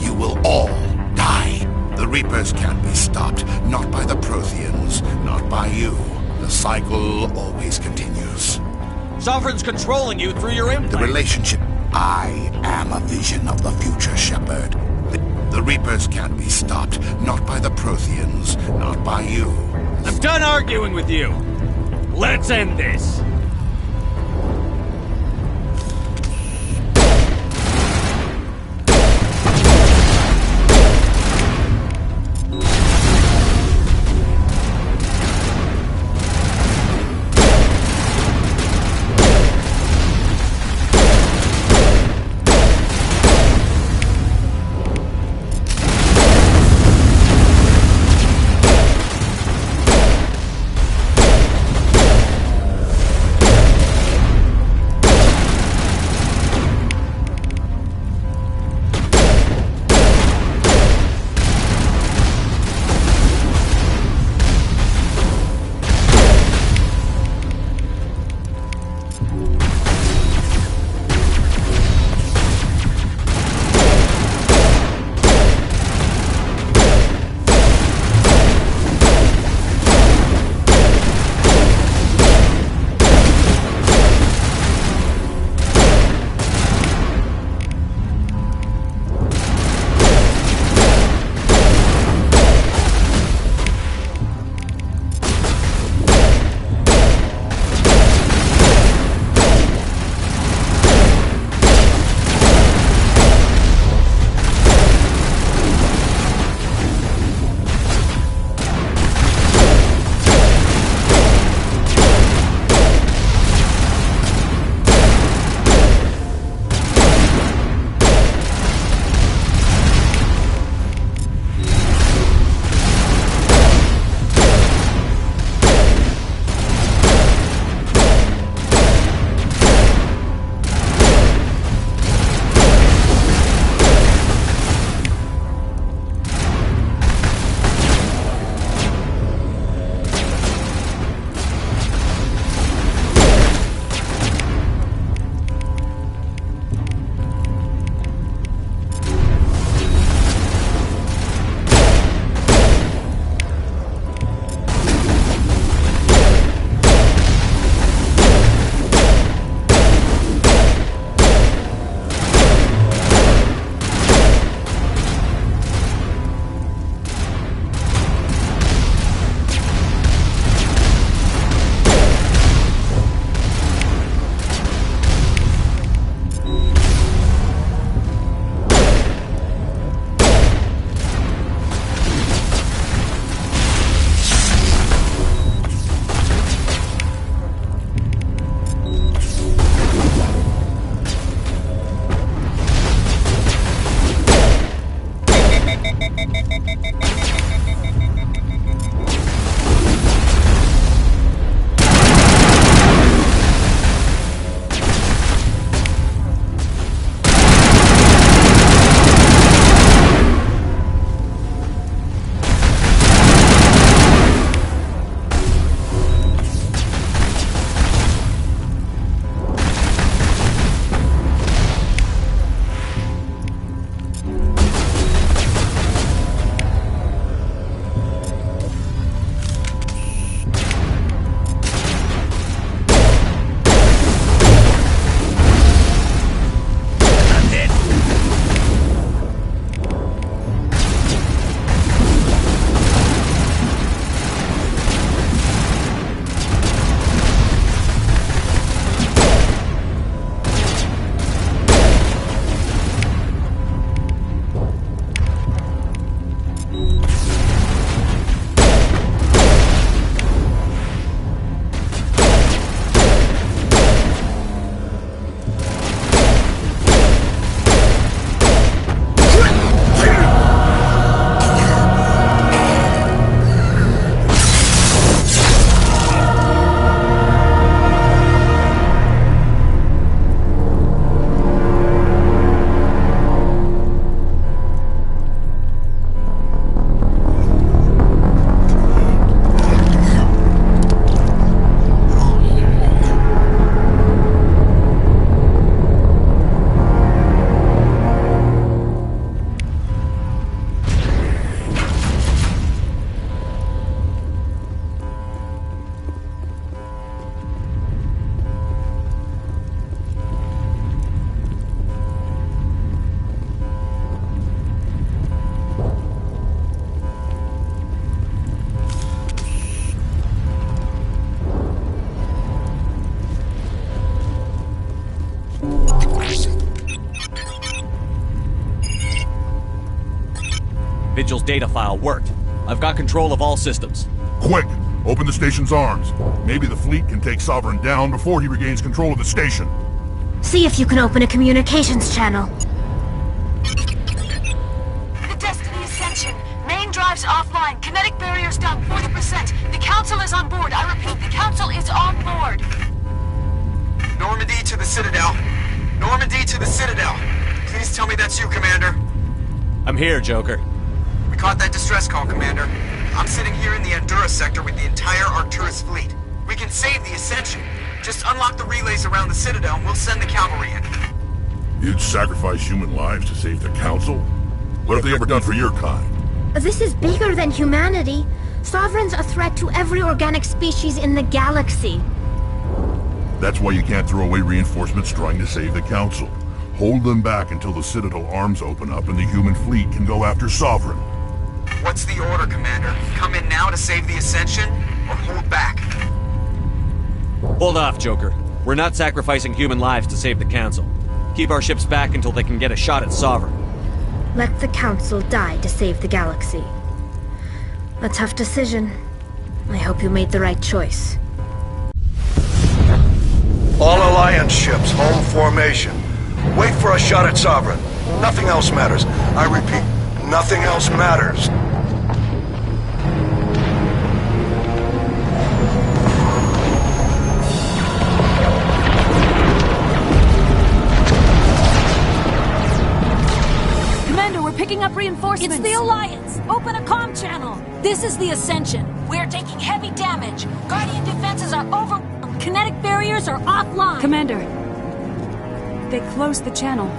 You will all die. The Reapers can't be stopped. Not by the Protheans. Not by you. The cycle always continues. Sovereign's controlling you through your implants. The relationship... I am a vision of the future, Shepard. The Reapers can't be stopped. Not by the Protheans. Not by you. I'm done arguing with you. Let's end this. Nigel's data file worked. I've got control of all systems. Quick! Open the station's arms. Maybe the fleet can take Sovereign down before he regains control of the station. See if you can open a communications channel. The Destiny Ascension. Main drives offline. Kinetic barriers down 40%. The Council is on board. I repeat, the Council is on board. Normandy to the Citadel. Normandy to the Citadel. Please tell me that's you, Commander. I'm here, Joker. We caught that distress call, Commander. I'm sitting here in the Andura sector with the entire Arcturus fleet. We can save the Ascension. Just unlock the relays around the Citadel and we'll send the cavalry in. You'd sacrifice human lives to save the Council? What have they ever done for your kind? This is bigger than humanity. Sovereign's a threat to every organic species in the galaxy. That's why you can't throw away reinforcements trying to save the Council. Hold them back until the Citadel arms open up and the human fleet can go after Sovereign. What's the order, Commander? Come in now to save the Ascension, or hold back? Hold off, Joker. We're not sacrificing human lives to save the Council. Keep our ships back until they can get a shot at Sovereign. Let the Council die to save the galaxy. A tough decision. I hope you made the right choice. All Alliance ships, home formation. Wait for a shot at Sovereign. Nothing else matters. I repeat, nothing else matters. Commander, we're picking up reinforcements. It's the Alliance. Open a comm channel. This is the Ascension. We're taking heavy damage. Guardian defenses are over. Kinetic barriers are offline. Commander, they closed the channel.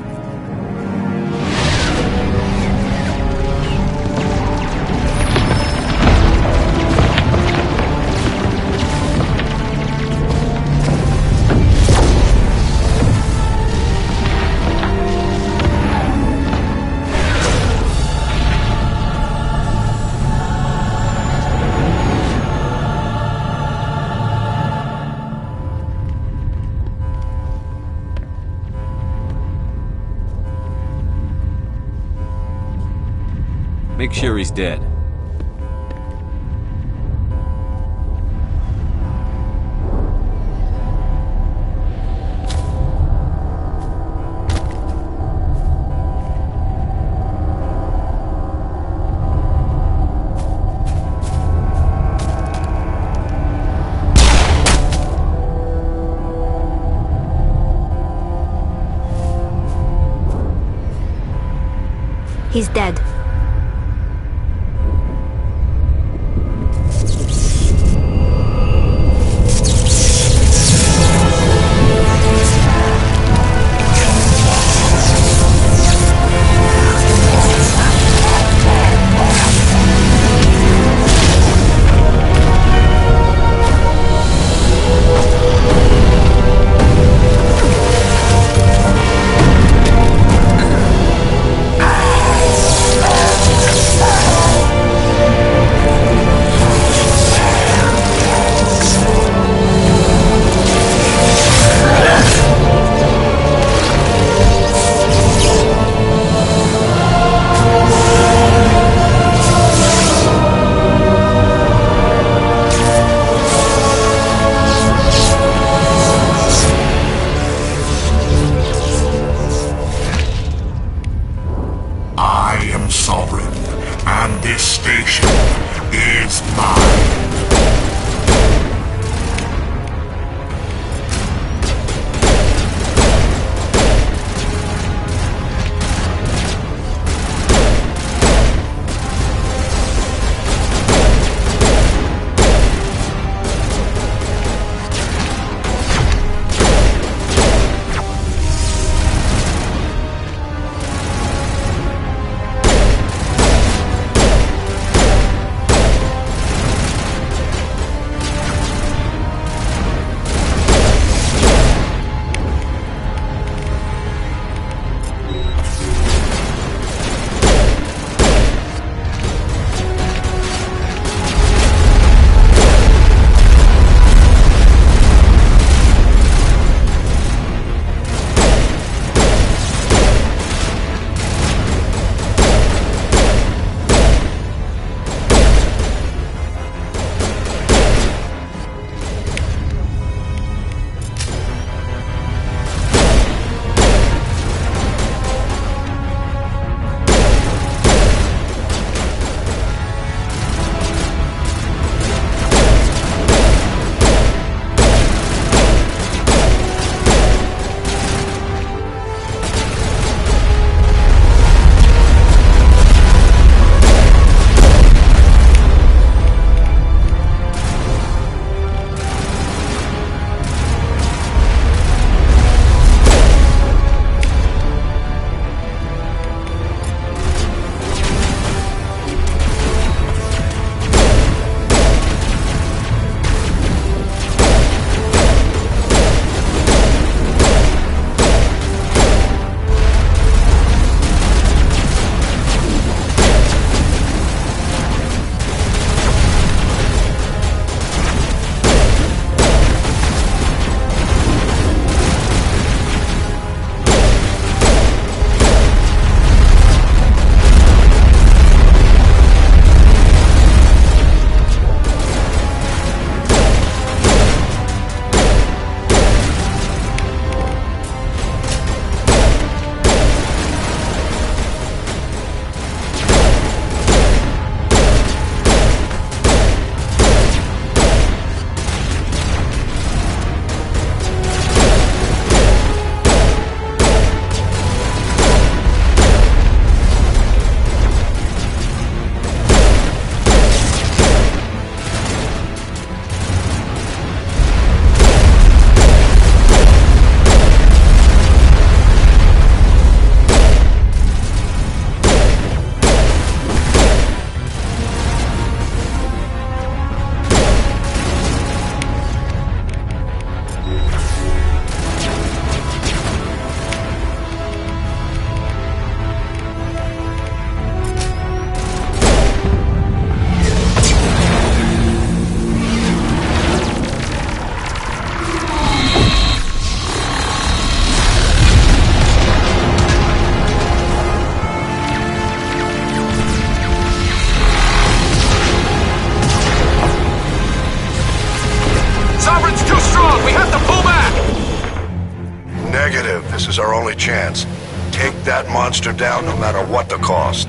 Make sure he's dead. He's dead. Sovereign's too strong! We have to pull back! Negative. This is our only chance. Take that monster down no matter what the cost.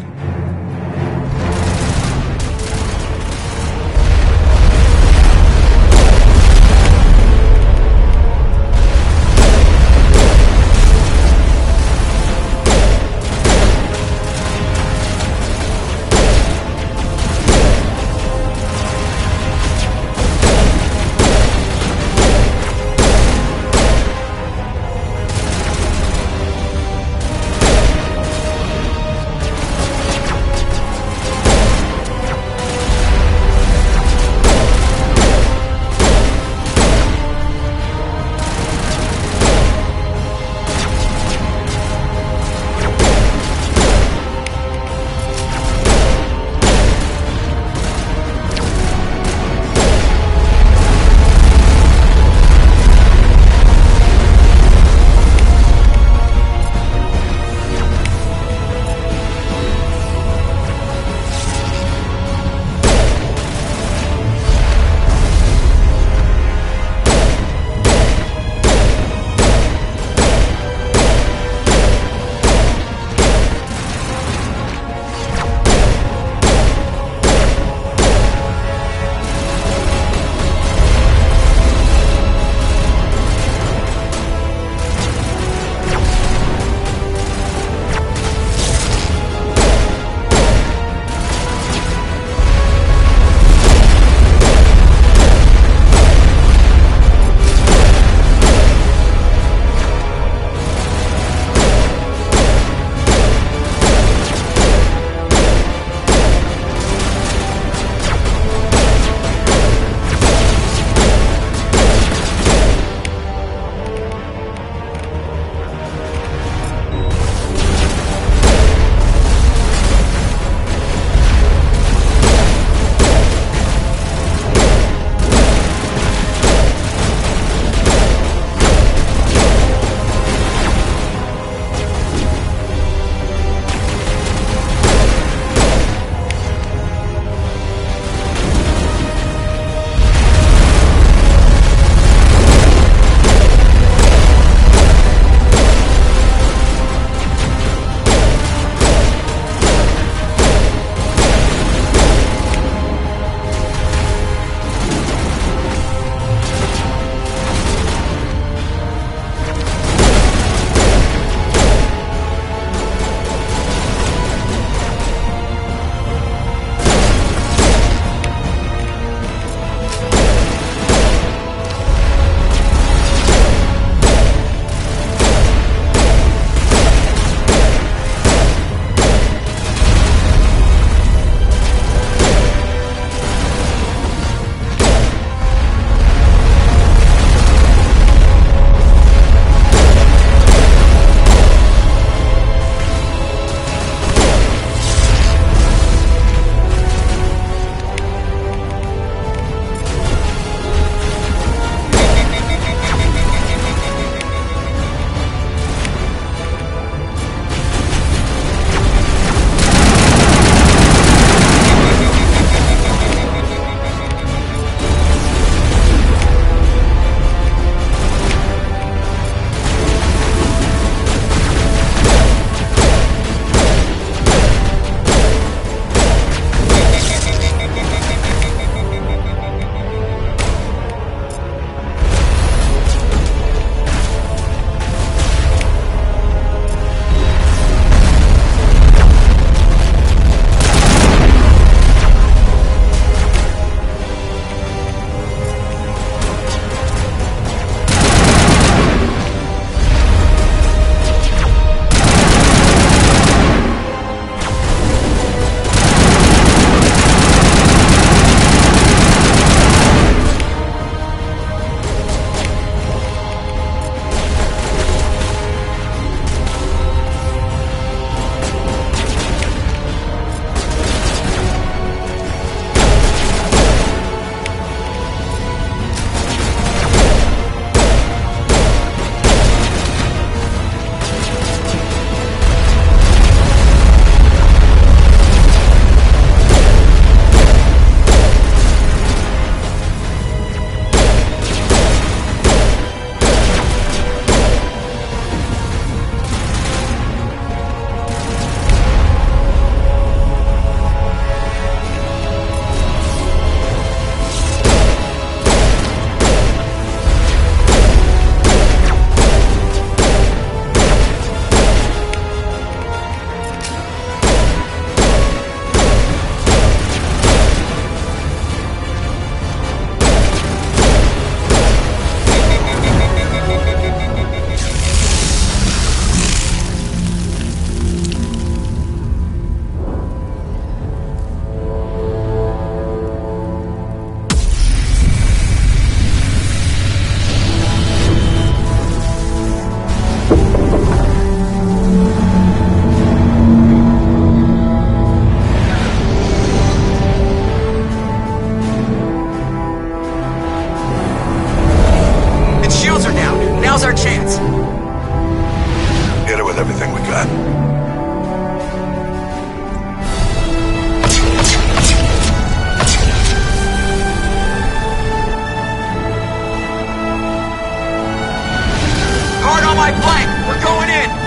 my flank! We're going in!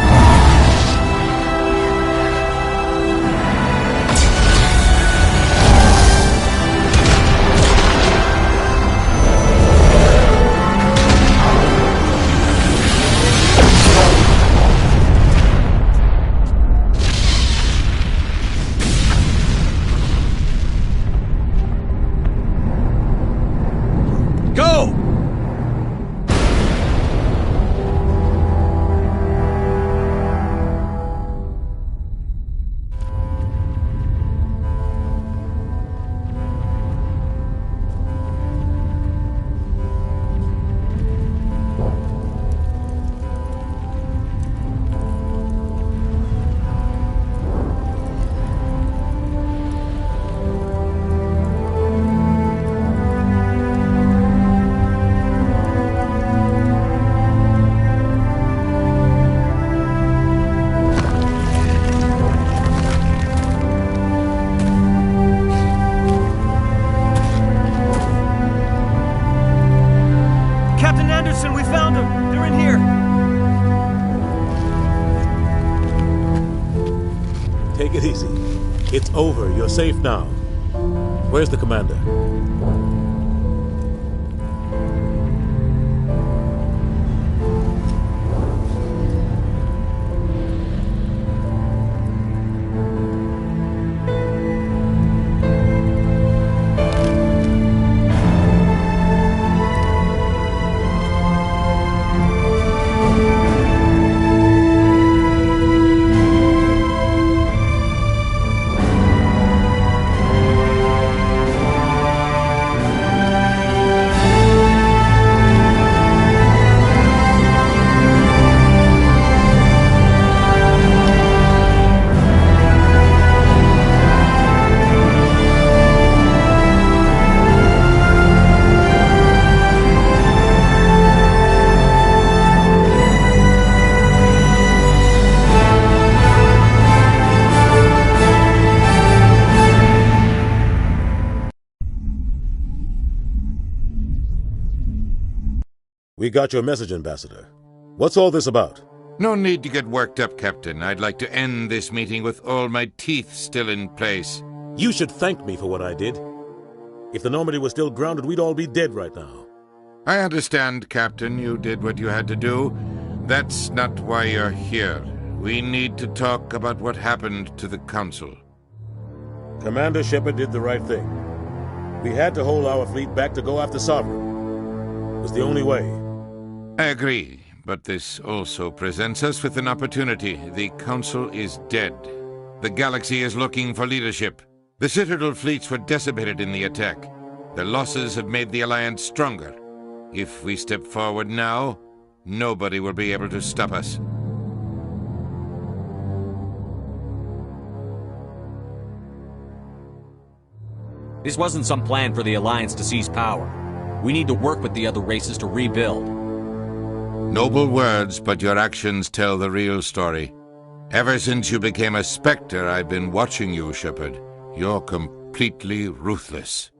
Take it easy. It's over. You're safe now. Where's the commander? We got your message, Ambassador. What's all this about? No need to get worked up, Captain. I'd like to end this meeting with all my teeth still in place. You should thank me for what I did. If the Normandy was still grounded, we'd all be dead right now. I understand, Captain. You did what you had to do. That's not why you're here. We need to talk about what happened to the Council. Commander Shepard did the right thing. We had to hold our fleet back to go after Sovereign. It was the only way. I agree, but this also presents us with an opportunity. The Council is dead. The galaxy is looking for leadership. The Citadel fleets were decimated in the attack. Their losses have made the Alliance stronger. If we step forward now, nobody will be able to stop us. This wasn't some plan for the Alliance to seize power. We need to work with the other races to rebuild. Noble words, but your actions tell the real story. Ever since you became a Spectre, I've been watching you, Shepard. You're completely ruthless.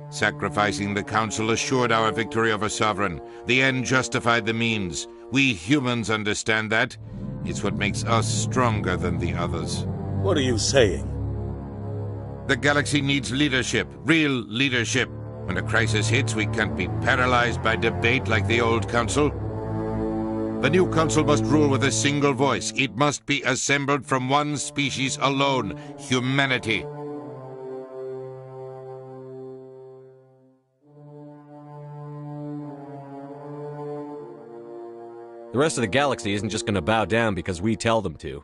Sacrificing the Council assured our victory over Sovereign. The end justified the means. We humans understand that. It's what makes us stronger than the others. What are you saying? The galaxy needs leadership, real leadership. When a crisis hits, we can't be paralyzed by debate like the old Council. The new Council must rule with a single voice. It must be assembled from one species alone, humanity. The rest of the galaxy isn't just gonna bow down because we tell them to.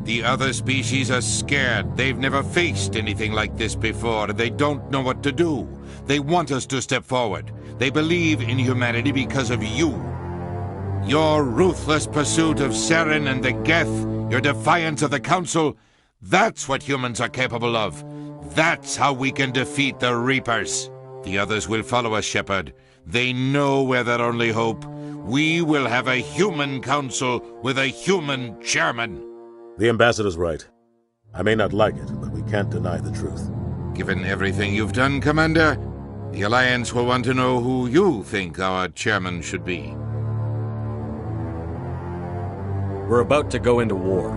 The other species are scared. They've never faced anything like this before, and they don't know what to do. They want us to step forward. They believe in humanity because of you. Your ruthless pursuit of Saren and the Geth, your defiance of the Council, that's what humans are capable of. That's how we can defeat the Reapers. The others will follow us, Shepard. They know we're their only hope. We will have a human council with a human chairman. The Ambassador's right. I may not like it, but we can't deny the truth. Given everything you've done, Commander, the Alliance will want to know who you think our chairman should be. We're about to go into war.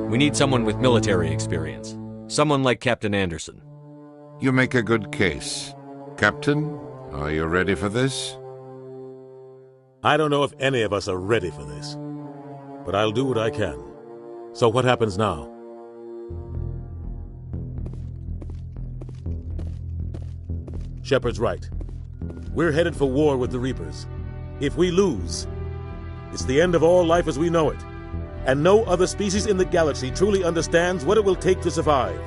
We need someone with military experience. Someone like Captain Anderson. You make a good case. Captain, are you ready for this? I don't know if any of us are ready for this, but I'll do what I can. So what happens now? Shepard's right. We're headed for war with the Reapers. If we lose, it's the end of all life as we know it. And no other species in the galaxy truly understands what it will take to survive.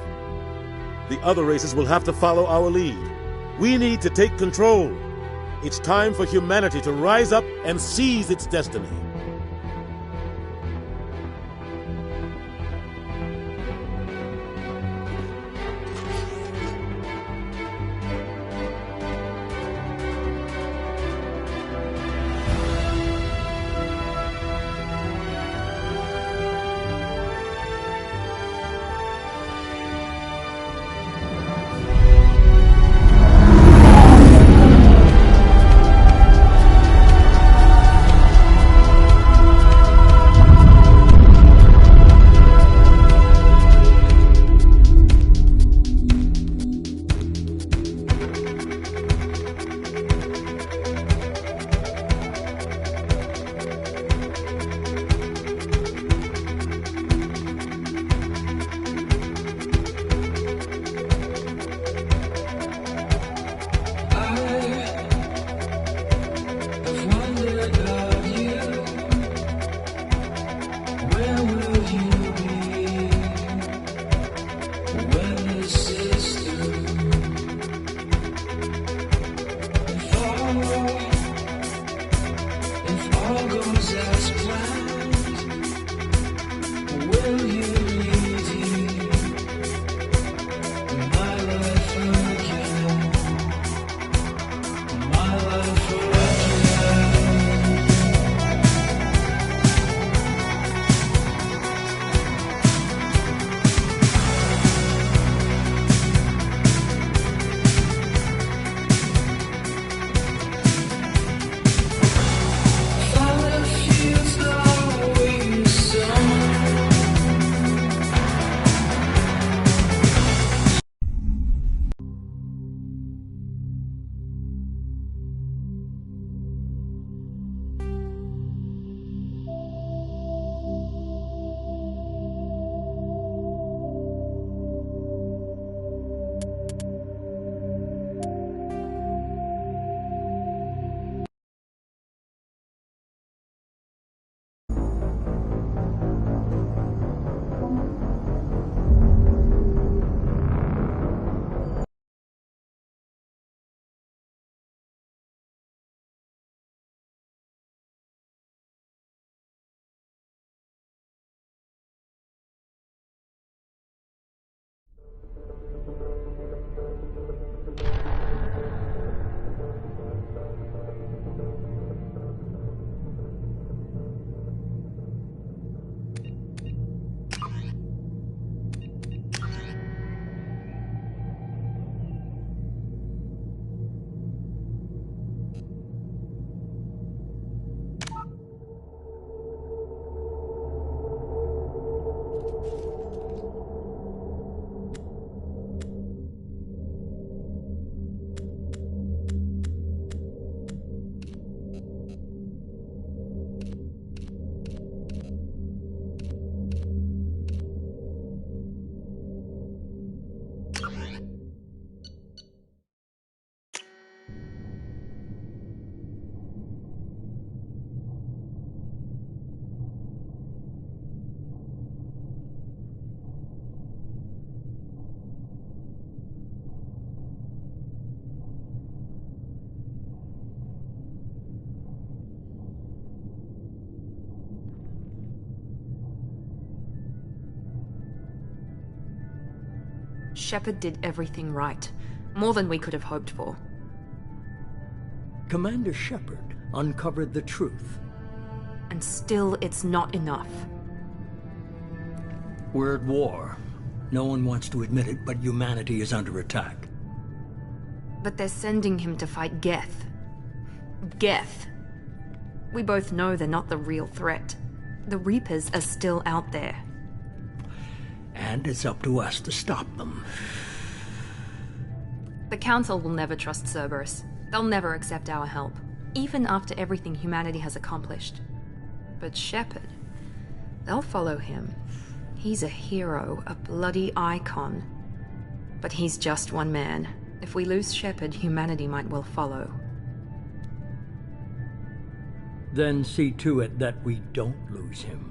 The other races will have to follow our lead. We need to take control. It's time for humanity to rise up and seize its destiny. Shepard did everything right. More than we could have hoped for. Commander Shepard uncovered the truth. And still, it's not enough. We're at war. No one wants to admit it, but humanity is under attack. But they're sending him to fight Geth. Geth. We both know they're not the real threat. The Reapers are still out there. And it's up to us to stop them. The Council will never trust Cerberus. They'll never accept our help, even after everything humanity has accomplished. But Shepard, they'll follow him. He's a hero, a bloody icon. But he's just one man. If we lose Shepard, humanity might well follow. Then see to it that we don't lose him.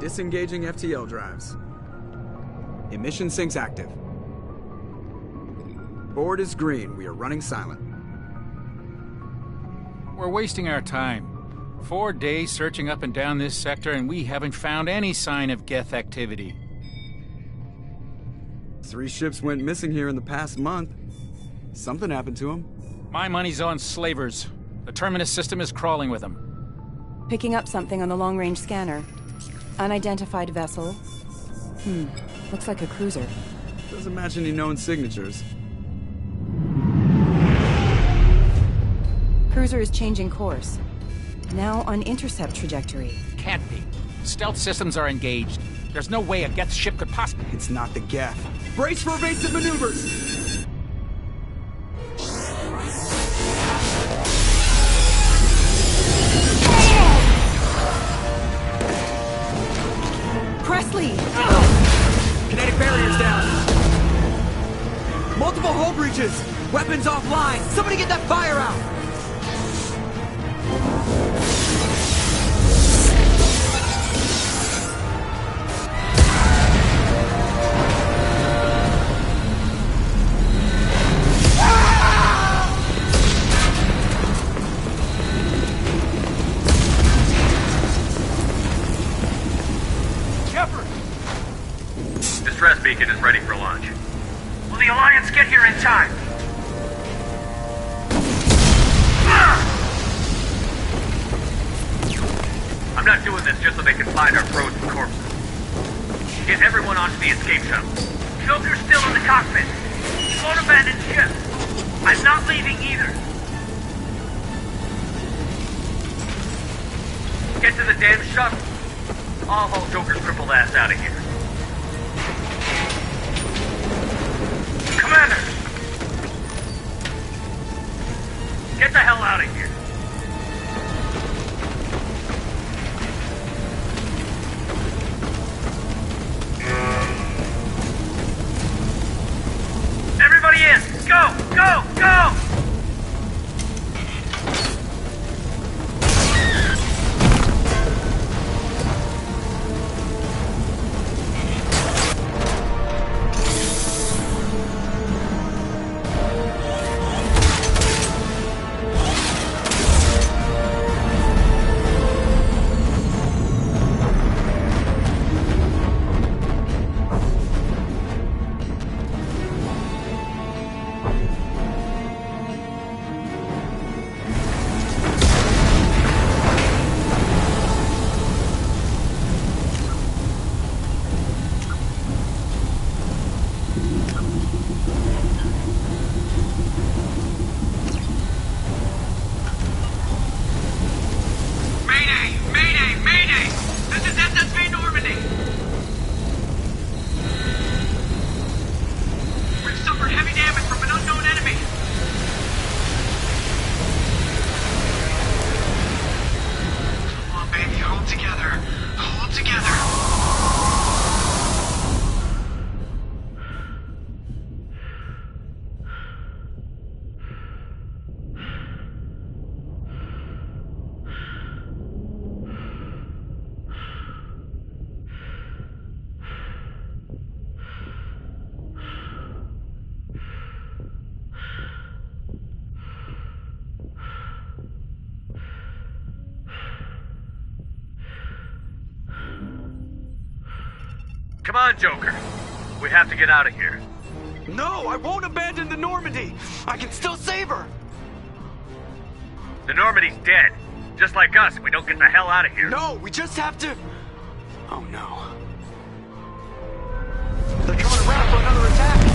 Disengaging FTL drives. Emission sinks active. Board is green. We are running silent. We're wasting our time. 4 days searching up and down this sector, and we haven't found any sign of Geth activity. 3 ships went missing here in the past month. Something happened to them. My money's on slavers. The Terminus system is crawling with them. Picking up something on the long-range scanner. Unidentified vessel. Looks like a cruiser. Doesn't match any known signatures. Cruiser is changing course. Now on intercept trajectory. Can't be. Stealth systems are engaged. There's no way a Geth ship could possibly... It's not the Geth. Brace for evasive maneuvers! Presley! Kinetic barriers down! Multiple hull breaches! Weapons offline! Somebody get that fire out! Distress beacon is ready for launch. Will the Alliance get here in time? I'm not doing this just so they can find our frozen corpses. Get everyone onto the escape shuttle. Joker's still in the cockpit. He won't abandon ship. I'm not leaving either. Get to the damn shuttle. I'll haul Joker's crippled ass out of here. Commander! Get the hell out of here. Everybody in! Go! Go! Go! Come on, Joker. We have to get out of here. No, I won't abandon the Normandy. I can still save her. The Normandy's dead. Just like us, we don't get the hell out of here. No, we just have to... Oh no. They're coming around for another attack.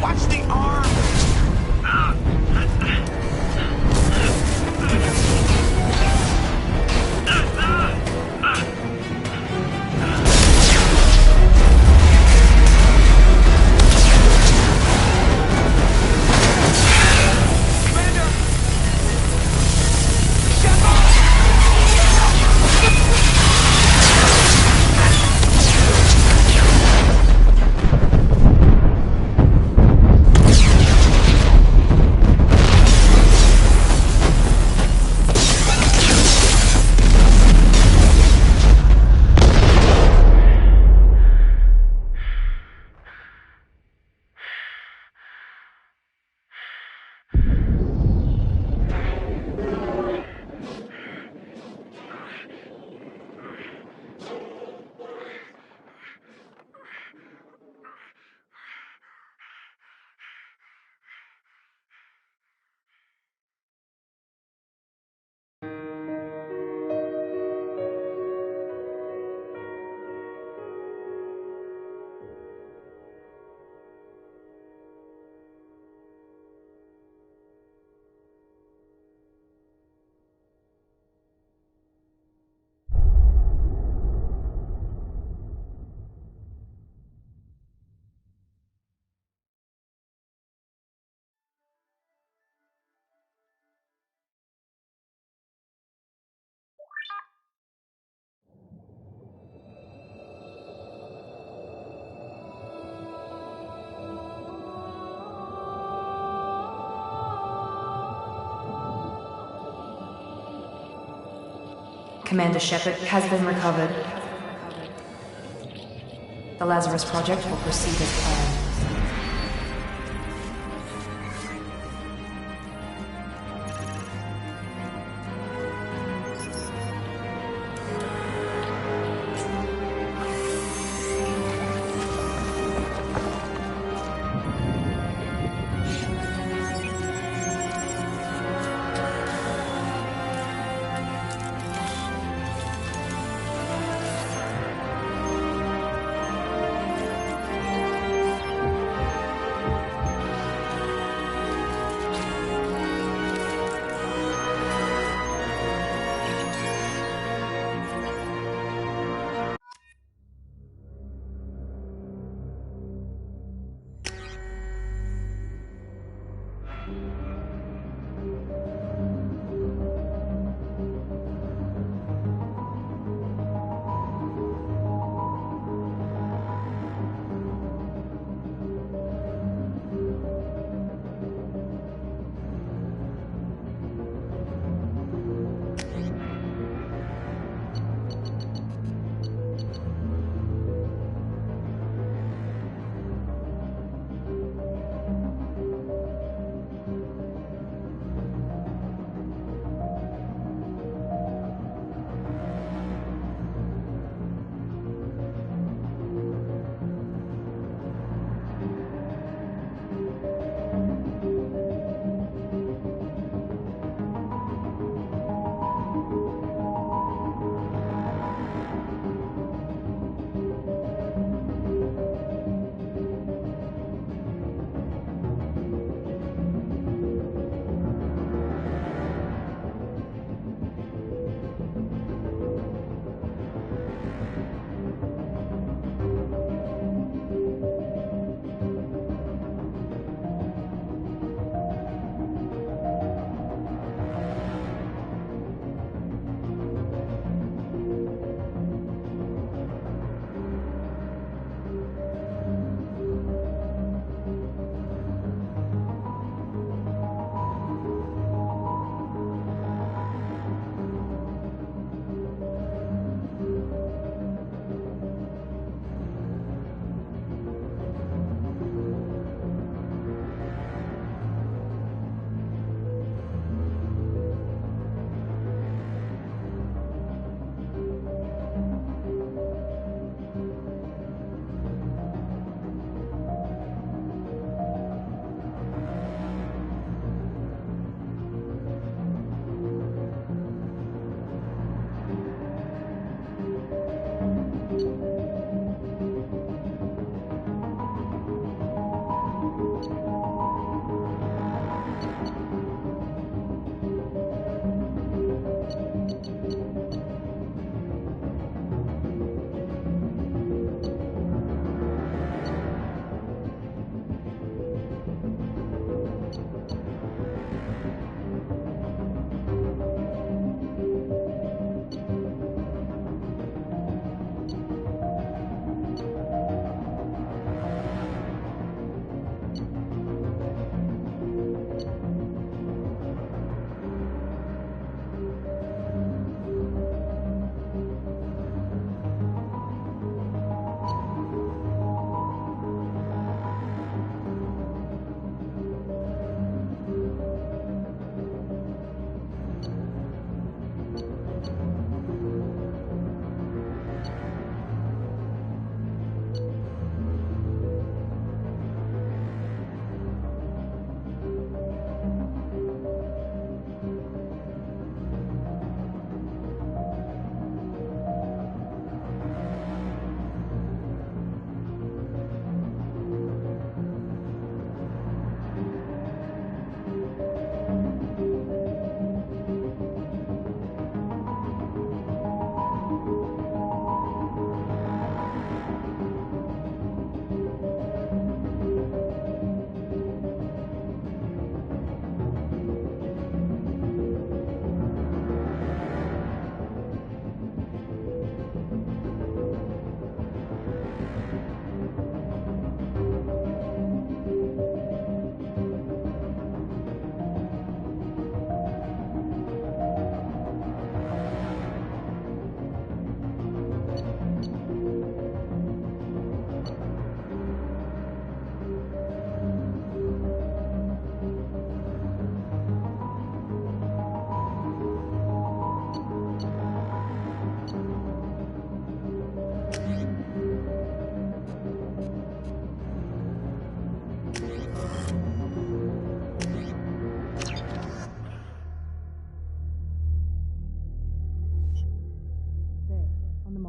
Watch the arm! Commander Shepard has been recovered. The Lazarus Project will proceed as planned.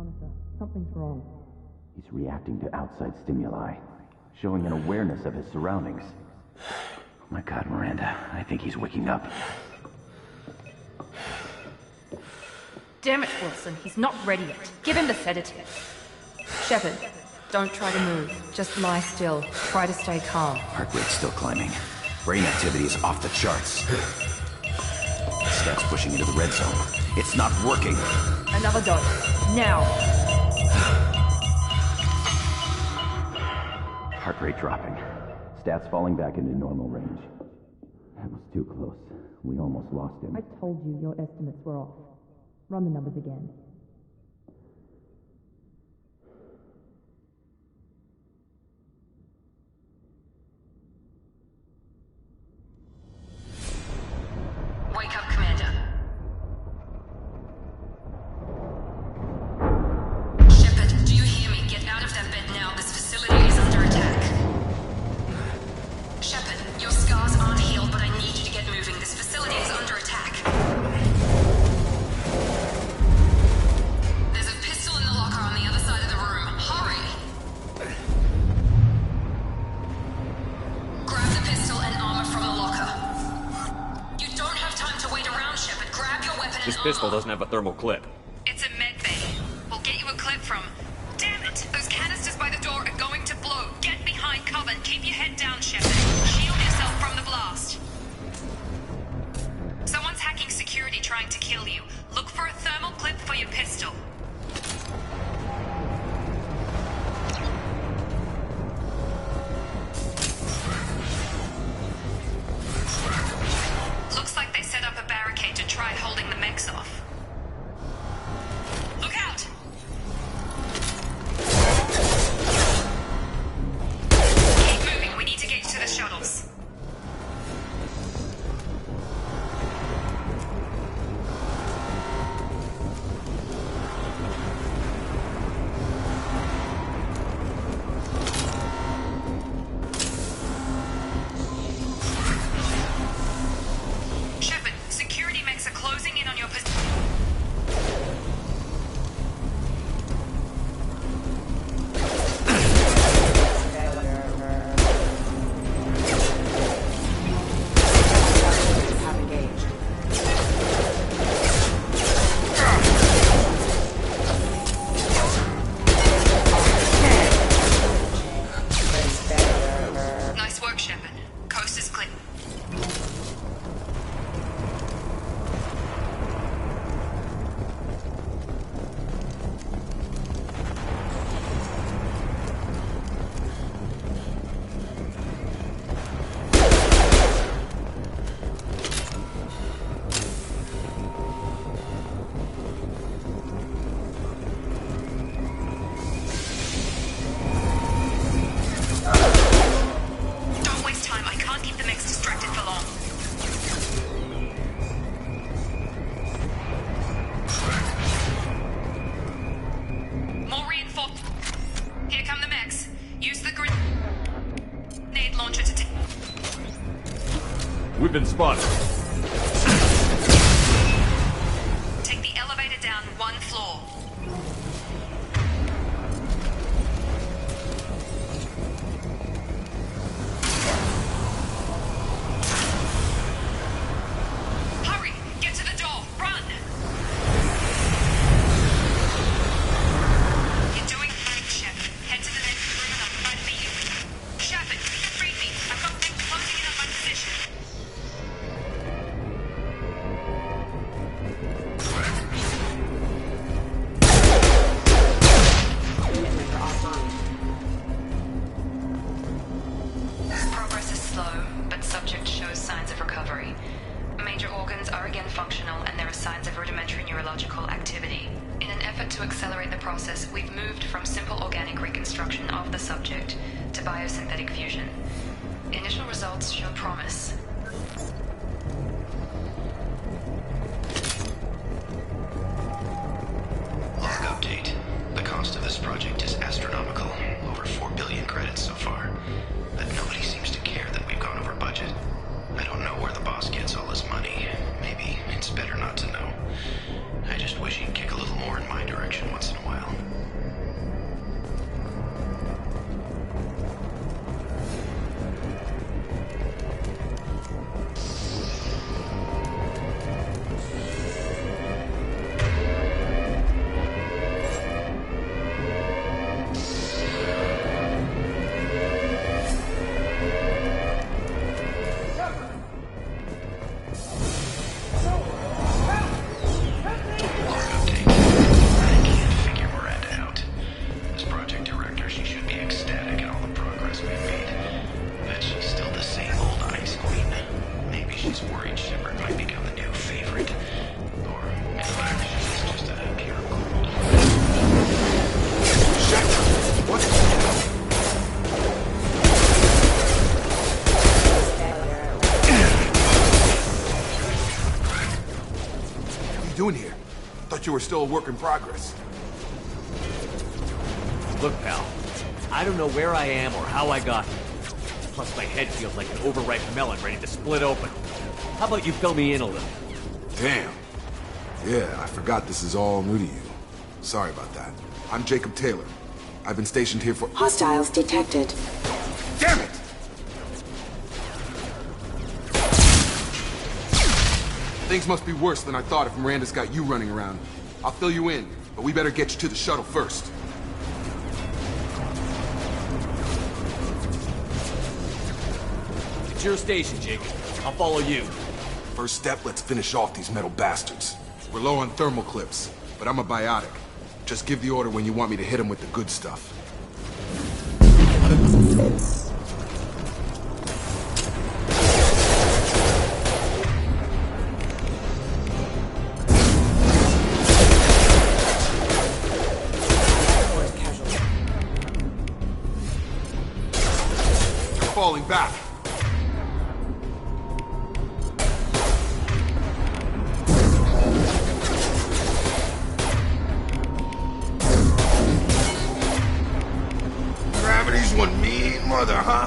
monitor. Something's wrong. He's reacting to outside stimuli, showing an awareness of his surroundings. Oh my God, Miranda, I think he's waking up. Damn it, Wilson, he's not ready yet. Give him the sedative. Shepard, don't try to move. Just lie still. Try to stay calm. Heart rate's still climbing. Brain activity is off the charts. Stats pushing into the red zone. It's not working. Another dose. Now. Heart rate dropping. Stats falling back into normal range. That was too close. We almost lost him. I told you your estimates were off. Run the numbers again. Wake up, Commander. Shepard, do you hear me? Get out of that bed now. This facility is under attack. Shepard, your scars aren't healed, but I need you to get moving. This facility is under attack. There's a pistol in the locker on the other side of the room. Hurry! Grab the pistol and armor from the locker. You don't have time to wait around, Shepard. Grab your weapon and This pistol doesn't have a thermal clip. It's a med bay. We'll get you a clip from... Damn it! Those canisters by the door are going to blow. Get behind cover and keep your head down, Shepard. Shield yourself from the blast. Someone's hacking security trying to kill you. Look for a thermal clip for your pistol. Looks like they set up a barricade to try holding the mechs off. Look out! Keep moving, we need to get you to the shuttles. Shepard, security mechs are closing in on your position. Nice work, Shepard. Coast is clear. Don't waste time. I can't keep the mechs distracted for long. More reinforced. Here come the mechs. Use the grenade launcher to take. We've been spotted. Take the elevator down one floor. Hurry! Get to the door! Run! You're doing great, Shepard. Head to the next room and I'll try to meet you. Shepard, read me. I've got things closing in on my position. Progress is slow, but subject shows signs of recovery. Major organs are again functional and there are signs of rudimentary neurological activity. In an effort to accelerate the process, we've moved from simple organic reconstruction of the subject to biosynthetic fusion. Initial results show promise. Log update. The cost of this project is astronomical. Over 4 billion credits so far. But nobody seems to care that we've gone over budget. I don't know where the boss gets all his money. Maybe it's better not to know. I just wish he'd kick a little more in my direction once in a while. thought you were still a work in progress. Look, pal, I don't know where I am or how I got here. Plus my head feels like an overripe melon ready to split open. How about you fill me in a little? Damn. Yeah, I forgot this is all new to you. Sorry about that. I'm Jacob Taylor. I've been stationed here for— Hostiles detected. Damn it! Things must be worse than I thought if Miranda's got you running around. I'll fill you in, but we better get you to the shuttle first. It's your station, Jacob. I'll follow you. First step, let's finish off these metal bastards. We're low on thermal clips, but I'm a biotic. Just give the order when you want me to hit them with the good stuff. Falling back. Gravity's one mean mother, huh?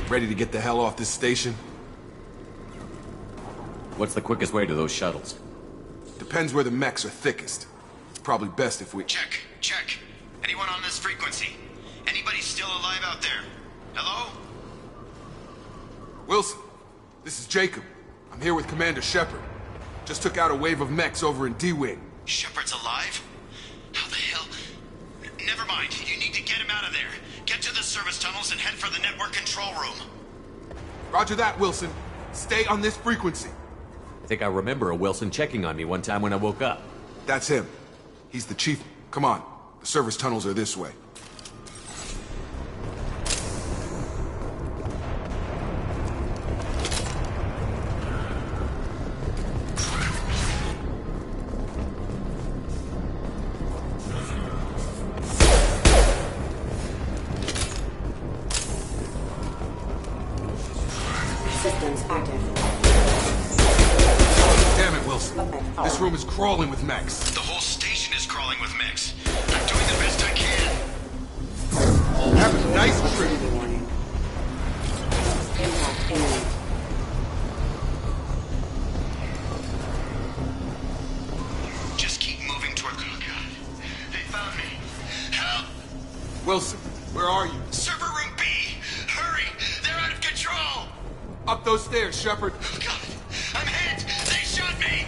Ready to get the hell off this station? What's the quickest way to those shuttles? Depends where the mechs are thickest. It's probably best if we— Check. Anyone on this frequency? Anybody still alive out there? Hello? Wilson, this is Jacob. I'm here with Commander Shepard. Just took out a wave of mechs over in D-Wing. Shepard's alive? How the hell? Never mind. You need to get him out of there. Get to the service tunnels and head for the network control room. Roger that, Wilson. Stay on this frequency. I think I remember a Wilson checking on me one time when I woke up. That's him. He's the chief. Come on. The service tunnels are this way. Systems active. Damn it, Wilson. This room is crawling with mechs. The whole station is crawling with mechs. I'm doing the best I can. Have a nice trip. Impact imminent. Just keep moving toward— Oh God. They found me. Help! Wilson, where are you? Server room B! Hurry! They're out of control! Up those stairs, Shepard. Oh God! I'm hit! They shot me!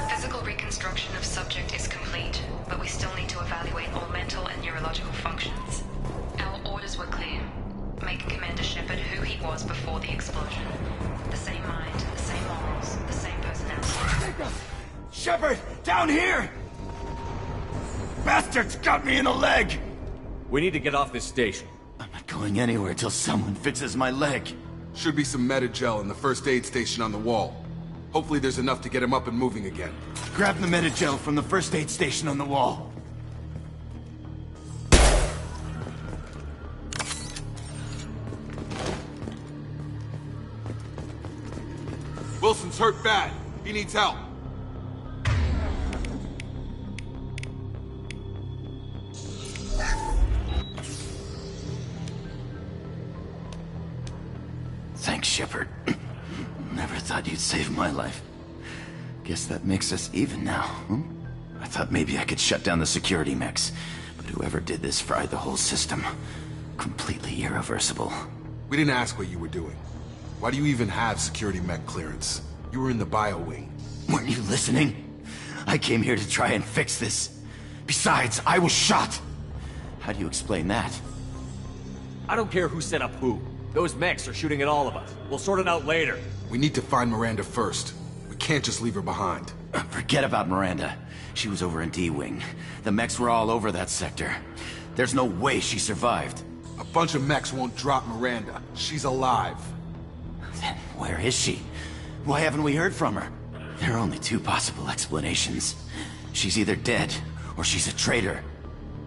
Physical reconstruction of subject is complete, but we still need to evaluate all mental and neurological functions. Our orders were clear. Make Commander Shepard who he was before the explosion. The same mind, the same morals, the same personality. Shepard! Down here! Bastards got me in the leg! We need to get off this station. I'm not going anywhere till someone fixes my leg. Should be some Metagel in the first aid station on the wall. Hopefully there's enough to get him up and moving again. Grab the Metagel from the first aid station on the wall. Wilson's hurt bad. He needs help. Thanks, Shepard. Never thought you'd save my life. Guess that makes us even now, huh? I thought maybe I could shut down the security mechs, but whoever did this fried the whole system. Completely irreversible. We didn't ask what you were doing. Why do you even have security mech clearance? You were in the bio wing. Weren't you listening? I came here to try and fix this. Besides, I was shot. How do you explain that? I don't care who set up who. Those mechs are shooting at all of us. We'll sort it out later. We need to find Miranda first. We can't just leave her behind. Forget about Miranda. She was over in D-Wing. The mechs were all over that sector. There's no way she survived. A bunch of mechs won't drop Miranda. She's alive. Then where is she? Why haven't we heard from her? There are only two possible explanations. She's either dead, or she's a traitor.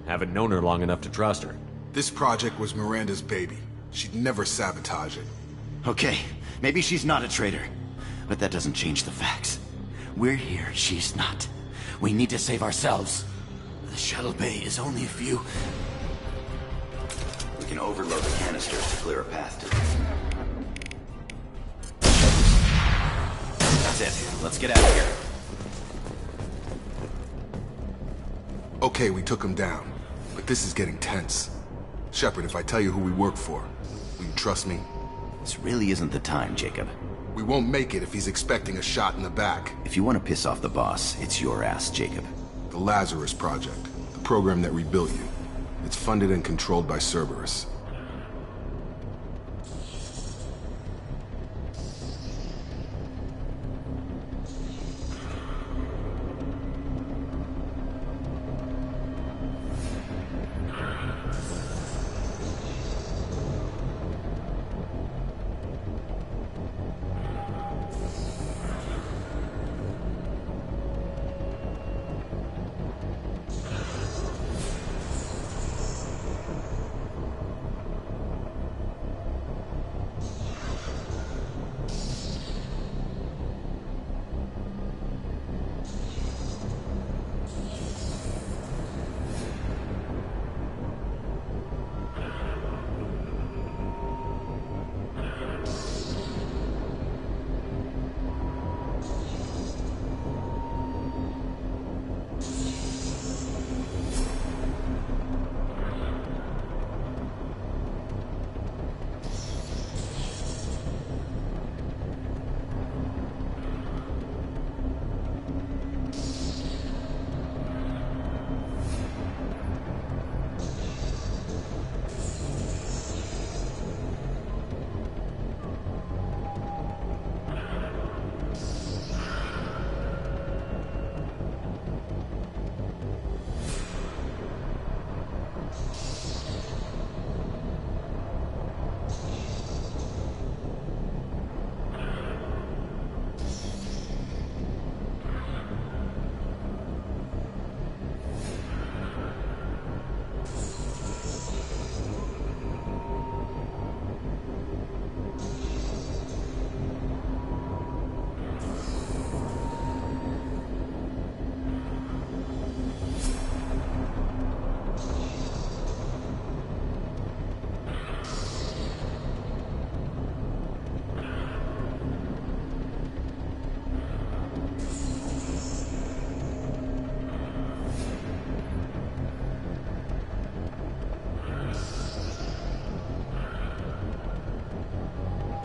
Haven't known her long enough to trust her. This project was Miranda's baby. She'd never sabotage it. Okay, maybe she's not a traitor, but that doesn't change the facts. We're here, she's not. We need to save ourselves. The shuttle bay is only a few... We can overload the canisters to clear a path to this. That's it. Let's get out of here. Okay, we took him down, but this is getting tense. Shepard, if I tell you who we work for, will you trust me? This really isn't the time, Jacob. We won't make it if he's expecting a shot in the back. If you want to piss off the boss, it's your ass, Jacob. The Lazarus Project, the program that rebuilt you. It's funded and controlled by Cerberus.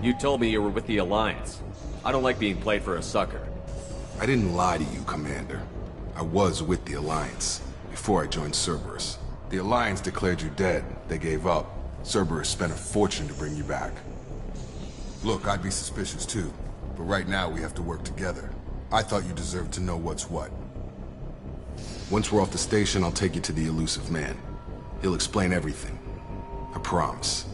You told me you were with the Alliance. I don't like being played for a sucker. I didn't lie to you, Commander. I was with the Alliance, before I joined Cerberus. The Alliance declared you dead. They gave up. Cerberus spent a fortune to bring you back. Look, I'd be suspicious too, but right now we have to work together. I thought you deserved to know what's what. Once we're off the station, I'll take you to the Elusive Man. He'll explain everything. I promise.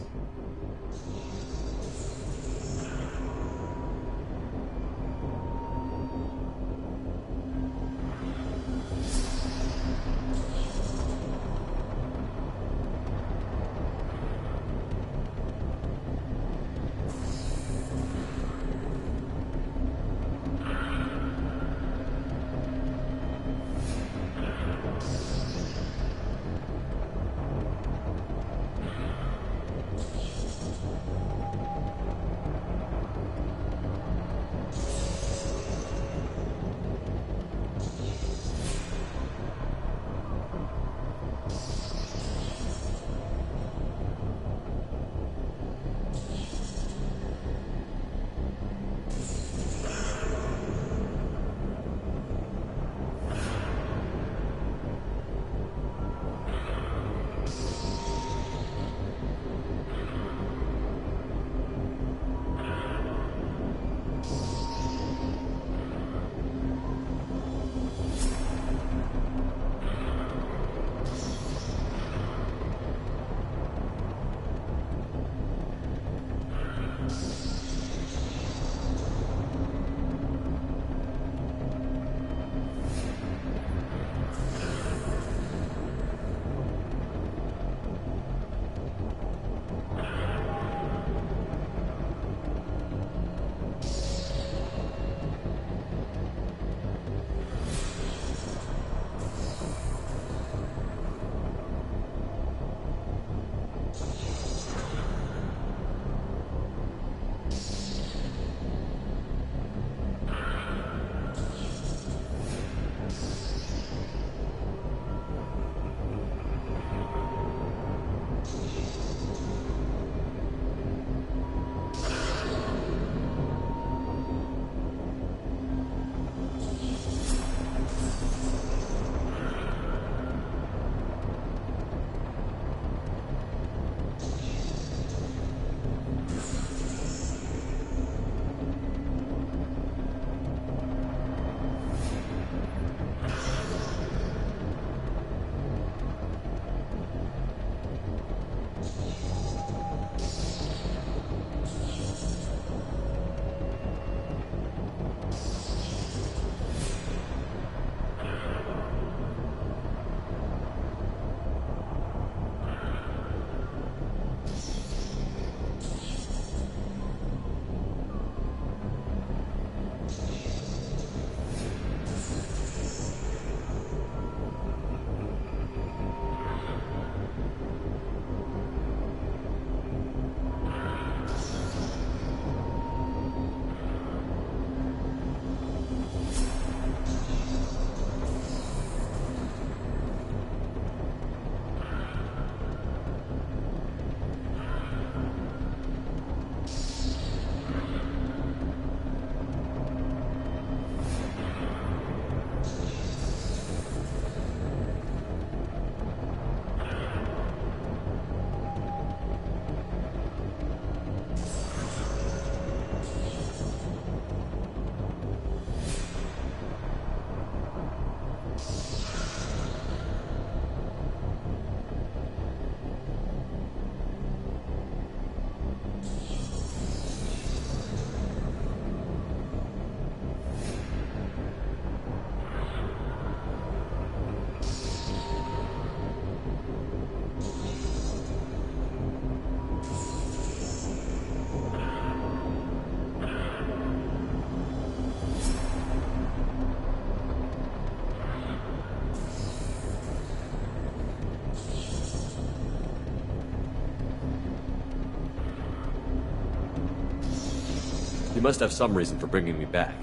You must have some reason for bringing me back.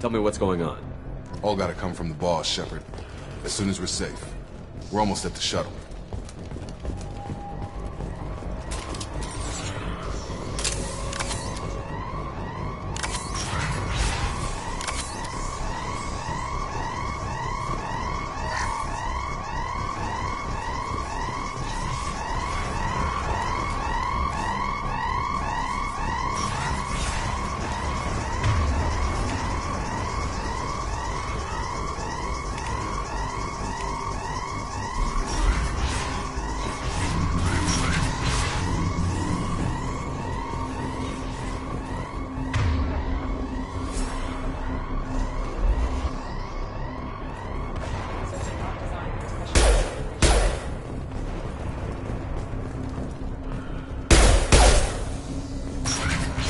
Tell me what's going on. All gotta come from the boss, Shepard. As soon as we're safe. We're almost at the shuttle.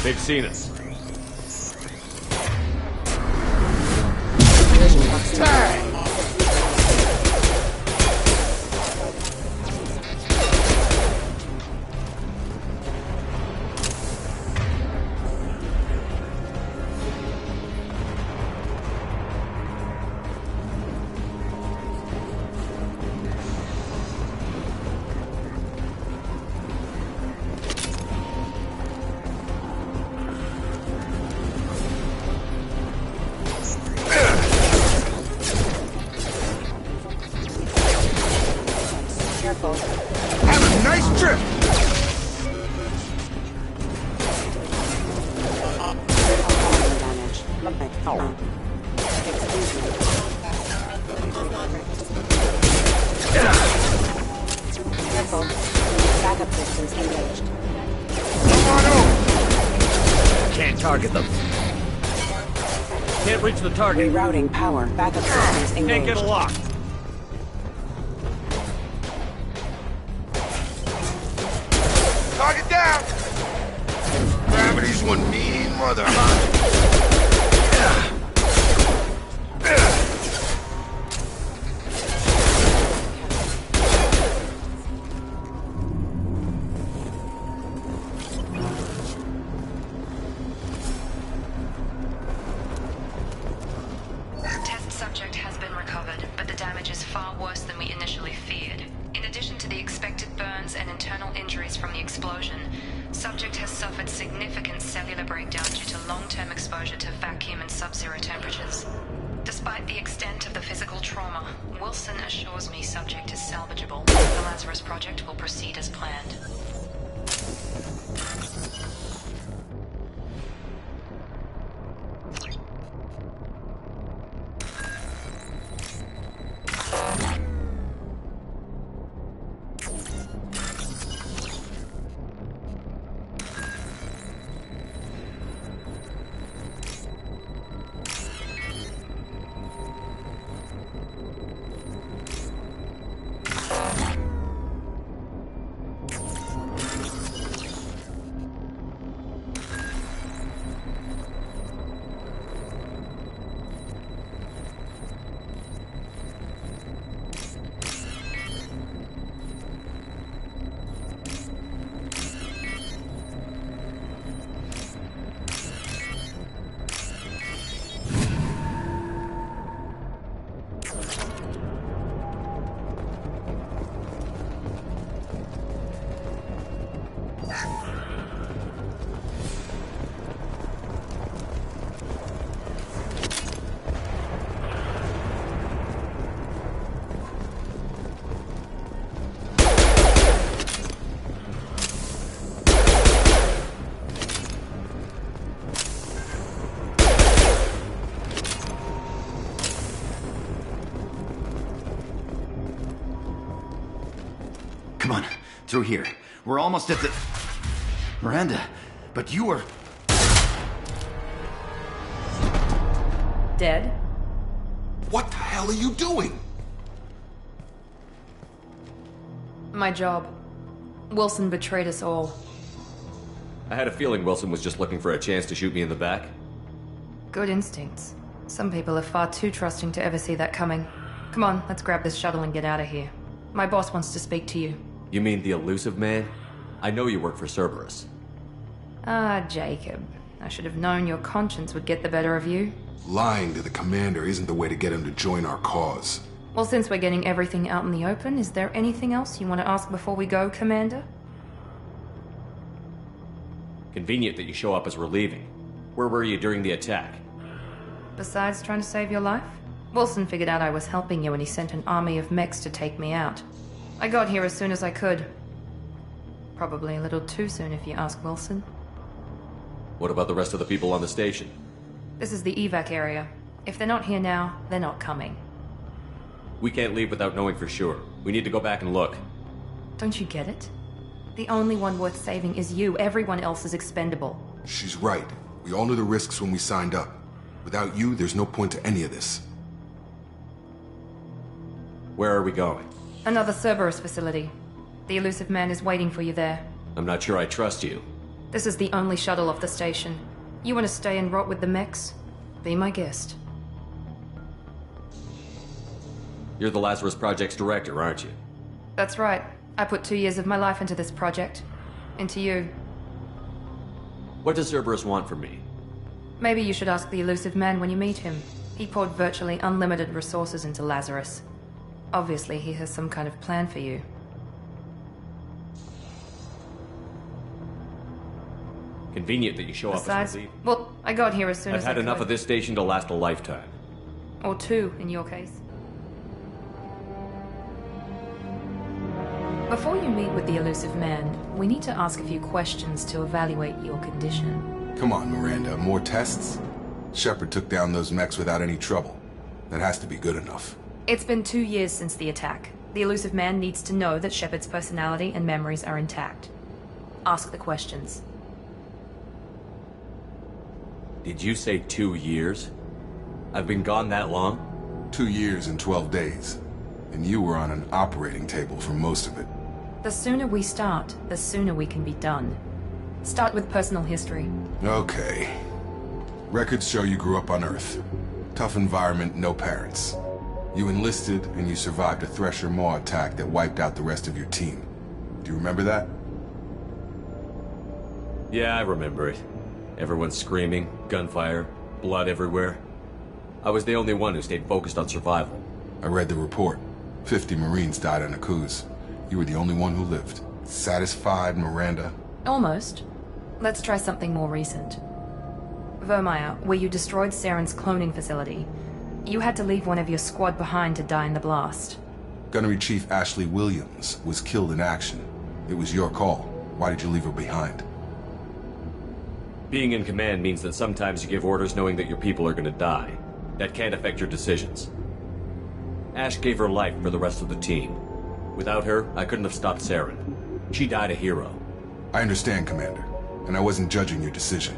They've seen us. Have a nice trip! Careful. Backup systems engaged. Come on over! Can't target them. Can't reach the target. Rerouting power. Backup systems engaged. Can't get a lock. Target down! Gravity's one mean mother, huh? Test subject has been recovered, but the damage is far worse than we initially feared. In addition to the expected burns and internal injuries from the explosion, subject has suffered significant cellular breakdown due to long-term exposure to vacuum and sub-zero temperatures. Despite the extent of the physical trauma, Wilson assures me subject is salvageable. The Lazarus Project will proceed as planned. Come on, through here. We're almost at the... Miranda, but you were... Dead? What the hell are you doing? My job. Wilson betrayed us all. I had a feeling Wilson was just looking for a chance to shoot me in the back. Good instincts. Some people are far too trusting to ever see that coming. Come on, let's grab this shuttle and get out of here. My boss wants to speak to you. You mean the elusive man? I know you work for Cerberus. Ah, Jacob. I should have known your conscience would get the better of you. Lying to the commander isn't the way to get him to join our cause. Well, since we're getting everything out in the open, is there anything else you want to ask before we go, Commander? Convenient that you show up as we're leaving. Where were you during the attack? Besides trying to save your life? Wilson figured out I was helping you and he sent an army of mechs to take me out. I got here as soon as I could. Probably a little too soon if you ask Wilson. What about the rest of the people on the station? This is the evac area. If they're not here now, they're not coming. We can't leave without knowing for sure. We need to go back and look. Don't you get it? The only one worth saving is you. Everyone else is expendable. She's right. We all knew the risks when we signed up. Without you, there's no point to any of this. Where are we going? Another Cerberus facility. The Elusive Man is waiting for you there. I'm not sure I trust you. This is the only shuttle off the station. You want to stay and rot with the mechs? Be my guest. You're the Lazarus Project's director, aren't you? That's right. I put 2 years of my life into this project. Into you. What does Cerberus want from me? Maybe you should ask the Elusive Man when you meet him. He poured virtually unlimited resources into Lazarus. Obviously, he has some kind of plan for you. Convenient that you show up as we leave. Well, I got here as soon as I could. I've had enough of this station to last a lifetime. Or 2, in your case. Before you meet with the Elusive Man, we need to ask a few questions to evaluate your condition. Come on, Miranda. More tests? Shepard took down those mechs without any trouble. That has to be good enough. It's been 2 years since the attack. The Elusive Man needs to know that Shepard's personality and memories are intact. Ask the questions. Did you say 2 years? I've been gone that long? 2 years and 12 days. And you were on an operating table for most of it. The sooner we start, the sooner we can be done. Start with personal history. Okay. Records show you grew up on Earth. Tough environment, no parents. You enlisted, and you survived a Thresher Maw attack that wiped out the rest of your team. Do you remember that? Yeah, I remember it. Everyone screaming, gunfire, blood everywhere. I was the only one who stayed focused on survival. I read the report. 50 Marines died on Akuz. You were the only one who lived. Satisfied, Miranda? Almost. Let's try something more recent. Vermeer, where you destroyed Saren's cloning facility. You had to leave one of your squad behind to die in the blast. Gunnery Chief Ashley Williams was killed in action. It was your call. Why did you leave her behind? Being in command means that sometimes you give orders knowing that your people are gonna die. That can't affect your decisions. Ash gave her life for the rest of the team. Without her, I couldn't have stopped Saren. She died a hero. I understand, Commander, and I wasn't judging your decision.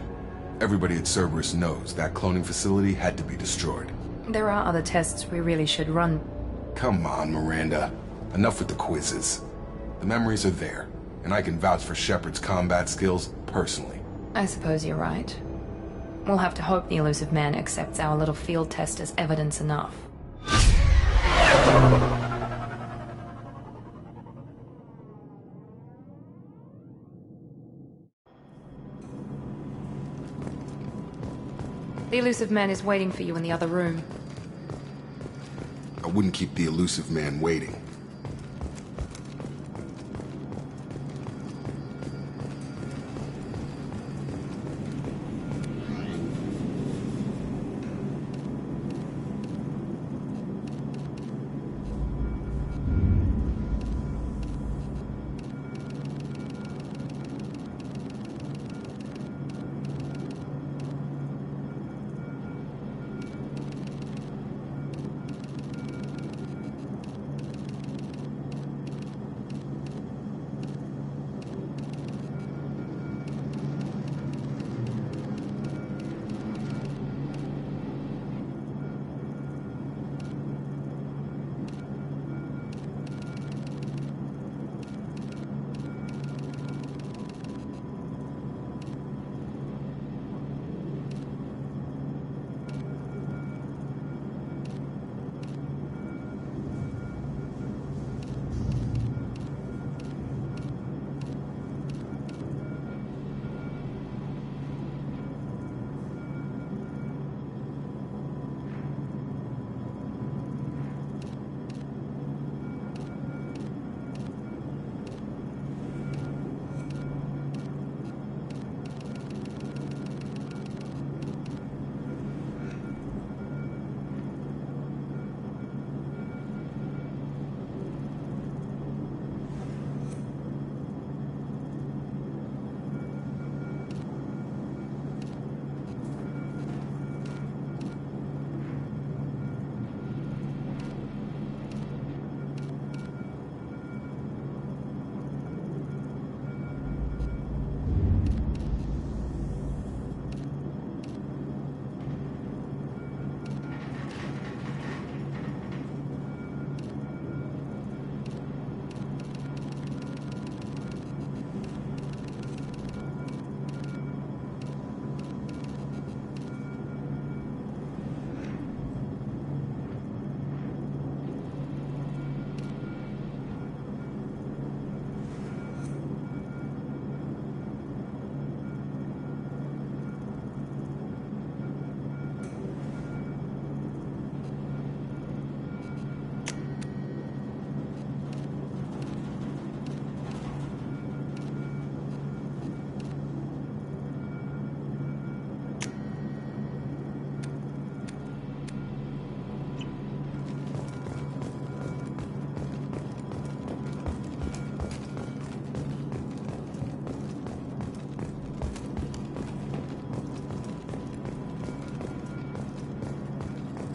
Everybody at Cerberus knows that cloning facility had to be destroyed. There are other tests we really should run. Come on, Miranda. Enough with the quizzes. The memories are there, and I can vouch for Shepard's combat skills personally. I suppose you're right. We'll have to hope the Elusive Man accepts our little field test as evidence enough. The Elusive Man is waiting for you in the other room. I wouldn't keep the Elusive Man waiting.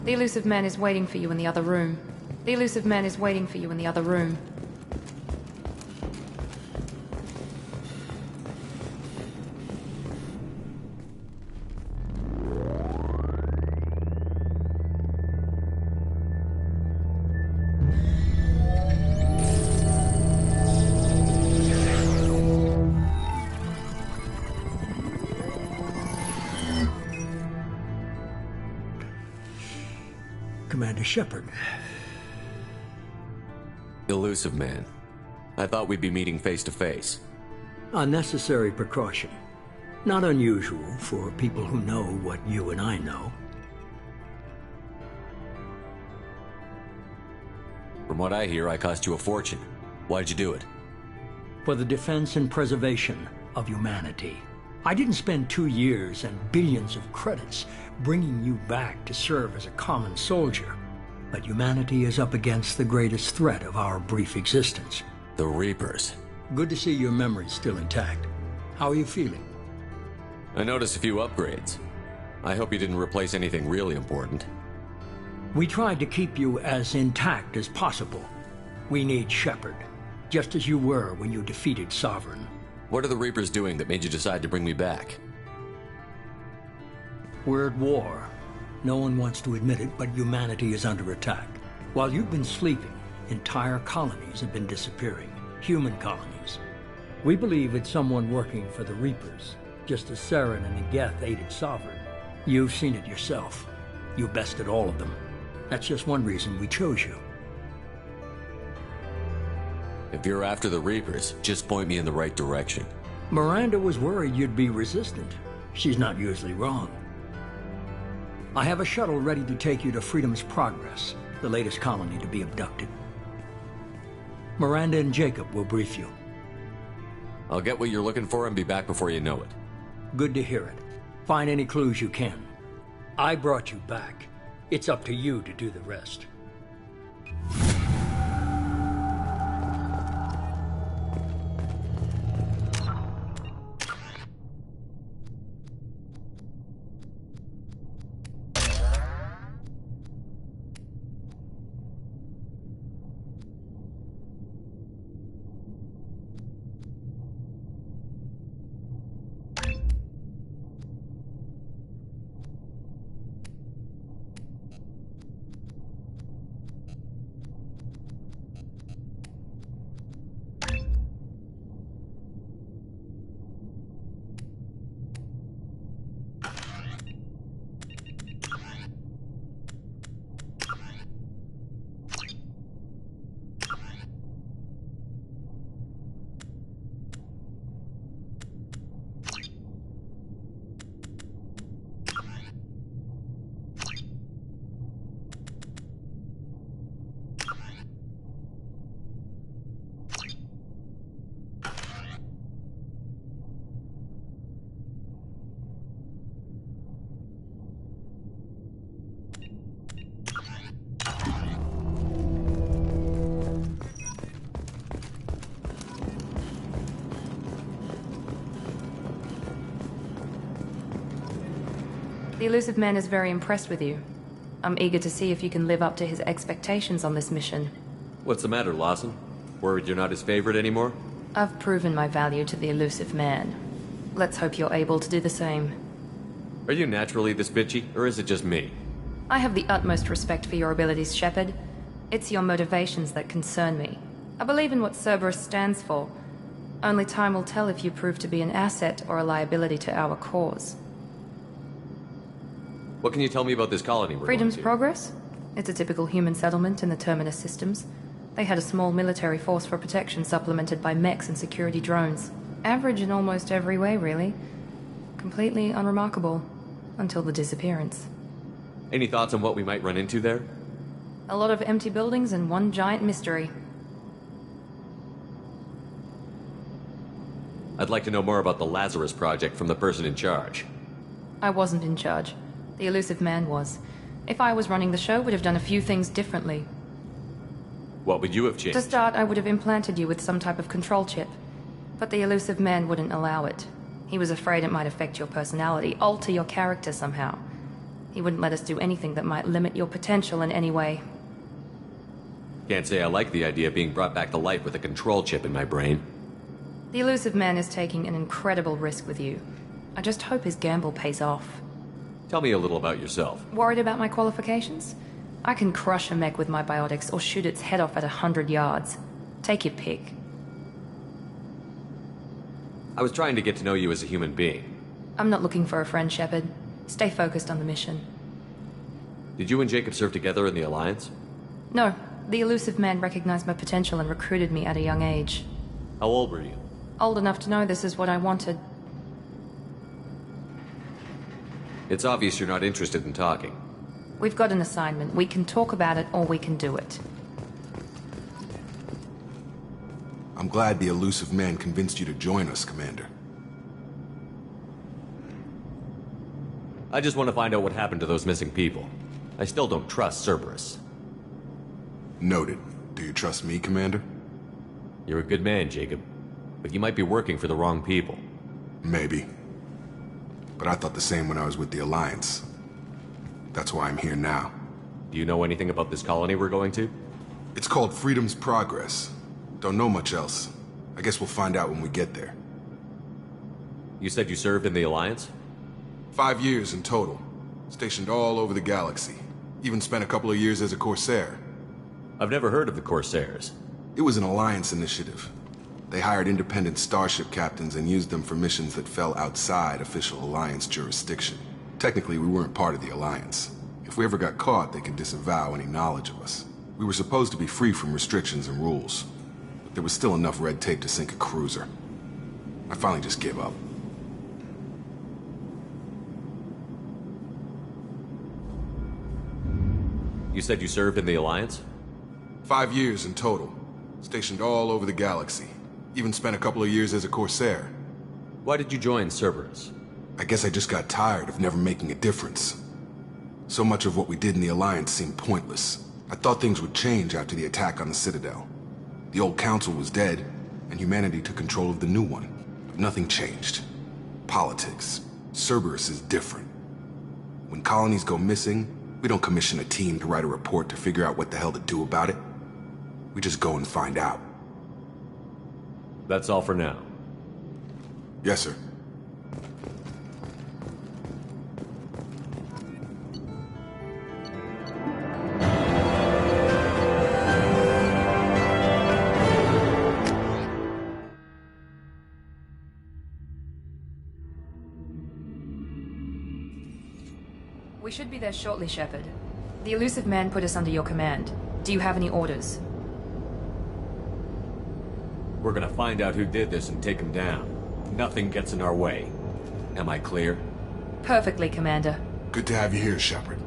The elusive man is waiting for you in the other room. The elusive man is waiting for you in the other room. Commander Shepard. Elusive man. I thought we'd be meeting face to face. A necessary precaution. Not unusual for people who know what you and I know. From what I hear, I cost you a fortune. Why'd you do it? For the defense and preservation of humanity. I didn't spend 2 years and billions of credits bringing you back to serve as a common soldier. But humanity is up against the greatest threat of our brief existence. The Reapers. Good to see your memory's still intact. How are you feeling? I noticed a few upgrades. I hope you didn't replace anything really important. We tried to keep you as intact as possible. We need Shepard, just as you were when you defeated Sovereign. What are the Reapers doing that made you decide to bring me back? We're at war. No one wants to admit it, but humanity is under attack. While you've been sleeping, entire colonies have been disappearing. Human colonies. We believe it's someone working for the Reapers, just as Saren and Geth aided Sovereign. You've seen it yourself. You bested all of them. That's just one reason we chose you. If you're after the Reapers, just point me in the right direction. Miranda was worried you'd be resistant. She's not usually wrong. I have a shuttle ready to take you to Freedom's Progress, the latest colony to be abducted. Miranda and Jacob will brief you. I'll get what you're looking for and be back before you know it. Good to hear it. Find any clues you can. I brought you back. It's up to you to do the rest. The elusive man is very impressed with you. I'm eager to see if you can live up to his expectations on this mission. What's the matter, Lawson? Worried you're not his favorite anymore? I've proven my value to the elusive man. Let's hope you're able to do the same. Are you naturally this bitchy, or is it just me? I have the utmost respect for your abilities, Shepard. It's your motivations that concern me. I believe in what Cerberus stands for. Only time will tell if you prove to be an asset or a liability to our cause. What can you tell me about this colony we're Freedom's going to? Progress? It's a typical human settlement in the Terminus systems. They had a small military force for protection supplemented by mechs and security drones. Average in almost every way, really. Completely unremarkable. Until the disappearance. Any thoughts on what we might run into there? A lot of empty buildings and one giant mystery. I'd like to know more about the Lazarus Project from the person in charge. I wasn't in charge. The elusive man was. If I was running the show, would have done a few things differently. What would you have changed? To start, I would have implanted you with some type of control chip. But the elusive man wouldn't allow it. He was afraid it might affect your personality, alter your character somehow. He wouldn't let us do anything that might limit your potential in any way. Can't say I like the idea of being brought back to life with a control chip in my brain. The Elusive Man is taking an incredible risk with you. I just hope his gamble pays off. Tell me a little about yourself. Worried about my qualifications? I can crush a mech with my biotics or shoot its head off at 100 yards. Take your pick. I was trying to get to know you as a human being. I'm not looking for a friend, Shepard. Stay focused on the mission. Did you and Jacob serve together in the Alliance? No. The Elusive Man recognized my potential and recruited me at a young age. How old were you? Old enough to know this is what I wanted. It's obvious you're not interested in talking. We've got an assignment. We can talk about it or we can do it. I'm glad the Elusive Man convinced you to join us, Commander. I just want to find out what happened to those missing people. I still don't trust Cerberus. Noted. Do you trust me, Commander? You're a good man, Jacob. But you might be working for the wrong people. Maybe. But I thought the same when I was with the Alliance. That's why I'm here now. Do you know anything about this colony we're going to? It's called Freedom's Progress. Don't know much else. I guess we'll find out when we get there. You said you served in the Alliance? 5 years in total. Stationed all over the galaxy. Even spent a couple of years as a Corsair. I've never heard of the Corsairs. It was an Alliance initiative. They hired independent starship captains and used them for missions that fell outside official Alliance jurisdiction. Technically, we weren't part of the Alliance. If we ever got caught, they could disavow any knowledge of us. We were supposed to be free from restrictions and rules. But there was still enough red tape to sink a cruiser. I finally just gave up. You said you served in the Alliance? 5 years in total. Stationed all over the galaxy. Even spent a couple of years as a Corsair. Why did you join Cerberus? I guess I just got tired of never making a difference. So much of what we did in the Alliance seemed pointless. I thought things would change after the attack on the Citadel. The old council was dead, and humanity took control of the new one. But nothing changed. Politics. Cerberus is different. When colonies go missing, we don't commission a team to write a report to figure out what the hell to do about it. We just go and find out. That's all for now. Yes, sir. We should be there shortly, Shepard. The Elusive Man put us under your command. Do you have any orders? We're gonna find out who did this and take him down. Nothing gets in our way. Am I clear? Perfectly, Commander. Good to have you here, Shepard.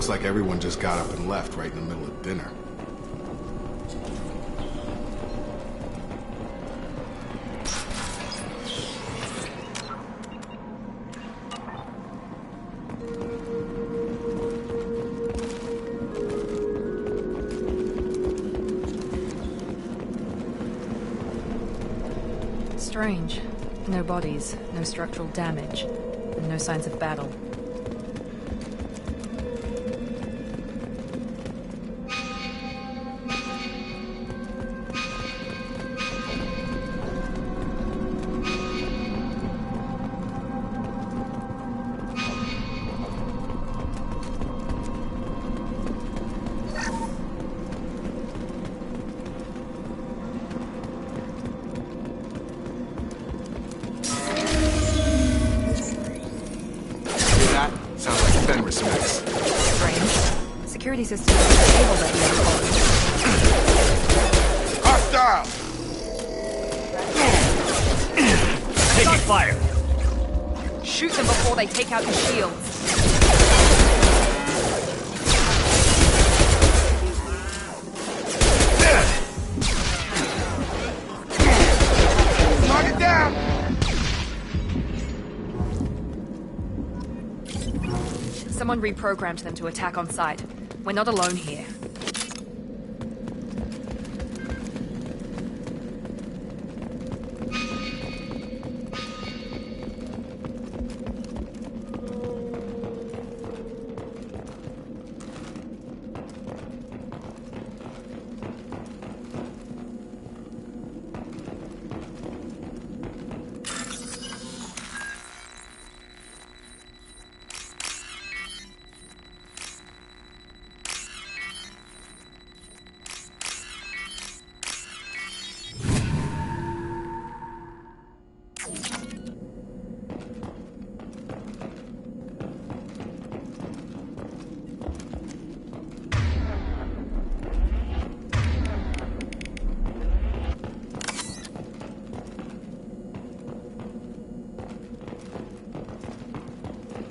Like everyone just got up and left right in the middle of dinner. Strange. No bodies, no structural damage, and no signs of battle. security system is disabled at the end. Hostile! Taking fire! Shoot them before they take out your shields. Knock it down! Someone reprogrammed them to attack on sight. We're not alone here.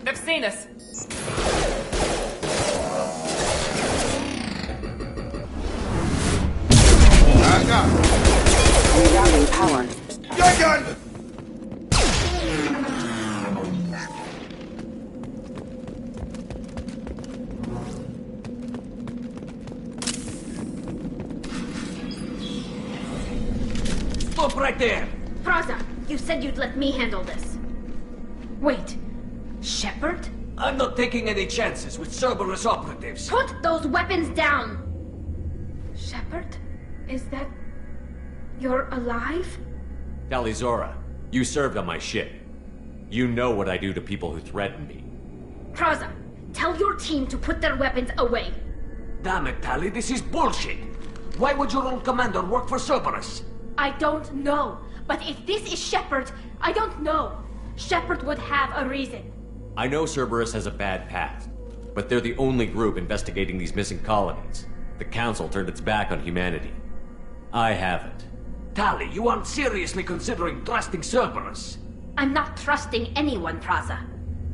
They've seen us. Rerouting power. Gun! Stop right there! Praza, you said you'd let me handle this. Wait. Shepard? I'm not taking any chances with Cerberus operatives. Put those weapons down! Shepard? Is that... You're alive? Talizora, you served on my ship. You know what I do to people who threaten me. Praza, tell your team to put their weapons away. Damn it, Tali, this is bullshit! Why would your old commander work for Cerberus? I don't know. But if this is Shepard, I don't know. Shepard would have a reason. I know Cerberus has a bad past, but they're the only group investigating these missing colonies. The Council turned its back on humanity. I haven't. Tali, you aren't seriously considering trusting Cerberus. I'm not trusting anyone, Praza.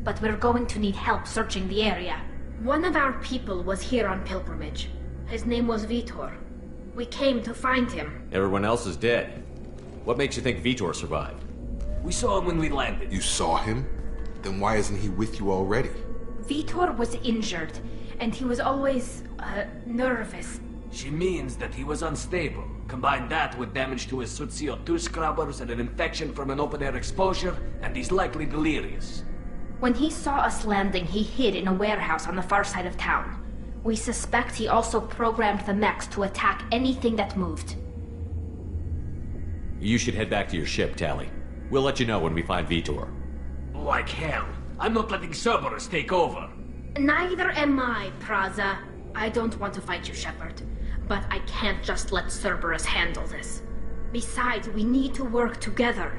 But we're going to need help searching the area. One of our people was here on pilgrimage. His name was Vitor. We came to find him. Everyone else is dead. What makes you think Vitor survived? We saw him when we landed. You saw him? Then why isn't he with you already? Vitor was injured, and he was always, nervous. She means that he was unstable. Combine that with damage to his suit CO2 scrubbers and an infection from an open-air exposure, and he's likely delirious. When he saw us landing, he hid in a warehouse on the far side of town. We suspect he also programmed the mechs to attack anything that moved. You should head back to your ship, Tali. We'll let you know when we find Vitor. Like hell. I'm not letting Cerberus take over. Neither am I, Praza. I don't want to fight you, Shepard. But I can't just let Cerberus handle this. Besides, we need to work together.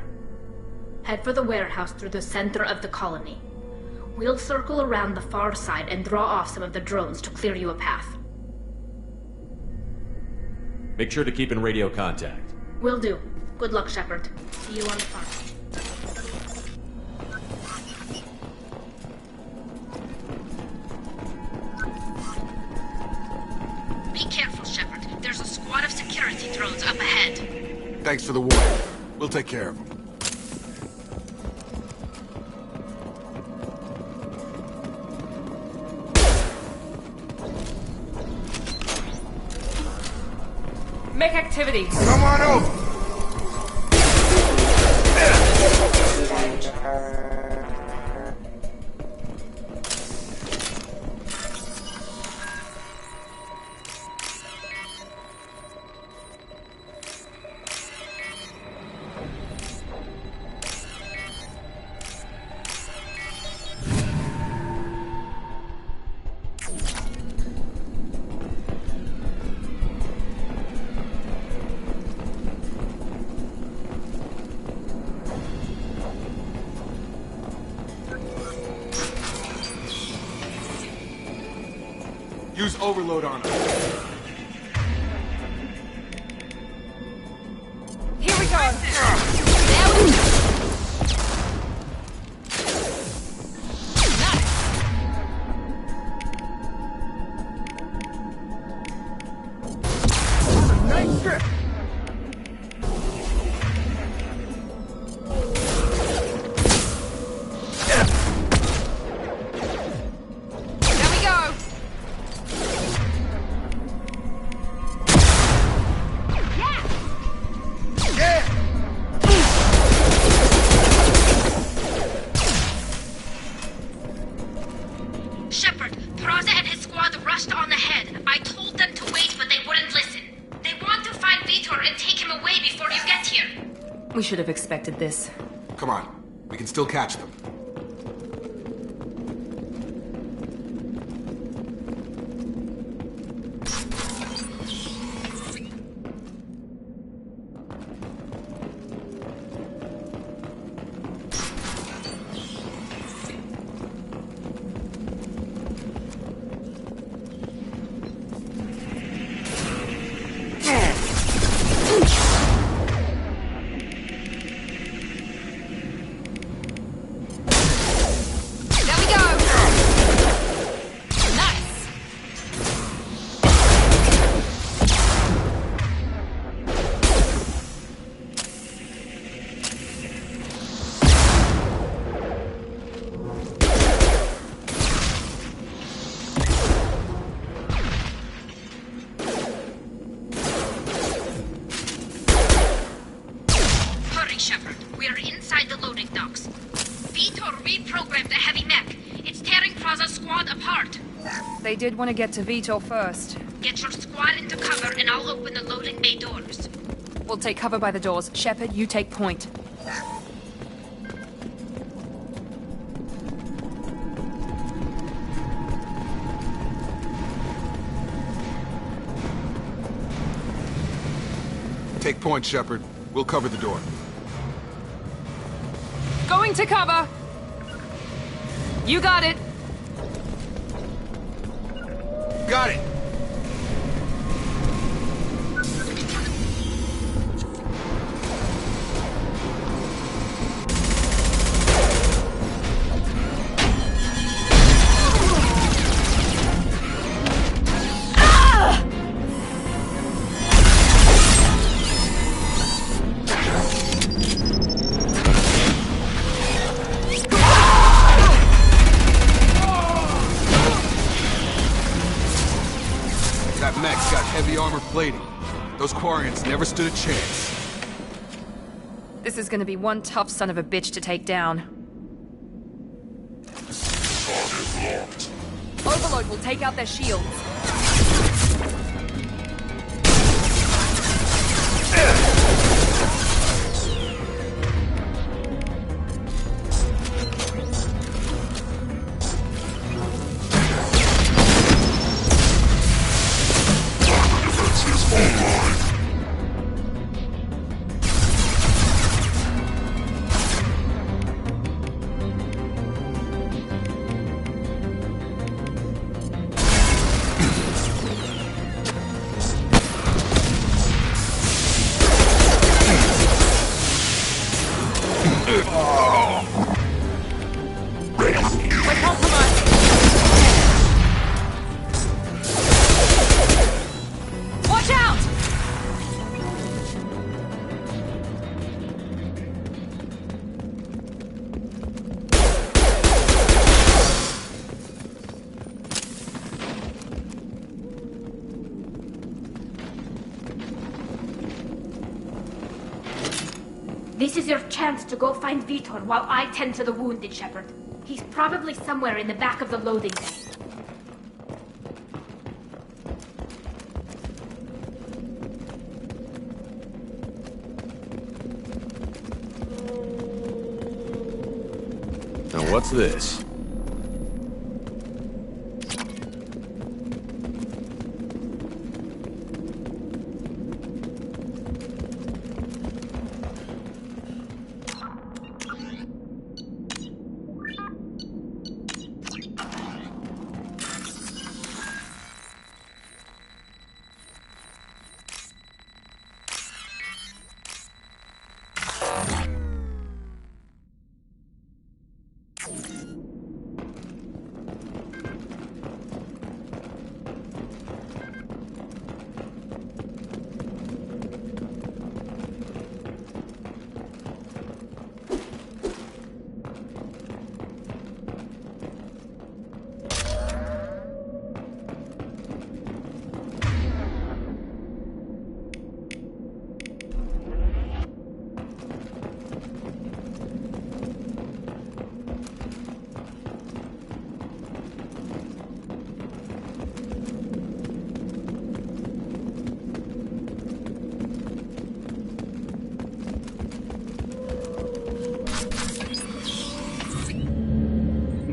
Head for the warehouse through the center of the colony. We'll circle around the far side and draw off some of the drones to clear you a path. Make sure to keep in radio contact. Will do. Good luck, Shepard. See you on the farm. Be careful, Shepard. There's a squad of security drones up ahead. Thanks for the warning. We'll take care of them. Make activity. Come on over! There's overload on them. Here we go. Nice trip. We should have expected this. Come on, we can still catch them. They did want to get to Vito first. Get your squad into cover and I'll open the loading bay doors. We'll take cover by the doors. Shepard, you take point. Take point, Shepard. We'll cover the door. Going to cover! You got it! Got it! Heavy armor plating. Those Quarians never stood a chance. This is gonna be one tough son of a bitch to take down. Overload will take out their shields. This is your chance to go find Vitor while I tend to the wounded, Shepard. He's probably somewhere in the back of the loading bay. Now what's this?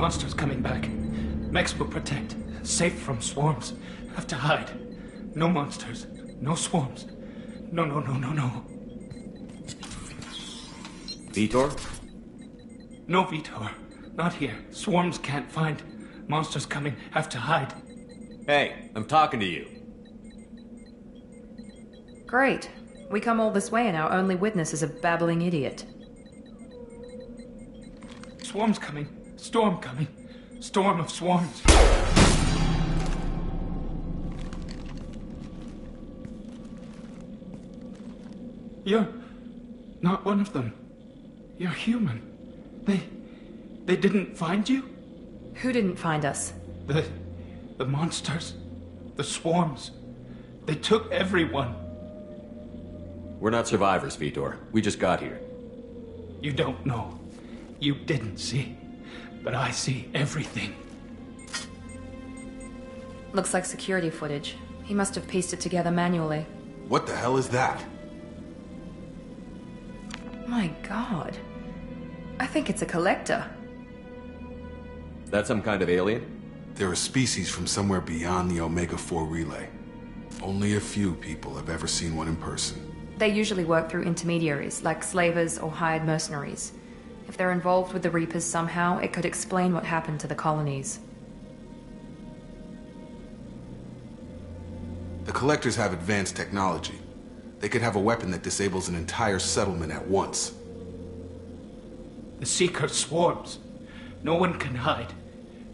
Monsters coming back. Mechs will protect. Safe from swarms. Have to hide. No monsters. No swarms. No. Vitor? No, Vitor. Not here. Swarms can't find. Monsters coming. Have to hide. Hey, I'm talking to you. Great. We come all this way and our only witness is a babbling idiot. Swarms coming. Storm coming. Storm of swarms. You're not one of them. You're human. They didn't find you? Who didn't find us? The monsters. The swarms. They took everyone. We're not survivors, Vitor. We just got here. You don't know. You didn't see. But I see everything. Looks like security footage. He must have pieced it together manually. What the hell is that? My god. I think it's a collector. That some kind of alien? They're a species from somewhere beyond the Omega-4 relay. Only a few people have ever seen one in person. They usually work through intermediaries, like slavers or hired mercenaries. If they're involved with the Reapers somehow, it could explain what happened to the colonies. The Collectors have advanced technology. They could have a weapon that disables an entire settlement at once. The Seeker swarms. No one can hide.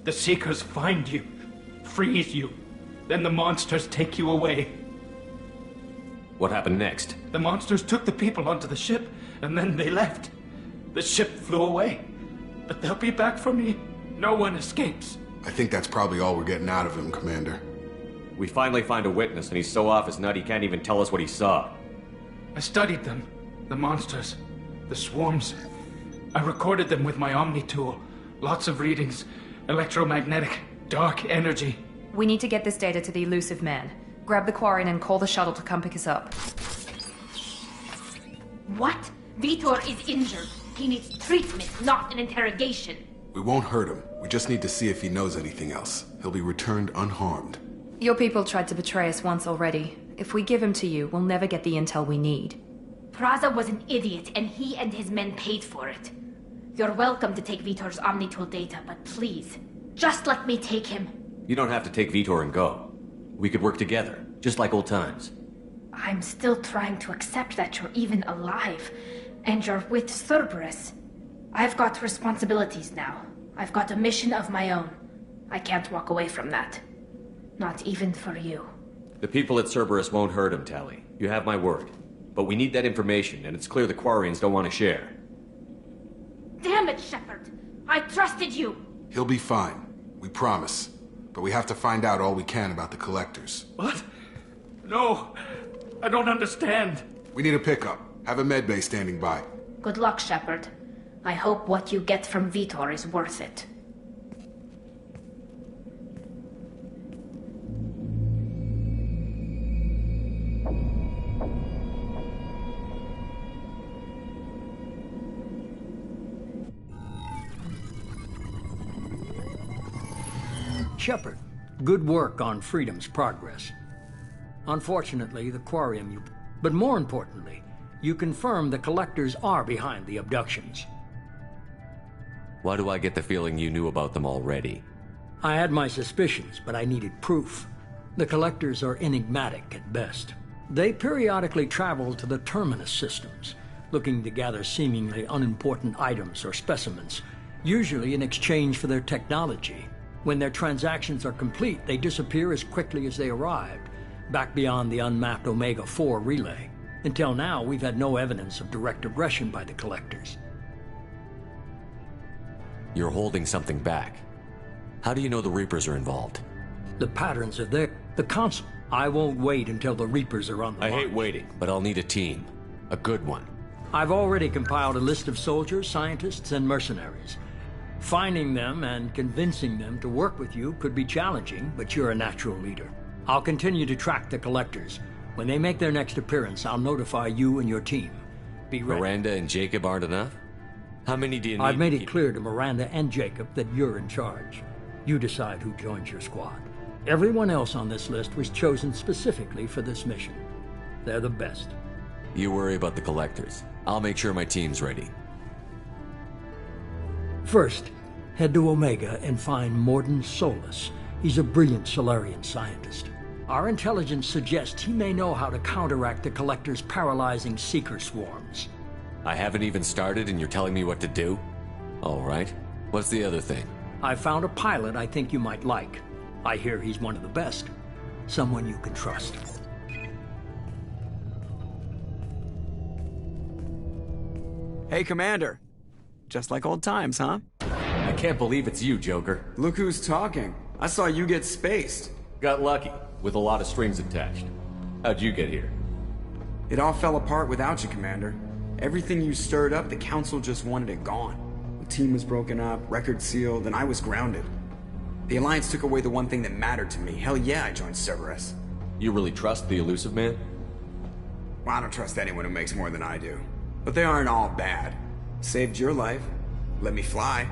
The Seekers find you, freeze you. Then the monsters take you away. What happened next? The monsters took the people onto the ship, and then they left. The ship flew away. But they'll be back for me. No one escapes. I think that's probably all we're getting out of him, Commander. We finally find a witness, and he's so off his nut he can't even tell us what he saw. I studied them. The monsters. The swarms. I recorded them with my Omni tool. Lots of readings. Electromagnetic. Dark energy. We need to get this data to the Elusive Man. Grab the Quarian and call the shuttle to come pick us up. What? Vitor is injured. He needs treatment, not an interrogation. We won't hurt him. We just need to see if he knows anything else. He'll be returned unharmed. Your people tried to betray us once already. If we give him to you, we'll never get the intel we need. Praza was an idiot, and he and his men paid for it. You're welcome to take Vitor's Omnitool data, but please, just let me take him. You don't have to take Vitor and go. We could work together, just like old times. I'm still trying to accept that you're even alive, and you're with Cerberus. I've got responsibilities now. I've got a mission of my own. I can't walk away from that. Not even for you. The people at Cerberus won't hurt him, Tali. You have my word. But we need that information, and it's clear the Quarians don't want to share. Damn it, Shepard! I trusted you! He'll be fine. We promise. But we have to find out all we can about the Collectors. What? No! I don't understand. We need a pickup. Have a medbay standing by. Good luck, Shepard. I hope what you get from Vitor is worth it. Shepard, good work on Freedom's progress. Unfortunately, the Quarium you... But more importantly, you confirm the Collectors are behind the abductions. Why do I get the feeling you knew about them already? I had my suspicions, but I needed proof. The Collectors are enigmatic at best. They periodically travel to the Terminus systems, looking to gather seemingly unimportant items or specimens, usually in exchange for their technology. When their transactions are complete, they disappear as quickly as they arrived, back beyond the unmapped Omega-4 relay. Until now, we've had no evidence of direct aggression by the Collectors. You're holding something back. How do you know the Reapers are involved? The patterns are there. The Council. I won't wait until the Reapers are on the line. I hate waiting, but I'll need a team. A good one. I've already compiled a list of soldiers, scientists, and mercenaries. Finding them and convincing them to work with you could be challenging, but you're a natural leader. I'll continue to track the Collectors. When they make their next appearance, I'll notify you and your team. Be ready. Miranda and Jacob aren't enough? How many do you need? I've made it clear to Miranda and Jacob that you're in charge. You decide who joins your squad. Everyone else on this list was chosen specifically for this mission. They're the best. You worry about the collectors. I'll make sure my team's ready. First, head to Omega and find Mordin Solus. He's a brilliant Solarian scientist. Our intelligence suggests he may know how to counteract the Collector's paralyzing Seeker swarms. I haven't even started and you're telling me what to do? All right. What's the other thing? I found a pilot I think you might like. I hear he's one of the best. Someone you can trust. Hey, Commander. Just like old times, huh? I can't believe it's you, Joker. Look who's talking. I saw you get spaced. Got lucky, with a lot of strings attached. How'd you get here? It all fell apart without you, Commander. Everything you stirred up, the Council just wanted it gone. The team was broken up, record sealed, and I was grounded. The Alliance took away the one thing that mattered to me. Hell yeah, I joined Cerberus. You really trust the Illusive Man? Well, I don't trust anyone who makes more than I do. But they aren't all bad. Saved your life, let me fly,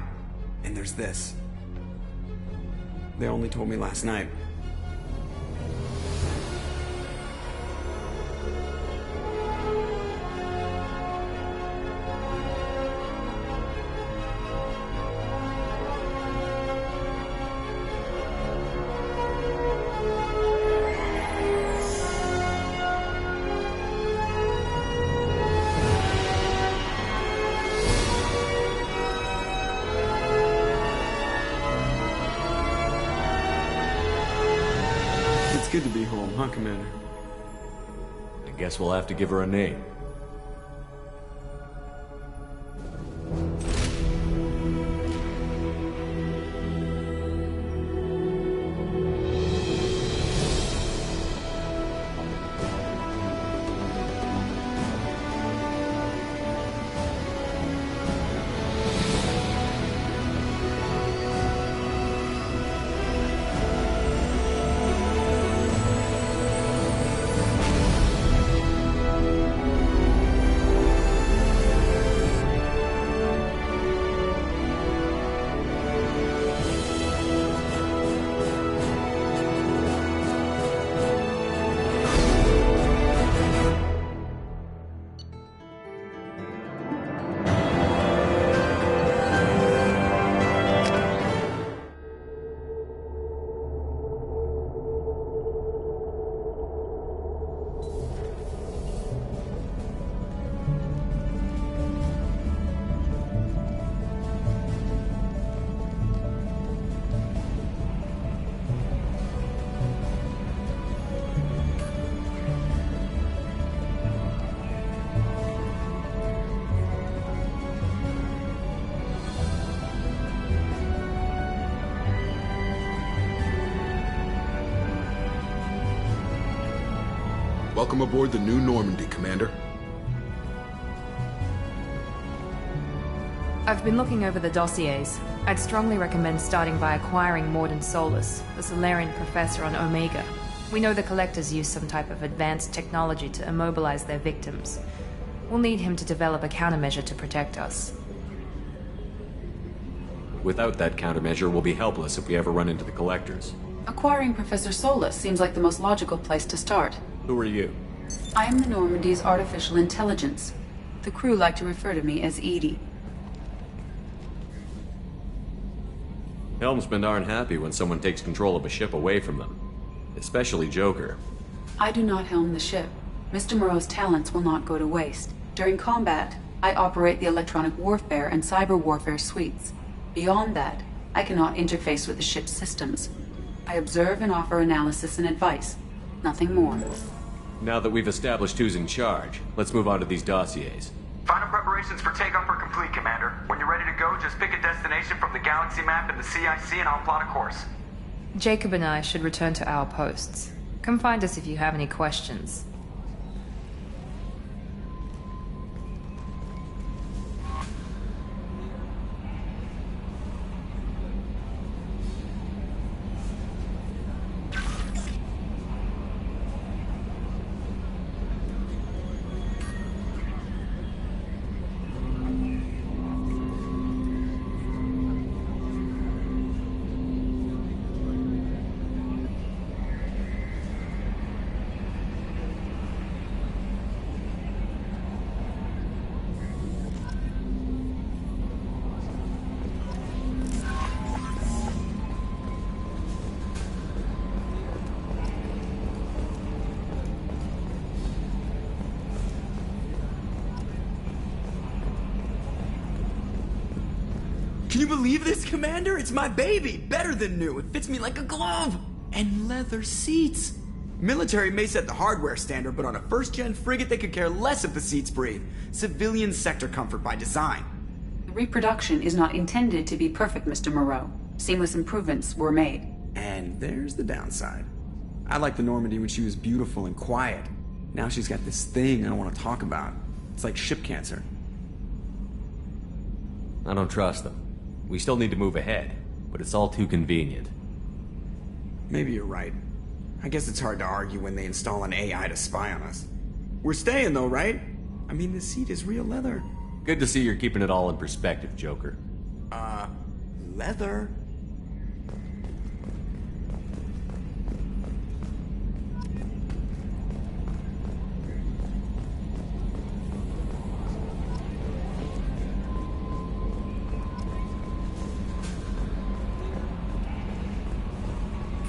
and there's this. They only told me last night. It's good to be home, huh, Commander? I guess we'll have to give her a name. Welcome aboard the New Normandy, Commander. I've been looking over the dossiers. I'd strongly recommend starting by acquiring Mordin Solus, the Solarian professor on Omega. We know the Collectors use some type of advanced technology to immobilize their victims. We'll need him to develop a countermeasure to protect us. Without that countermeasure, we'll be helpless if we ever run into the Collectors. Acquiring Professor Solus seems like the most logical place to start. Who are you? I am the Normandy's artificial intelligence. The crew like to refer to me as Edie. Helmsmen aren't happy when someone takes control of a ship away from them. Especially Joker. I do not helm the ship. Mr. Moreau's talents will not go to waste. During combat, I operate the electronic warfare and cyber warfare suites. Beyond that, I cannot interface with the ship's systems. I observe and offer analysis and advice. Nothing more. Now that we've established who's in charge, let's move on to these dossiers. Final preparations for takeoff are complete, Commander. When you're ready to go, just pick a destination from the galaxy map in the CIC and I'll plot a course. Jacob and I should return to our posts. Come find us if you have any questions. Can you believe this, Commander? It's my baby! Better than new. It fits me like a glove! And leather seats! Military may set the hardware standard, but on a first-gen frigate they could care less if the seats breathe. Civilian sector comfort by design. The reproduction is not intended to be perfect, Mr. Moreau. Seamless improvements were made. And there's the downside. I liked the Normandy when she was beautiful and quiet. Now she's got this thing I don't want to talk about. It's like ship cancer. I don't trust them. We still need to move ahead, but it's all too convenient. Maybe you're right. I guess it's hard to argue when they install an AI to spy on us. We're staying though, right? I mean, the seat is real leather. Good to see you're keeping it all in perspective, Joker. Leather?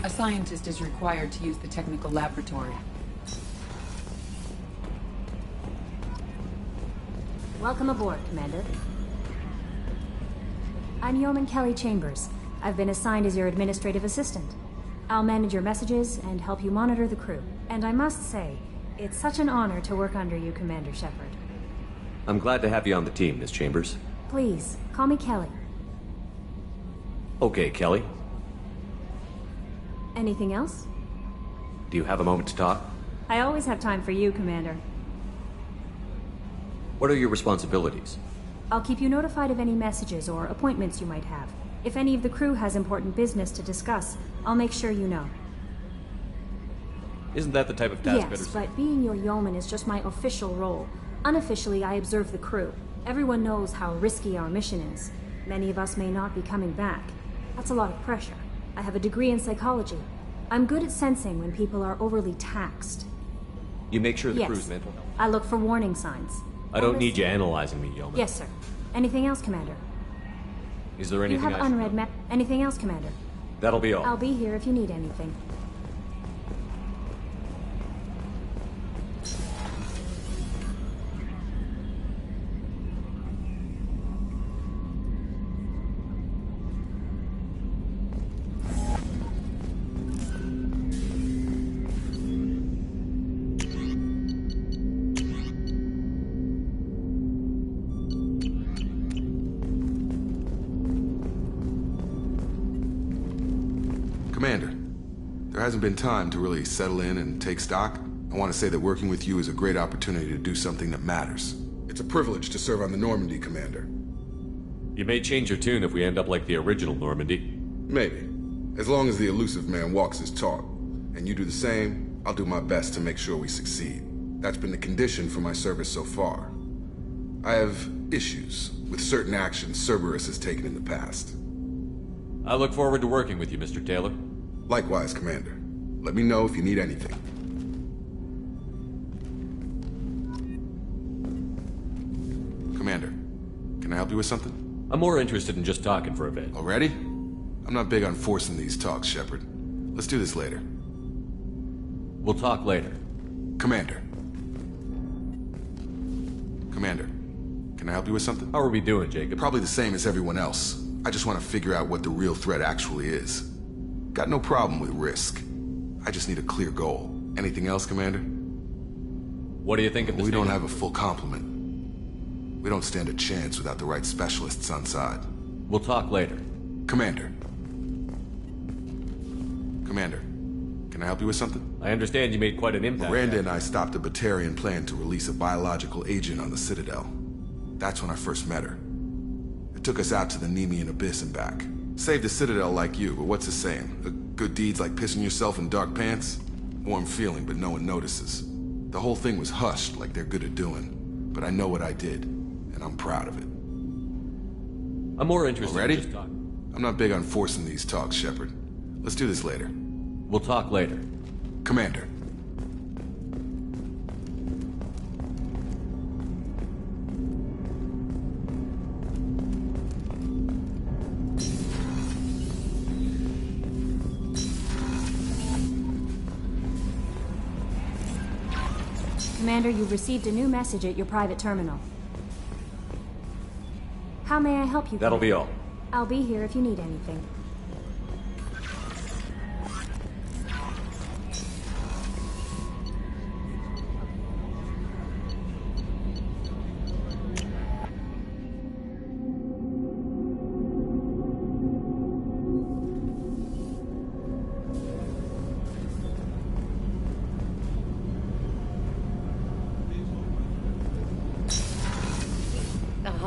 A scientist is required to use the technical laboratory. Welcome aboard, Commander. I'm Yeoman Kelly Chambers. I've been assigned as your administrative assistant. I'll manage your messages and help you monitor the crew. And I must say, it's such an honor to work under you, Commander Shepard. I'm glad to have you on the team, Miss Chambers. Please, call me Kelly. Okay, Kelly. Anything else? Do you have a moment to talk? I always have time for you, Commander. What are your responsibilities? I'll keep you notified of any messages or appointments you might have. If any of the crew has important business to discuss, I'll make sure you know. Isn't that the type of task Yes, but being your yeoman is just my official role. Unofficially, I observe the crew. Everyone knows how risky our mission is. Many of us may not be coming back. That's a lot of pressure. I have a degree in psychology. I'm good at sensing when people are overly taxed. You make sure the Yes. crew's mental health? I look for warning signs. I don't need you analyzing me, Yeoman. Yes, sir. Anything else, Commander? Is there You anything have I should unread know? Anything else, Commander? That'll be all. I'll be here if you need anything. Commander, there hasn't been time to really settle in and take stock. I want to say that working with you is a great opportunity to do something that matters. It's a privilege to serve on the Normandy, Commander. You may change your tune if we end up like the original Normandy. Maybe. As long as the elusive man walks his talk. And you do the same, I'll do my best to make sure we succeed. That's been the condition for my service so far. I have issues with certain actions Cerberus has taken in the past. I look forward to working with you, Mr. Taylor. Likewise, Commander. Let me know if you need anything. Commander, can I help you with something? I'm more interested in just talking for a bit. Already? I'm not big on forcing these talks, Shepard. Let's do this later. We'll talk later. Commander. Commander, can I help you with something? How are we doing, Jacob? Probably the same as everyone else. I just want to figure out what the real threat actually is. Got no problem with risk. I just need a clear goal. Anything else, Commander? What do you think of this? We don't have a full complement. We don't stand a chance without the right specialists on side. We'll talk later. Commander. Commander, can I help you with something? I understand you made quite an impact. Miranda and I stopped a Batarian plan to release a biological agent on the Citadel. That's when I first met her. It took us out to the Nemean Abyss and back. Saved the Citadel like you, but what's the saying? Good deeds like pissing yourself in dark pants? Warm feeling, but no one notices. The whole thing was hushed like they're good at doing. But I know what I did, and I'm proud of it. I'm more interested Already? in just talking. I'm not big on forcing these talks, Shepard. Let's do this later. We'll talk later. Commander. Commander, you've received a new message at your private terminal. How may I help you? That'll be all. I'll be here if you need anything.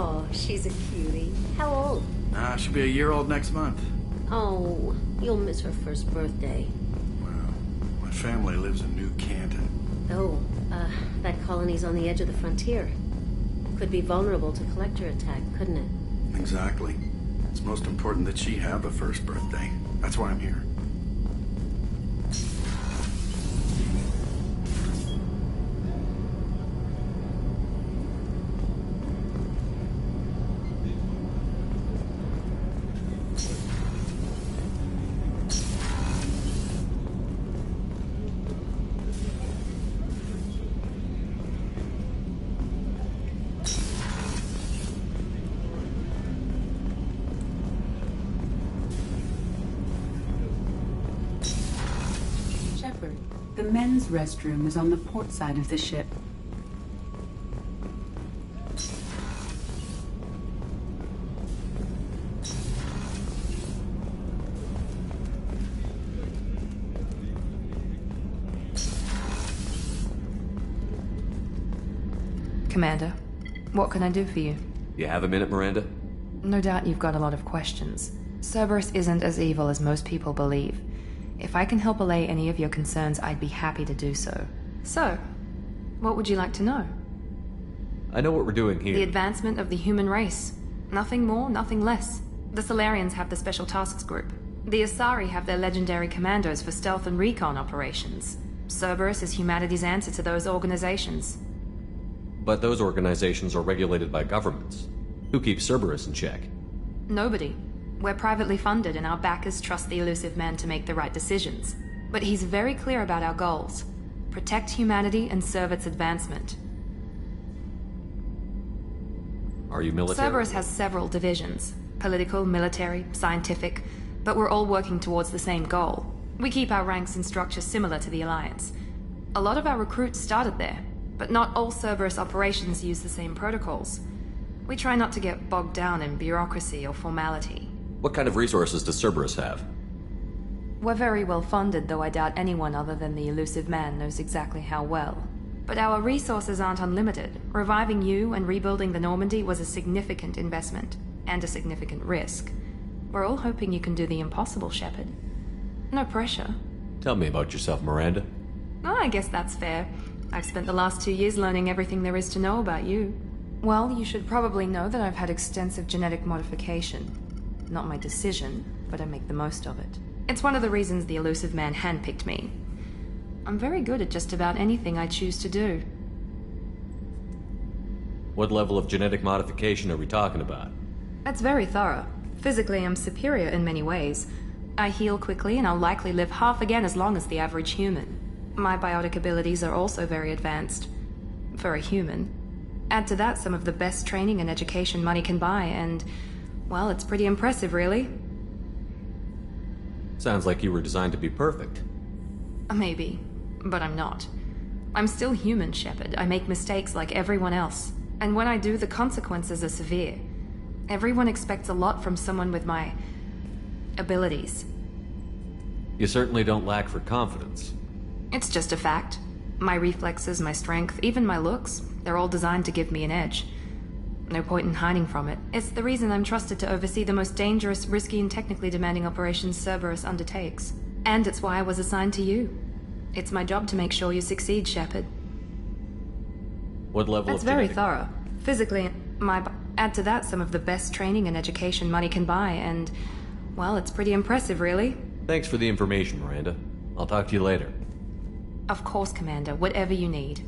Oh, she's a cutie. How old? She'll be a year old next month. Oh, you'll miss her first birthday. My family lives in New Canton. Oh, that colony's on the edge of the frontier. Could be vulnerable to collector attack, couldn't it? Exactly. It's most important that she have a first birthday. That's why I'm here. The men's restroom is on the port side of the ship. Commander, what can I do for you? You have a minute, Miranda? No doubt you've got a lot of questions. Cerberus isn't as evil as most people believe. If I can help allay any of your concerns, I'd be happy to do so. So, what would you like to know? I know what we're doing here. The advancement of the human race. Nothing more, nothing less. The Solarians have the Special Tasks Group. The Asari have their legendary commandos for stealth and recon operations. Cerberus is humanity's answer to those organizations. But those organizations are regulated by governments. Who keeps Cerberus in check? Nobody. We're privately funded and our backers trust the Elusive Man to make the right decisions. But he's very clear about our goals. Protect humanity and serve its advancement. Are you military? Cerberus has several divisions. Political, military, scientific. But we're all working towards the same goal. We keep our ranks and structure similar to the Alliance. A lot of our recruits started there, but not all Cerberus operations use the same protocols. We try not to get bogged down in bureaucracy or formality. What kind of resources does Cerberus have? We're very well funded, though I doubt anyone other than the Elusive Man knows exactly how well. But our resources aren't unlimited. Reviving you and rebuilding the Normandy was a significant investment, and a significant risk. We're all hoping you can do the impossible, Shepard. No pressure. Tell me about yourself, Miranda. Oh, I guess that's fair. I've spent the last 2 years learning everything there is to know about you. Well, you should probably know that I've had extensive genetic modification. Not my decision, but I make the most of it. It's one of the reasons the Elusive Man handpicked me. I'm very good at just about anything I choose to do. What level of genetic modification are we talking about? That's very thorough. Physically, I'm superior in many ways. I heal quickly, and I'll likely live half again as long as the average human. My biotic abilities are also very advanced. For a human. Add to that some of the best training and education money can buy, and... well, it's pretty impressive, really. Sounds like you were designed to be perfect. Maybe, but I'm not. I'm still human, Shepard. I make mistakes like everyone else. And when I do, the consequences are severe. Everyone expects a lot from someone with my... abilities. You certainly don't lack for confidence. It's just a fact. My reflexes, my strength, even my looks, they're all designed to give me an edge. No point in hiding from it. It's the reason I'm trusted to oversee the most dangerous, risky, and technically demanding operations Cerberus undertakes. And it's why I was assigned to you. It's my job to make sure you succeed, Shepard. What level That's of very genetic... thorough. Physically, add to that some of the best training and education money can buy, and... well, it's pretty impressive, really. Thanks for the information, Miranda. I'll talk to you later. Of course, Commander. Whatever you need.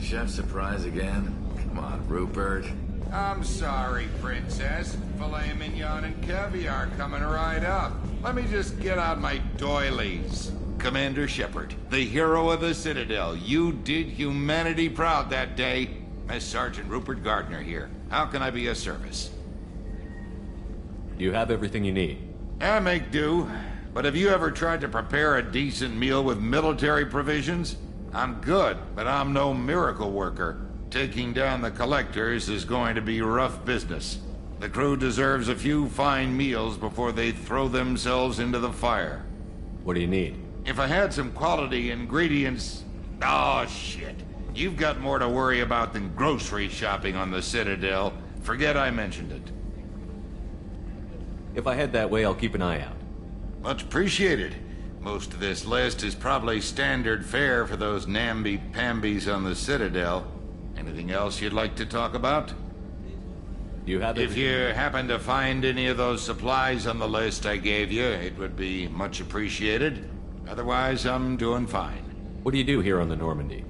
Chef surprise again? Come on, Rupert. I'm sorry, Princess. Filet mignon and caviar coming right up. Let me just get out my doilies. Commander Shepard, the hero of the Citadel. You did humanity proud that day. Master Sergeant Rupert Gardner here. How can I be of service? You have everything you need. I make do. But have you ever tried to prepare a decent meal with military provisions? I'm good, but I'm no miracle worker. Taking down the Collectors is going to be rough business. The crew deserves a few fine meals before they throw themselves into the fire. What do you need? If I had some quality ingredients... Oh, shit. You've got more to worry about than grocery shopping on the Citadel. Forget I mentioned it. If I head that way, I'll keep an eye out. Much appreciated. Most of this list is probably standard fare for those namby-pambies on the Citadel. Anything else you'd like to talk about? You have If you happen to find any of those supplies on the list I gave you, it would be much appreciated. Otherwise, I'm doing fine. What do you do here on the Normandy?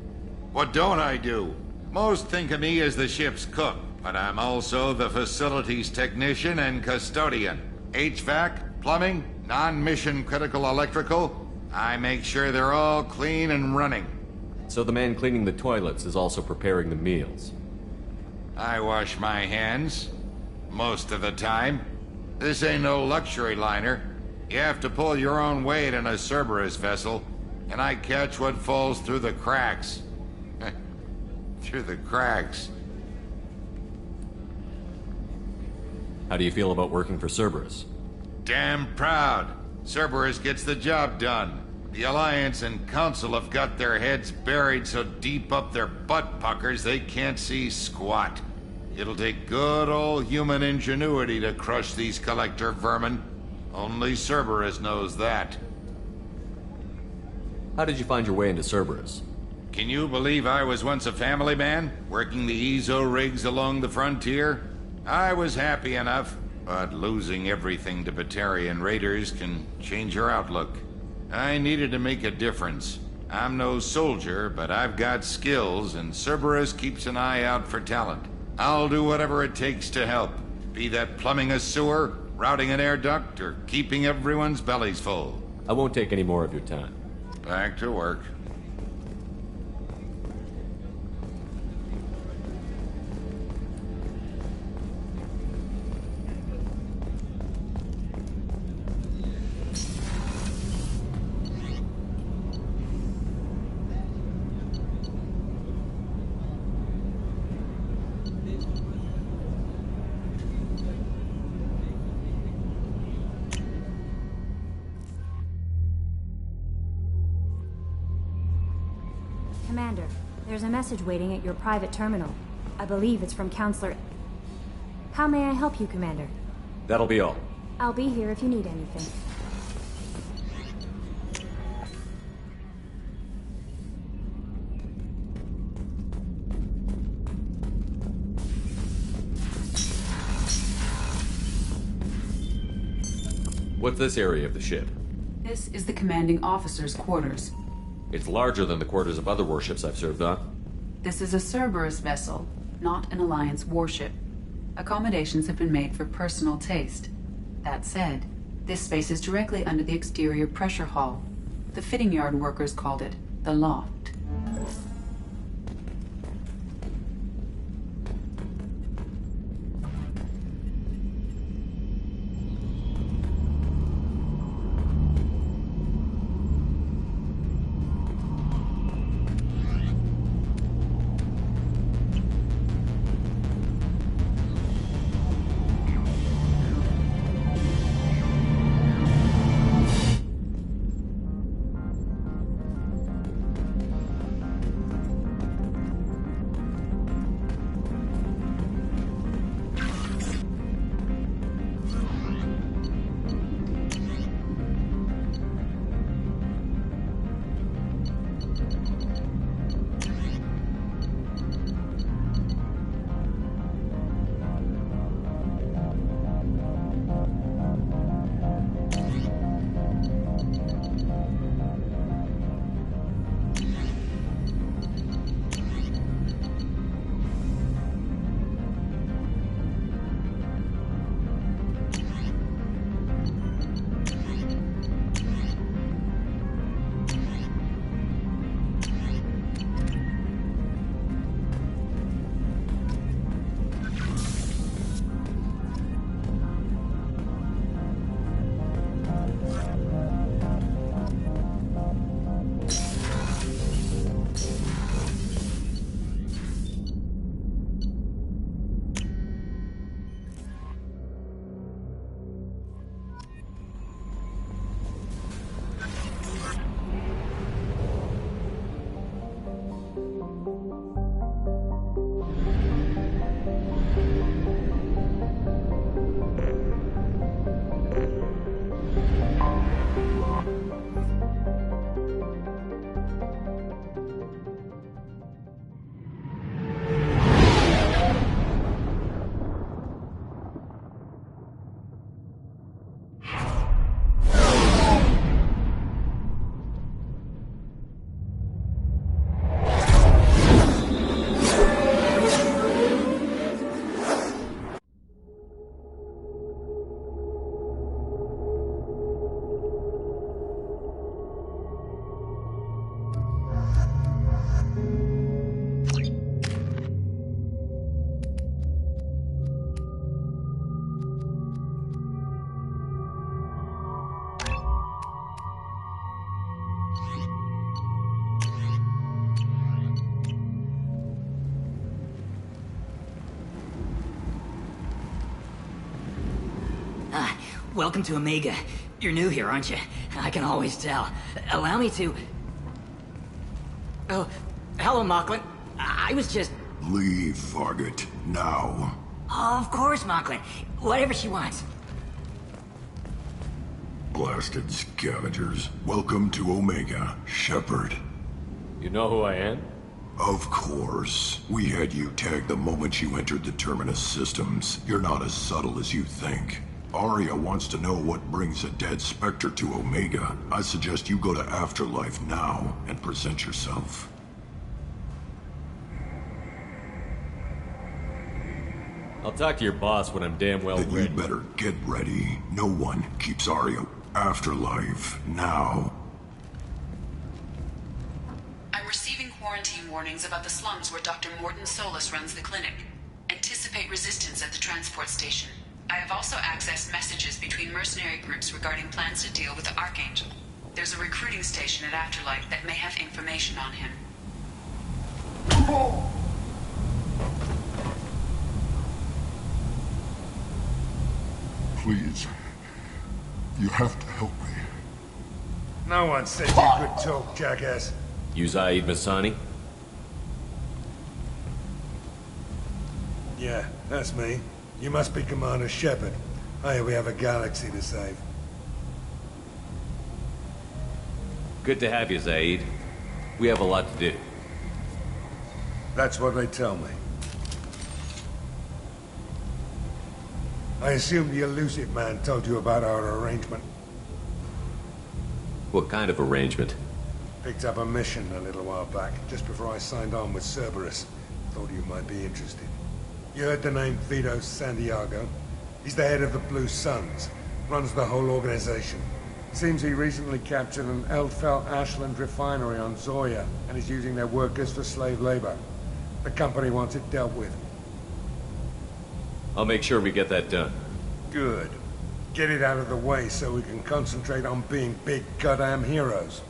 What don't I do? Most think of me as the ship's cook, but I'm also the facilities technician and custodian. HVAC, plumbing, non-mission critical electrical. I make sure they're all clean and running. So the man cleaning the toilets is also preparing the meals. I wash my hands. Most of the time. This ain't no luxury liner. You have to pull your own weight in a Cerberus vessel, and I catch what falls through the cracks. Through the cracks. How do you feel about working for Cerberus? Damn proud. Cerberus gets the job done. The Alliance and Council have got their heads buried so deep up their butt puckers they can't see squat. It'll take good old human ingenuity to crush these Collector vermin. Only Cerberus knows that. How did you find your way into Cerberus? Can you believe I was once a family man, working the Ezo rigs along the frontier? I was happy enough, but losing everything to Batarian raiders can change your outlook. I needed to make a difference. I'm no soldier, but I've got skills, and Cerberus keeps an eye out for talent. I'll do whatever it takes to help, be that plumbing a sewer, routing an air duct, or keeping everyone's bellies full. I won't take any more of your time. Back to work. Commander, there's a message waiting at your private terminal. I believe it's from Counselor... How may I help you, Commander? That'll be all. I'll be here if you need anything. What's this area of the ship? This is the commanding officer's quarters. It's larger than the quarters of other warships I've served on. This is a Cerberus vessel, not an Alliance warship. Accommodations have been made for personal taste. That said, this space is directly under the exterior pressure hull. The fitting yard workers called it the loft. Welcome to Omega. You're new here, aren't you? I can always tell. Allow me to... Oh, hello, Mocklin. I was just... Leave, Varget. Now. Oh, of course, Mocklin. Whatever she wants. Blasted scavengers. Welcome to Omega, Shepard. You know who I am? Of course. We had you tagged the moment you entered the Terminus systems. You're not as subtle as you think. Aria wants to know what brings a dead Spectre to Omega. I suggest you go to Afterlife now and present yourself. I'll talk to your boss when I'm damn well ready. Then you'd better get ready. No one keeps Aria. Afterlife now. I'm receiving quarantine warnings about the slums where Dr. Morton Solus runs the clinic. Anticipate resistance at the transport station. I have also accessed messages between mercenary groups regarding plans to deal with the Archangel. There's a recruiting station at Afterlife that may have information on him. Please. You have to help me. No one said you could talk, jackass. You Zaid Masani? Yeah, that's me. You must be Commander Shepard. Hey, we have a galaxy to save. Good to have you, Zaid. We have a lot to do. That's what they tell me. I assume the Illusive Man told you about our arrangement. What kind of arrangement? Picked up a mission a little while back, just before I signed on with Cerberus. Thought you might be interested. You heard the name Vito Santiago? He's the head of the Blue Suns, runs the whole organization. Seems he recently captured an Eldfell Ashland refinery on Zoya, and is using their workers for slave labor. The company wants it dealt with. I'll make sure we get that done. Good. Get it out of the way so we can concentrate on being big goddamn heroes.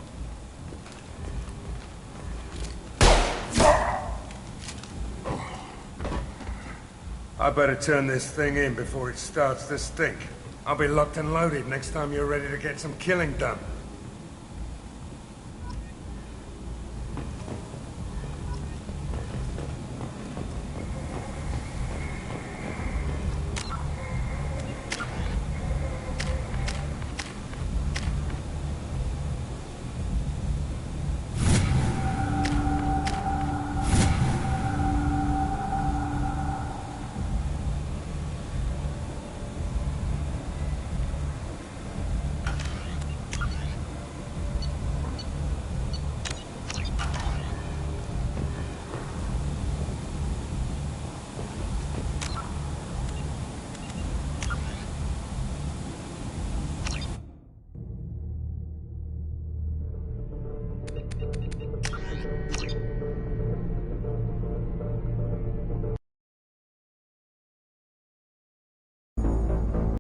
I better turn this thing in before it starts to stink. I'll be locked and loaded next time you're ready to get some killing done.